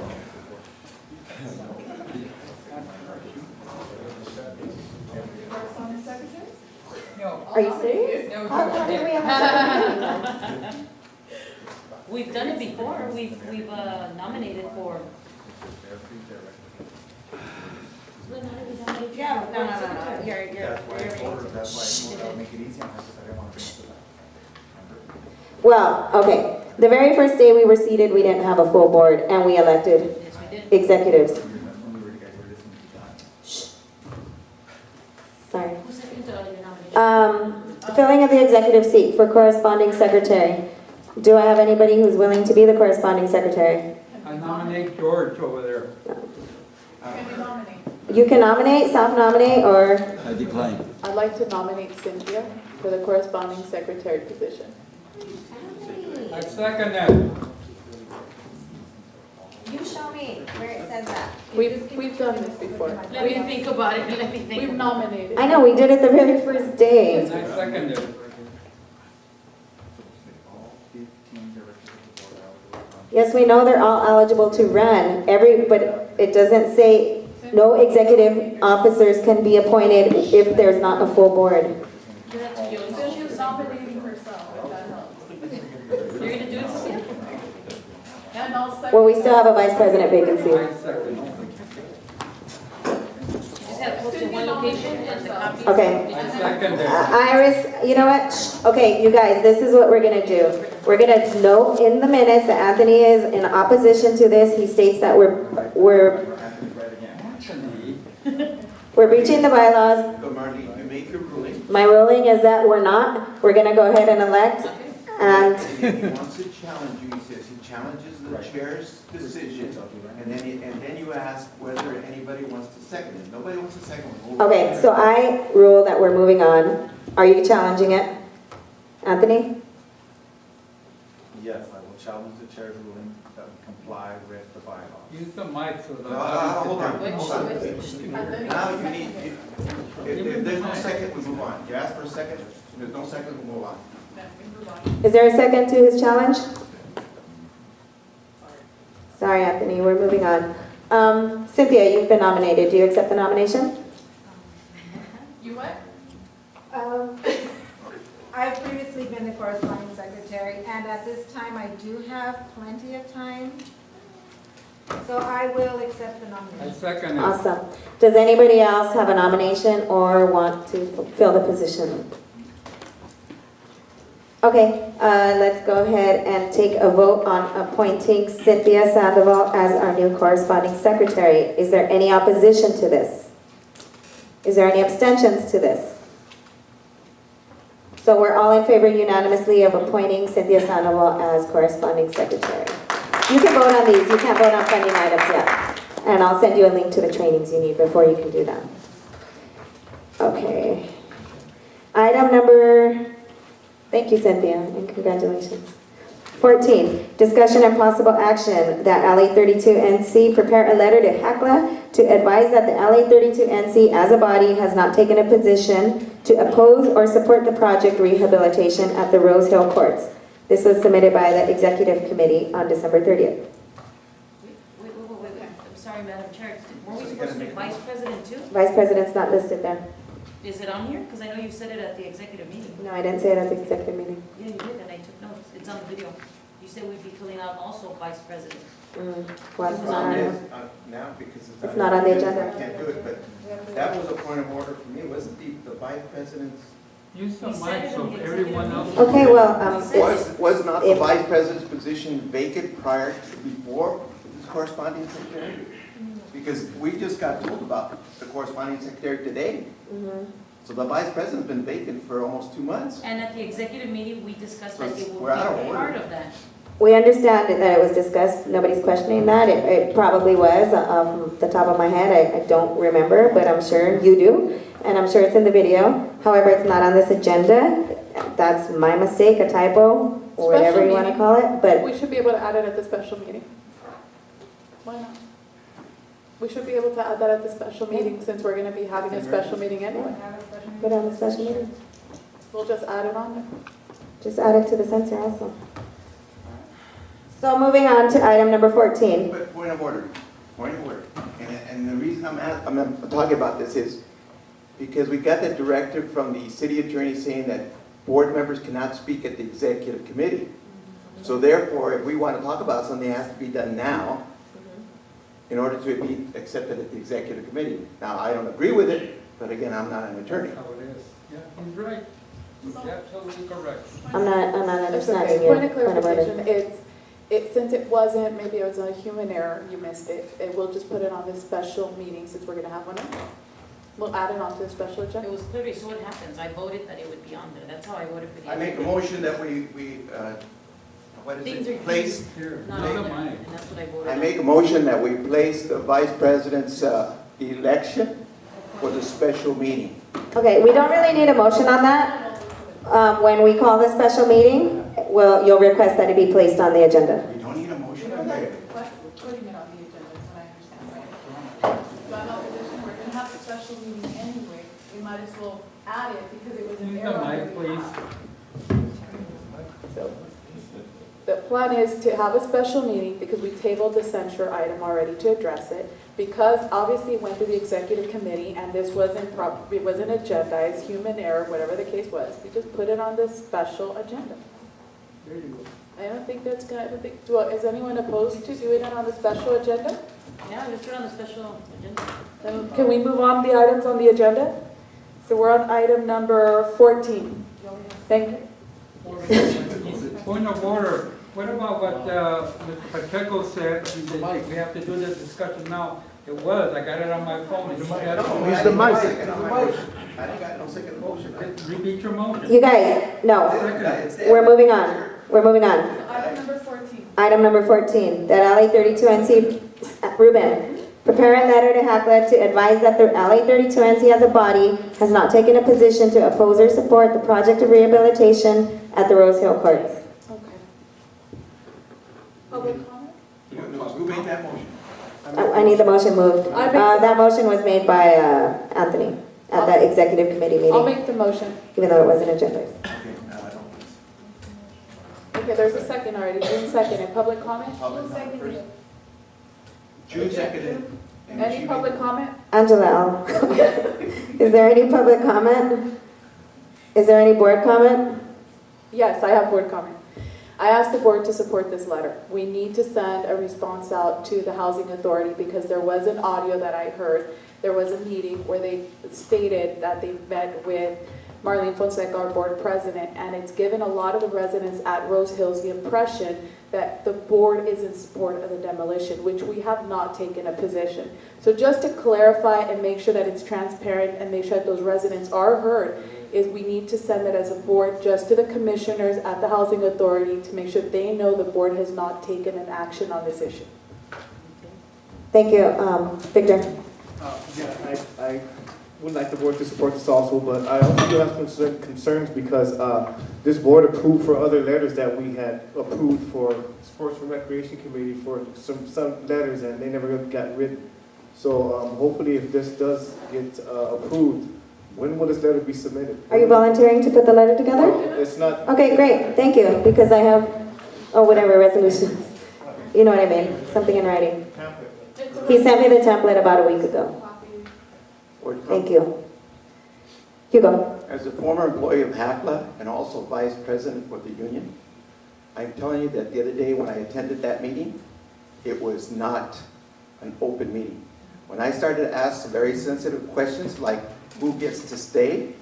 Are you serious? How did we have We've done it before. We've nominated for. Yeah, no. You're. That's why I make it easy. I didn't want to bring it to that. Well, okay. The very first day we were seated, we didn't have a full board, and we elected executives. Shh. Sorry. Filling of the executive seat for corresponding secretary. Do I have anybody who's willing to be the corresponding secretary? I nominate George over there. You can nominate, self-nominate, or? I decline. I'd like to nominate Cynthia for the corresponding secretary position. I second that. You show me where it says that. We've done this before. Let me think about it. Let me think. We've nominated. I know, we did it the very first day. I second it. Yes, we know they're all eligible to run. But it doesn't say no executive officers can be appointed if there's not a full board. Cynthia's nominating herself, if that helps. You're gonna do it, Sophia? And I'll second. Well, we still have a vice president vacancy. I second it. You just have to post in one location and the copy. Okay. I second it. Iris, you know what? Shh. Okay, you guys, this is what we're gonna do. We're gonna note in the minutes that Anthony is in opposition to this. He states that we're breaching the bylaws. So Marlene, you make your ruling. My ruling is that we're not. We're gonna go ahead and elect. And If he wants to challenge you, he says he challenges the chair's decision, and then you ask whether anybody wants to second it. Nobody wants to second it. okay, so I rule that we're moving on. Are you challenging it, Anthony? Yes, I will challenge the chair's ruling that we comply with the bylaws. Use the mic so that. Hold on. Now you need, if there's no second, we move on. You ask for a second, if there's no second, we move on. Is there a second to his challenge? Sorry, Anthony, we're moving on. Cynthia, you've been nominated. Do you accept the nomination? You what? I've previously been the corresponding secretary, and at this time I do have plenty of time. So I will accept the I nomination. second it. Awesome. Does anybody else have a nomination or want to fill the position? Okay, let's go ahead and take a vote on appointing Cynthia Sandoval as our new corresponding secretary. Is there any opposition to this? Is there any abstentions to this? So we're all in favor unanimously of appointing Cynthia Sandoval as corresponding secretary. You can vote on these. You can't vote on pending items yet. And I'll send you a link to the trainings you need before you can do that. Okay. Item number... Thank you, Cynthia, and congratulations. 14, discussion and possible action that LA32NC prepare a letter to HACLA to advise that the LA32NC as a body has not taken a position to oppose or support the project rehabilitation at the Rose Hill Courts. This was submitted by the Executive Committee on December 30th. Wait. I'm sorry, Madam Chair. Weren't we supposed to be vice president too? Vice President's not listed there. Is it on here? Because I know you said it at the executive meeting. No, I didn't say it at the Executive meeting. Yeah, you did, and I took notes. It's on the video. You said we'd be filling out also vice president. Well, it's not, It is, now because it's not on the agenda. I can't do it, but that was a point of order for me. Wasn't the vice president's Use the We said mic it so in the everyone else. Okay, well, Was not the if- vice president's position vacant before this corresponding secretary? Because we just got told about the corresponding secretary today. So the vice president's been vacant for almost 2 months. And at the executive meeting, we discussed that it will We're out of be order. part of that. we understand that it was discussed, nobody's questioning that, it probably was, from the top of my head, I don't remember, but I'm sure you do, and I'm sure it's in the video. However, it's not on this agenda, that's my mistake, a typo, or whatever Special you want to meeting. call it, but We should be able to add it at the special meeting. Why not? We should be able to add that at the special meeting since we're gonna be having a special meeting anyway. put on the special meeting. We'll just add it on there. Just add it to the censor also. So moving on to item number 14. But point of order, point of order. And the reason I'm talking about this is because we got that directive from the city attorney saying that board members cannot speak at the executive committee. So therefore, if we want to talk about something, it has to be done now in order to be accepted at the executive committee. Now, I don't agree with it, but again, I'm not an attorney. That's how it is. Yeah, he's right. He's absolutely correct. I'm not It's understanding okay. your Point of point of order. clarification, since it wasn't, maybe it was a human error, you missed it. We'll just put it on the special meeting since we're gonna have one. We'll add it onto the special agenda. It was clearly, so what happens, I voted that it would be on there, that's how I voted for the. I make a motion that we what is Things it, are place? Here, Not use on the there, mic. and that's what I voted. I on. make a motion that we place the vice president's election for the special meeting. Okay, we don't really need a motion on that. When we call the special meeting, you'll request that it be placed on the agenda. We don't need a motion on that. Putting it on the agenda, is what I understand, right? So I'm not position, we're gonna have a special meeting anyway, we might as well add it because it was an Use error. the mic, please. The plan is to have a special meeting because we tabled the censure item already to address it. Because obviously it went through the executive committee and this wasn't it wasn't agendized, human error, whatever the case was. We just put it on the special agenda. There you go. I don't think that's gonna, is anyone opposed to doing it on the special agenda? Yeah, let's put it on the special agenda. Then can we move on the items on the agenda? So we're on item number 14. Thank you. Point of order. What about what Mr. Pacheco said? He said, we have to do this discussion now. It was, I got it on my phone. It's set up. Use the mic. I don't got no second motion. Repeat your motion. You guys, no, we're moving on. We're moving on. Item number 14. Item number 14, that LA 32NC, Ruben, prepare a letter to HACLA to advise that the LA 32NC as a body has not taken a position to oppose or support the project of rehabilitation at the Rose Hill Courts. Okay. Public comment? Who made that motion? I need the motion moved. That motion was made by Anthony at the executive committee I'll meeting, make the motion. even though it wasn't agendized. Okay, no, I don't. Okay, there's a second already. June seconded. Public comment? June seconded. and Any she public made- comment? Angela, is there any public comment? Is there any board comment? Yes, I have board comment. I asked the board to support this letter. We need to send a response out to the housing authority because there was an audio that I heard. There was a meeting where they stated that they met with Marlene Fonseca, our board president, and it's given a lot of the residents at Rose Hills the impression that the board is in support of the demolition, which we have not taken a position. So just to clarify and make sure that it's transparent and make sure that those residents are heard, is we need to send it as a board just to the commissioners at the housing authority to make sure they know the board has not taken an action on this issue. Thank you, Victor. Yeah, I would like the board to support this also, but I also do have concerns because this board approved for other letters that we had approved for Sports and Recreation Committee for some letters and they never got written. So hopefully if this does get approved, when will this letter be submitted? Are you volunteering to put the letter together? It's not. Okay, great, thank you, because I have, whatever, resolutions. You know what I mean, something in writing. He sent me the template about a week ago. Thank you. Hugo. As a former employee of HACLA and also vice president for the union, I'm telling you that the other day when I attended that meeting, it was not an open meeting. When I started to ask some very sensitive questions like who gets to stay,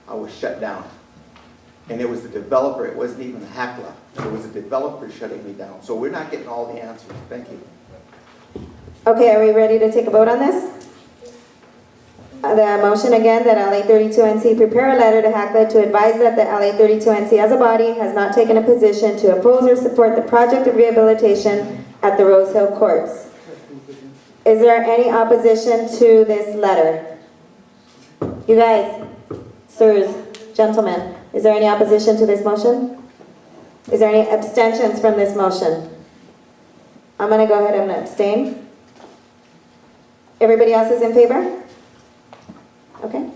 I was shut down. And it was the developer, it wasn't even Hackla. It was the developer shutting me down. So we're not getting all the answers. Thank you. Okay, are we ready to take a vote on this? The motion again that LA 32NC prepare a letter to Hackla to advise that the LA 32NC as a body has not taken a position to oppose or support the project of rehabilitation at the Rose Hill Courts. Is there any opposition to this letter? You guys, sirs, gentlemen, is there any opposition to this motion? Is there any abstentions from this motion? I'm going to go ahead and abstain. Everybody else is in favor? Okay.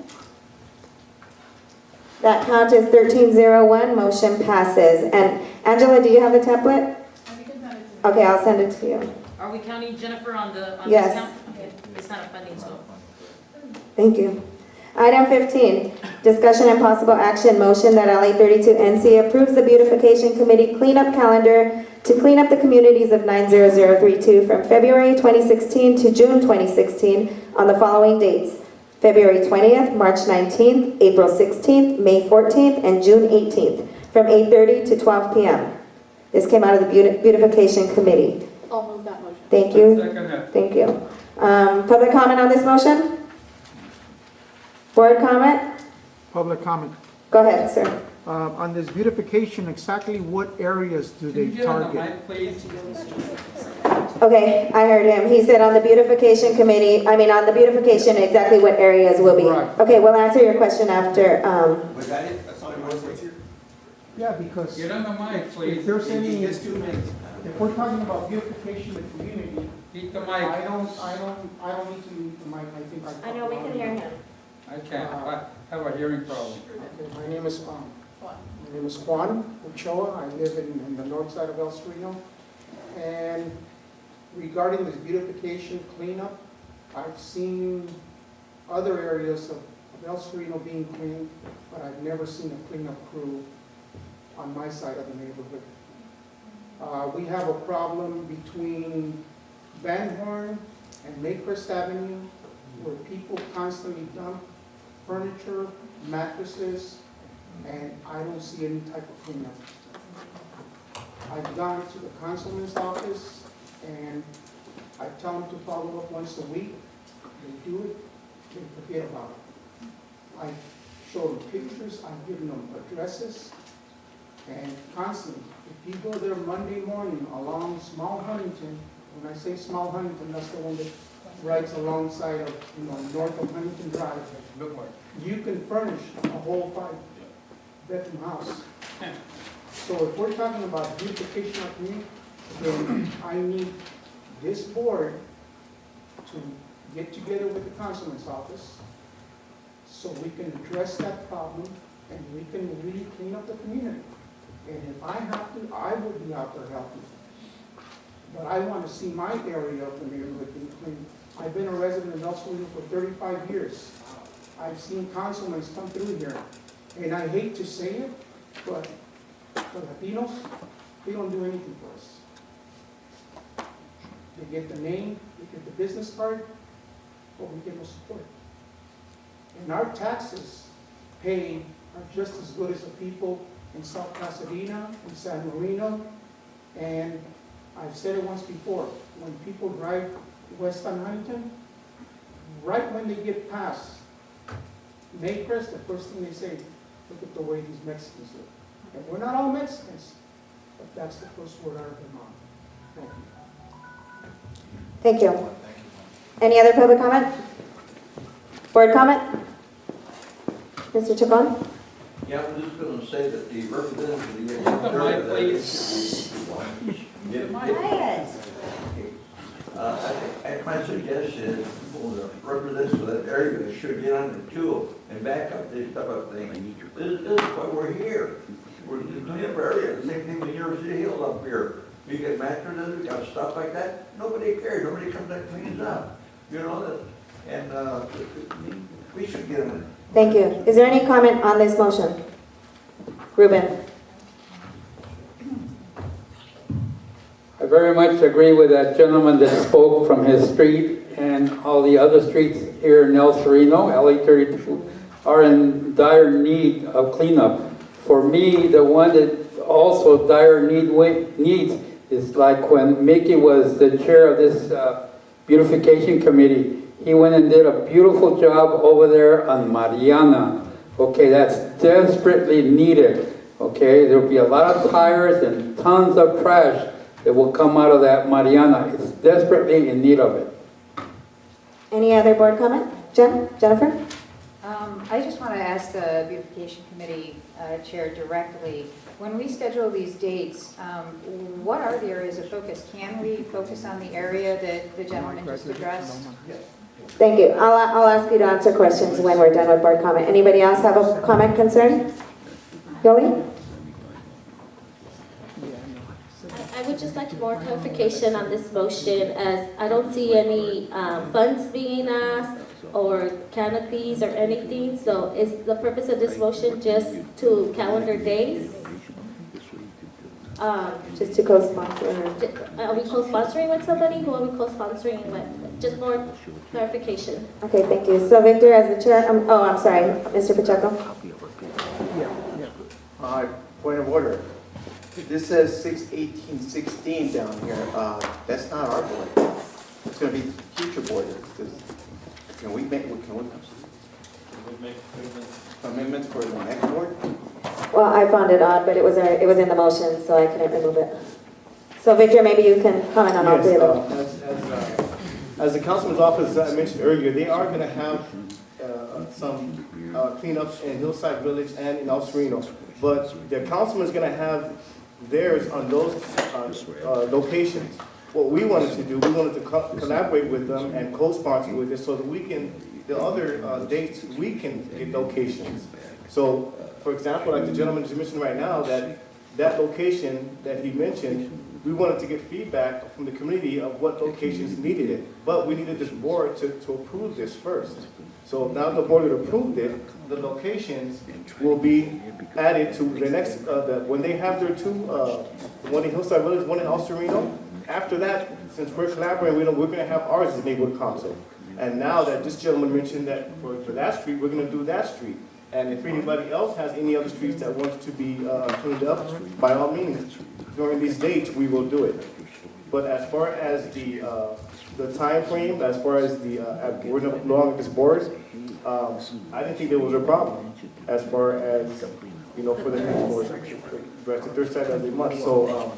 That count is 1301, motion passes. And Angela, do you have the template? Okay, I'll send it to you. Are we counting Jennifer on Yes. this count? Okay. It's not a funding, so. Thank you. Item 15, discussion and possible action motion that LA 32NC approves the Beautification Committee cleanup calendar to clean up the communities of 90032 from February 2016 to June 2016 on the following dates: February 20th, March 19th, April 16th, May 14th, and June 18th from 8:30 to 12 p.m. This came out of the Beautification Committee. I'll move that motion. Thank you. Second that. Thank you. Public comment on this motion? Board comment? Public comment. Go ahead, sir. On this beautification, exactly what areas do they Can you get on the target? mic, please? Okay, I heard him. He said on the beautification committee, on the beautification, exactly what areas will be. Right. Okay, we'll answer your question after. Was that it? That's all you want to say? Yeah, because Get on the mic, please. if there's any, Just 2 minutes. if we're talking about beautification of the community, Keep the mic. I don't need to use the mic. I think I. I know, we can hear him. I can't. I have a hearing problem. Okay, my name is Juan Ochoa. I live in the north side of El Sereno. And regarding this beautification cleanup, I've seen other areas of El Sereno being cleaned, but I've never seen a cleanup crew on my side of the neighborhood. We have a problem between Van Horn and Maycrest Avenue where people constantly dump furniture, mattresses, and I don't see any type of cleanup. I've gone to the councilman's office and I tell them to follow up once a week. They do it, they forget about it. I show them pictures, I've given them addresses, and constantly, if you go there Monday morning along Small Huntington, when I say Small Huntington, that's the one that rides alongside of, north of Huntington Drive, you can furnish a whole 5-bedroom house. So if we're talking about beautification of community, then I need this board to get together with the councilman's office so we can address that problem and we can really clean up the community. And if I have to, I will be out there helping. But I want to see my area of the neighborhood being cleaned. I've been a resident of El Sereno for 35 years. I've seen councilmen come through here. And I hate to say it, but for Latinos, they don't do anything for us. They get the name, they get the business card, but we get no support. And our taxes paid are just as good as the people in South Pasadena, in San Marino, and I've said it once before, when people drive west on Huntington, right when they get past Maycrest, the first thing they say, look at the way these Mexicans look. And we're not all Mexicans, but that's the first word out of their mouth. Thank you. Thank you. Any other public comment? Board comment? Mr. Chacon? Yeah, I'm just going to say that the representative of the the mic, please. My suggestion is, the representatives of that area should get on the tool and back up this type of thing. This is why we're here. We're in the cleanup area, the same thing with University Hill up here. We get mattresses, we got stuff like that. Nobody cares, nobody comes and cleans up. And we should get them. Thank you. Is there any comment on this motion? Ruben? I very much agree with that gentleman that spoke from his street and all the other streets here in El Sereno, LA 32 are in dire need of cleanup. For me, the one that also dire needs is like when Mickey was the chair of this beautification committee. He went and did a beautiful job over there on Mariana. Okay, that's desperately needed. Okay, there'll be a lot of tires and tons of trash that will come out of that Mariana. It's desperately in need of it. Any other board comment? Jennifer? I just want to ask the beautification committee chair directly, when we schedule these dates, what are the areas of focus? Can we focus on the area that the gentleman just addressed? Thank you. I'll ask you to answer questions when we're done with board comment. Anybody else have a comment, concern? Yoli? I would just like more clarification on this motion, as I don't see any funds being asked or canopies or anything. So is the purpose of this motion just to calendar days? Just to co-sponsor. Are we co-sponsoring with somebody? Who are we co-sponsoring with? Just more clarification. Okay, thank you. So Victor, as the chair, I'm sorry, Mr. Pacheco. Point of order. This says 6/18/16 down here. That's not our board. It's going to be future board. Can we make amendments for the next board? Well, I found it odd, but it was in the motion, so I couldn't remove it. So Victor, maybe you can comment on all three of them. As the councilman's office I mentioned earlier, they are going to have some cleanups in Hillside Village and in El Sereno. But the councilman's going to have theirs on those locations. What we wanted to do, we wanted to collaborate with them and co-sponsor with it so that we can, the other dates, we can get locations. So, for example, like the gentleman is mentioning right now, that location that he mentioned, we wanted to get feedback from the community of what locations needed it. But we needed this board to approve this first. So now the board had approved it, the locations will be added to the next, when they have their two, one in Hillside Village, one in El Sereno. After that, since we're collaborating, we're going to have ours as neighborhood council. And now that this gentleman mentioned that for that street, we're going to do that street. And if anybody else has any other streets that wants to be cleaned up, by all means, during these dates, we will do it. But as far as the time frame, as far as we're not along with this board, I didn't think there was a problem as far as, for the next board, the third Saturday of the month. So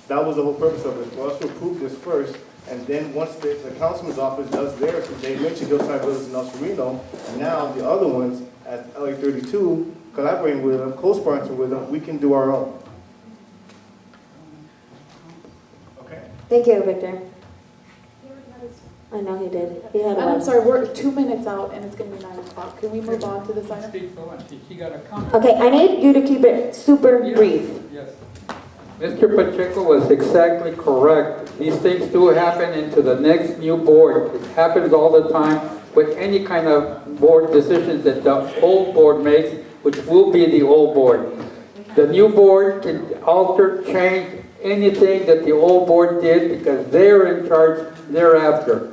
that was the whole purpose of it, for us to approve this first, and then once the councilman's office does theirs, they mentioned Hillside Village and El Sereno, and now the other ones at LA 32, collaborating with them, co-sponsoring with them, we can do our own. Okay. Thank you, Victor. I know he did. He had And one. I'm sorry, we're 2 minutes out and it's going to be 9 o'clock. Can we move on to this item? She got a comment. Okay, I need you to keep it super brief. Yes. Mr. Pacheco was exactly correct. These things do happen into the next new board. It happens all the time with any kind of board decisions that the old board makes, which will be the old board. The new board can alter, change anything that the old board did because they're in charge thereafter.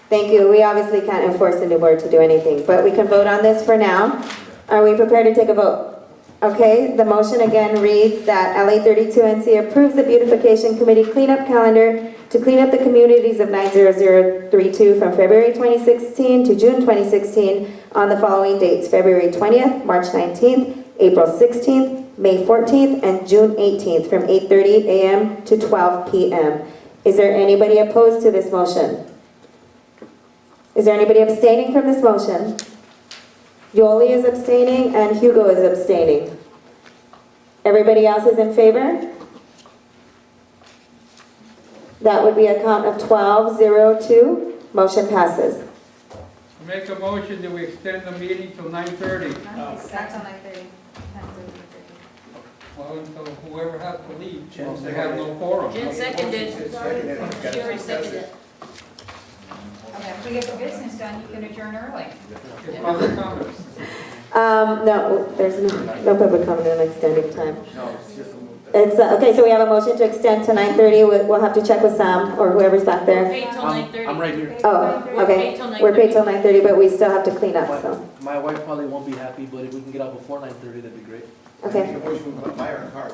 Thank you. We obviously can't enforce the new board to do anything, but we can vote on this for now. Are we prepared to take a vote? Okay, the motion again reads that LA 32 NC approves the Beautification Committee cleanup calendar to clean up the communities of 90032 from February 2016 to June 2016 on the following dates: February 20th, March 19th, April 16th, May 14th, and June 18th from 8:30 a.m. to 12 p.m. Is there anybody opposed to this motion? Is there anybody abstaining from this motion? Yoli is abstaining and Hugo is abstaining. Everybody else is in favor? That would be a count of 12-0-2. Motion passes. Make a motion that we extend the meeting till 9:30. Starts on 9:30. Well, until whoever has to leave, they have no quorum. Jen seconded. She already seconded. Okay, if we get the business done, you can adjourn early. Public comments. No, there's no public comment on extending time. It's, okay, so we have a motion to extend to 9:30. We'll have to check with Sam or whoever's back there. Paid till 9:30. I'm right here. Oh, Paid okay. till 9:30. We're paid till 9:30, but we still have to clean up, so, My wife probably won't be happy, but if we can get out before 9:30, that'd be great. okay. Buy her a car.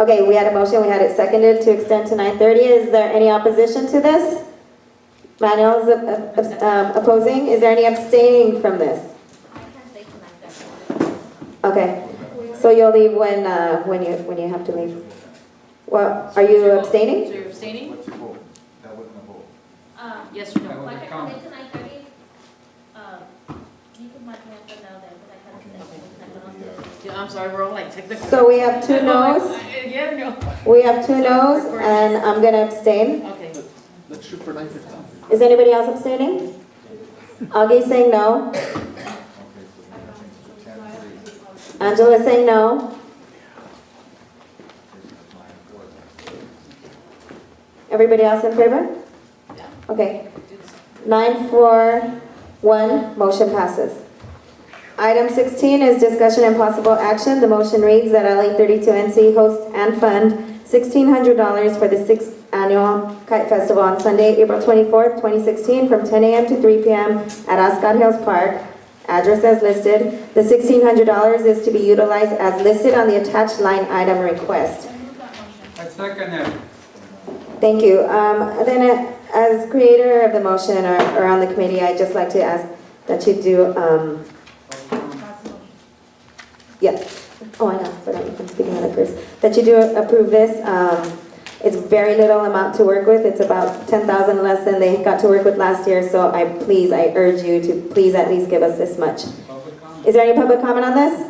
Okay, we had a motion, we had it seconded to extend to 9:30. Is there any opposition to this? Manuel's opposing. Is there any abstaining from this? I can't stay till 9:30. Okay, so you'll leave when you have to leave. Well, are you abstaining? So you're abstaining? What's your vote? That wasn't a vote. Yes or no? That If I wasn't can count. come in to 9:30, you can mark me up for now then, because I can't stay. Yeah, I'm sorry, we're all like technical. So we have two no's. Yeah, no. We have two no's, and I'm gonna abstain. Okay. Let's shoot for 9:15. Is anybody else abstaining? Augie's saying no. Okay, so we're gonna change it to 10:03. Angela's saying no. Everybody else in favor? Okay. 9-4-1, motion passes. Item 16 is discussion and possible action. The motion reads that LA 32NC host and fund $1,600 for the 6th annual Kite Festival on Sunday, April 24th, 2016 from 10 a.m. to 3 p.m. at Ascot Hills Park. Address as listed. The $1,600 is to be utilized as listed on the attached line item request. I second it. Thank you. Then as creator of the motion or on the committee, I'd just like to ask that you do, yeah. Oh, I know, but I'm speaking on it first. That you do approve this. It's very little amount to work with. It's about 10,000 less than they got to work with last year. So I urge you to please at least give us this much. Is there any public comment on this?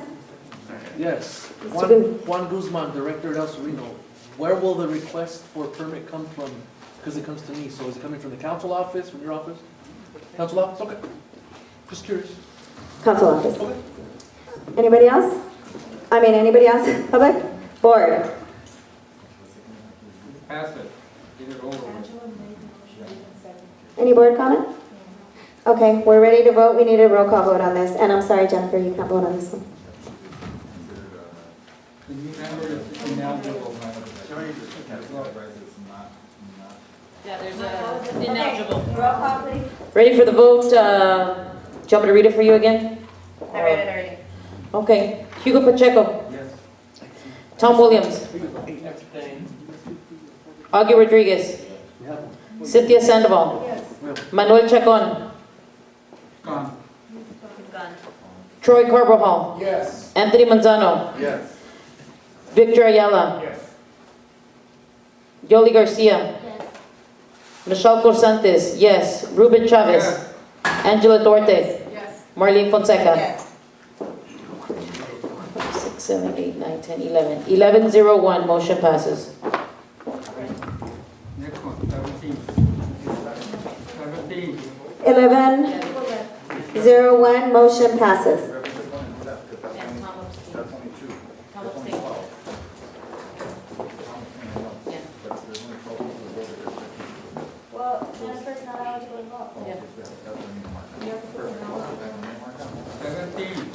Yes. Mr. Booth. Juan Guzman, Director at El Sereno. Where will the request for permit come from? Because it comes to me. So is it coming from the council office, from your office? Council office? Okay. Just curious. Council office. Anybody else? Anybody else? Public? Board? Pass it. Get it over with. Any board comment? Okay, we're ready to vote. We need a roll call vote on this. And I'm sorry, Jennifer, you can't vote on this one. The new member is ineligible, Madam Chair. Yeah, there's a ineligible. Roll call, please. Ready for the vote? Do you want me to read it for you again? I read it already. Okay. Hugo Pacheco. Yes. Tom Williams. Augie Rodriguez. We have one. Cynthia Sandoval. Manuel Chacon. Gone. It's gone. Troy Carvajal. Yes. Anthony Manzano. Yes. Victor Ayala. Yes. Yoli Garcia. Yes. Michelle Corsantes. Yes. Ruben Chavez. Yes. Angela Duarte. Yes. Marlene Fonseca. Yes. 6, 7, 8, 9, 10, 11. 11-0-1, motion passes. Next one, 17. 17. 11-0-1, motion passes. And Tom abstained. Tom abstained. Yeah. Well, Jennifer's not eligible to vote. Yeah. 17.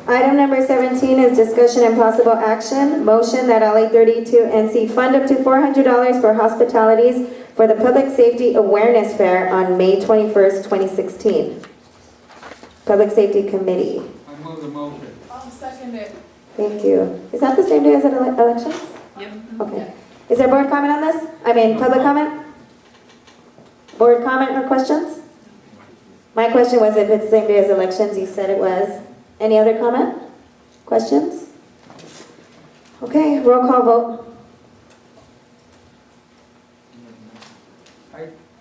Item number 17 is discussion and possible action. Motion that LA 32NC fund up to $400 for hospitalities for the Public Safety Awareness Fair on May 21st, 2016. Public Safety Committee. I move the motion. I'll second it. Thank you. Is that the same day as the elections? Yep. Okay. Is there board comment on this? Public comment? Board comment or questions? My question was if it's the same day as elections, you said it was. Any other comment? Questions? Okay, roll call vote.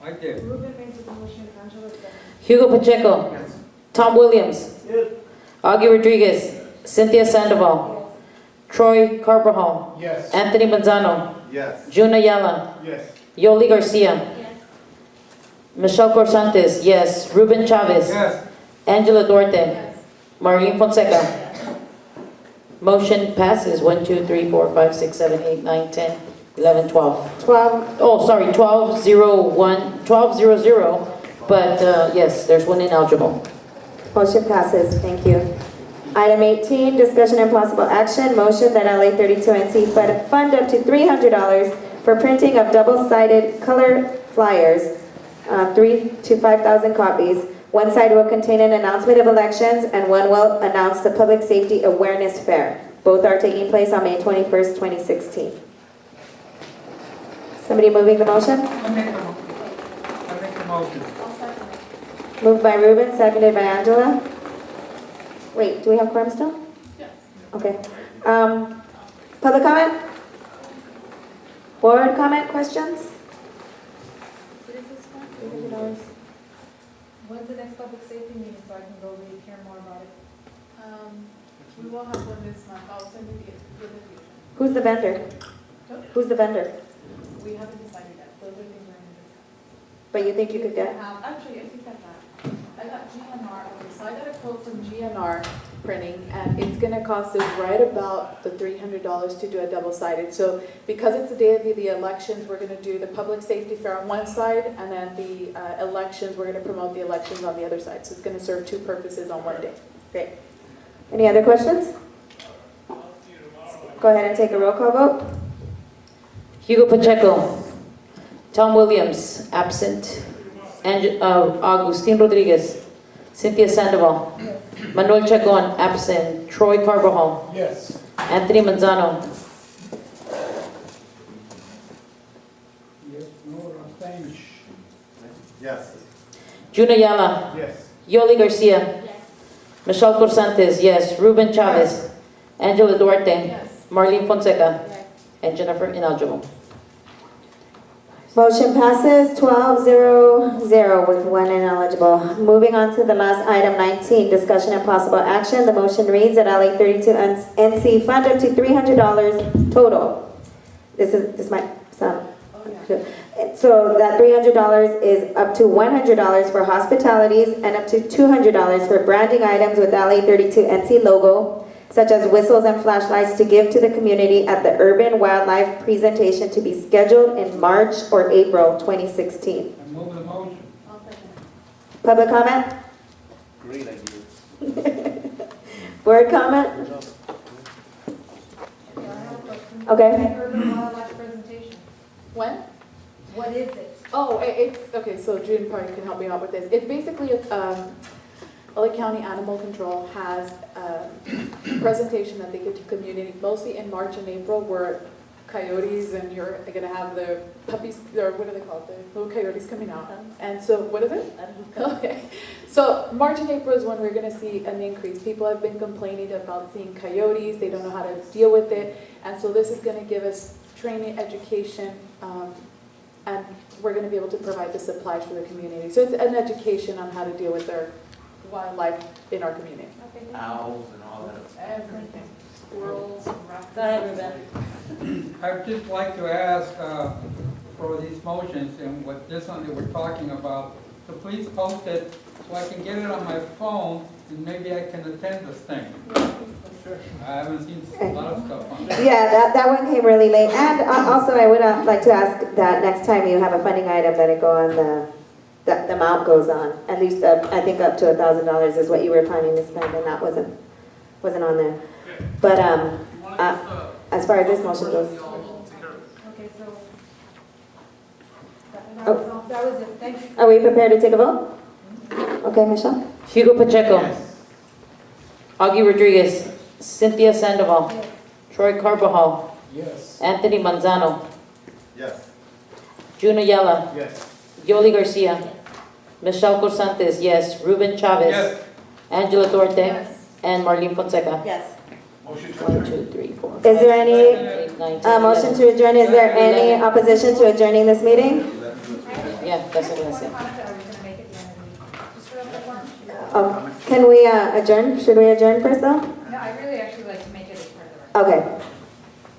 I did. Ruben made the motion, Angela seconded. Hugo Pacheco. Tom Williams. Augie Rodriguez. Cynthia Sandoval. Troy Carvajal. Yes. Anthony Manzano. Yes. June Ayala. Yes. Yoli Garcia. Yes. Michelle Corsantes. Yes. Ruben Chavez. Yes. Angela Duarte. Marlene Fonseca. Motion passes 1, 2, 3, 4, 5, 6, 7, 8, 9, 10, 11, 12. 12. Oh, sorry, 12-0-1, 12-0-0, but yes, there's one ineligible. Motion passes. Thank you. Item 18, discussion and possible action, motion that LA 32NC fund up to $300 for printing of double-sided color flyers, 3 to 5,000 copies. One side will contain an announcement of elections and one will announce the Public Safety Awareness Fair. Both are taking place on May 21st, 2016. Somebody moving the motion? I make the motion. Moved by Ruben, seconded by Angela. Wait, do we have quorum still? Yeah. Okay. Public comment? Board comment, questions? $300. When's the next public safety meeting so I can go read, hear more about it? We will have one this month. I'll send you the invitation. Who's the vendor? Who's the vendor? We haven't decided yet. Those are things we're going to discuss. But you think you could get? Actually, I think I got GNR. Okay, so I got a quote from GNR printing, and it's going to cost us right about the $300 to do a double-sided. So because it's the day of the elections, we're going to do the public safety fair on one side, and then the elections, we're going to promote the elections on the other side. So it's going to serve two purposes on one day. Great. Any other questions? Go ahead and take a roll call vote. Hugo Pacheco. Tom Williams, absent. Agustin Rodriguez. Cynthia Sandoval. Manuel Chacon, absent. Troy Carbajal. Yes. Anthony Manzano. Yes, no, abstain. Yes. Juna Yala. Yes. Yoli Garcia. Michelle Corsantes, yes. Ruben Chavez. Angela Duarte. Marlene Fonseca. And Jennifer ineligible. Motion passes 12-0-0 with one ineligible. Moving on to the last item, 19, discussion and possible action. The motion reads that LA 32 NC fund up to $300 total. This might sound. So that $300 is up to $100 for hospitalities and up to $200 for branding items with LA 32 NC logo, such as whistles and flashlights to give to the community at the Urban Wildlife presentation to be scheduled in March or April 2016. I move the motion. Public comment? Great idea. Board comment? Okay. Urban Wildlife presentation. When? What is it? Oh, it's, okay, so June probably can help me out with this. It's basically, LA County Animal Control has a presentation that they give to the community, mostly in March and April, where coyotes and you're gonna have the puppies, or what are they called, the little coyotes coming out. And so, what is it? Okay. So March and April is when we're gonna see an increase. People have been complaining about seeing coyotes, they don't know how to deal with it. And so this is gonna give us training, education, and we're going to be able to provide the supplies for the community. So it's an education on how to deal with their wildlife in our community. Owls and all that. Everything. Squirrels, Go ahead, Ruben. I'd just like to ask for these motions and what this one that we're talking about, so please post it so I can get it on my phone and maybe I can attend this thing. I haven't seen a lot of stuff on it. Yeah, that one came really late. And also, I would like to ask that next time you have a funding item that it go on the amount goes on. At least, I think up to $1,000 is what you were planning to spend, and that wasn't on there. But as far as this motion goes. Okay, so that Oh. was it. Thank you. Are we prepared to take a vote? Okay, Michelle? Hugo Pacheco. Augie Rodriguez. Cynthia Sandoval. Troy Carbajal. Yes. Anthony Manzano. Yes. Juna Yala. Yes. Yoli Garcia. Michelle Corsantes, yes. Ruben Chavez. Yes. Angela Duarte. And Marlene Fonseca. Yes. Motion to 1, adjourn. 2, 3, 4. Is there any 8, 9, 10, motion to adjourn? Is there any opposition to adjourning this meeting? Yeah, that's what I'm gonna say. Oh, can we adjourn? Should we adjourn first though? No, I really actually like to make it as part of the record.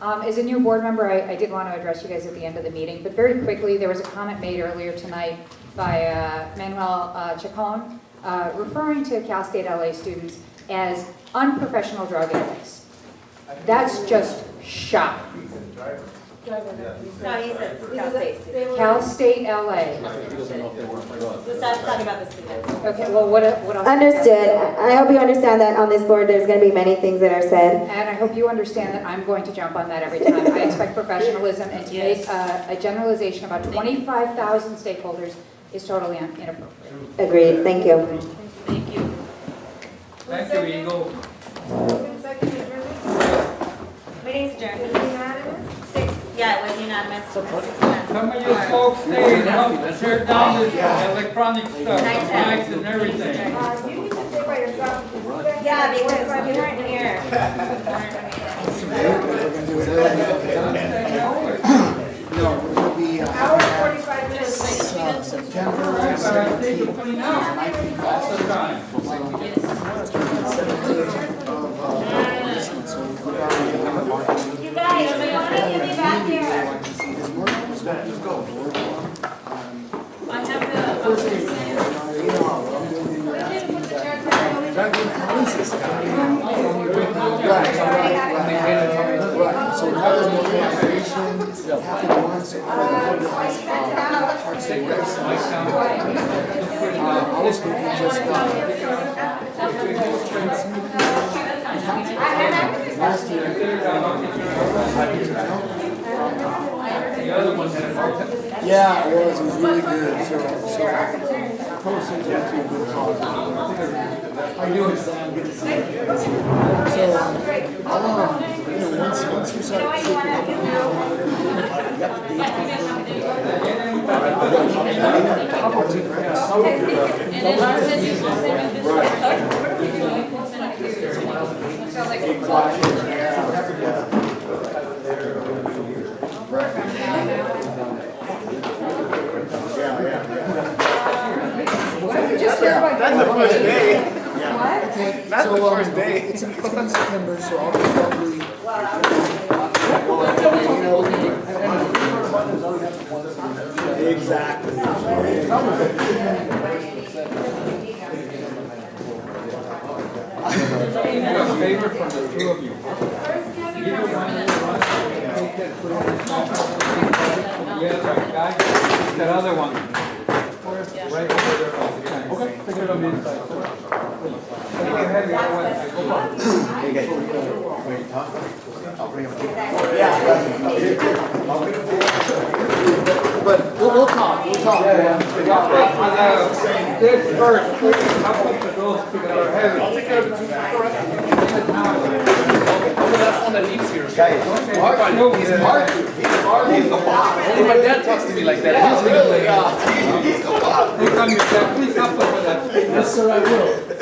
Okay. As a new board member, I did want to address you guys at the end of the meeting, but very quickly, there was a comment made earlier tonight by Manuel Chacon, referring to Cal State LA students as unprofessional drug addicts. That's just shocking. No, he said Cal State students. Cal State LA. We're talking about the students. Okay, well, what else? Understood. I hope you understand that on this board, there's going to be many things that are said. And I hope you understand that I'm going to jump on that every time. I expect professionalism, and to make a generalization about 25,000 stakeholders is totally inappropriate. Agreed. Thank you. Thank you. Thank you, Eagle. Meeting's adjourned. Unanimous? 6, yeah, it was unanimous. 6 Some of you folks stay and help tear down this electronic stuff, the mics and everything. You need to stay by yourself. Yeah, because you weren't here. No, we're going to be Hour 45 minutes. September I think you're clean out all the time. You guys, we want to get me back here. I have So now there's more collaboration, it's happening once, parts of the website. Also, we just last year. Yeah, it was really good, so posted to a good cause. How you doing, Sam? Good to see you. So, once we start shaping up, got the dates That's the first day. What? That's the first day. It's in September, so I'll probably. Exactly. A favor from the two of you. Yes, guy, that other one. Right over there. Okay, take it on the inside. Hey guys, when you talk, I'll bring them. But we'll talk, This first, I'll put the girls together heavy. I'll take care of the two. That's one that lives here. Guys, he's Mark. He's the boss. Only my dad talks to me like that. He's the boss. Please help us with that. yes, sir, I will.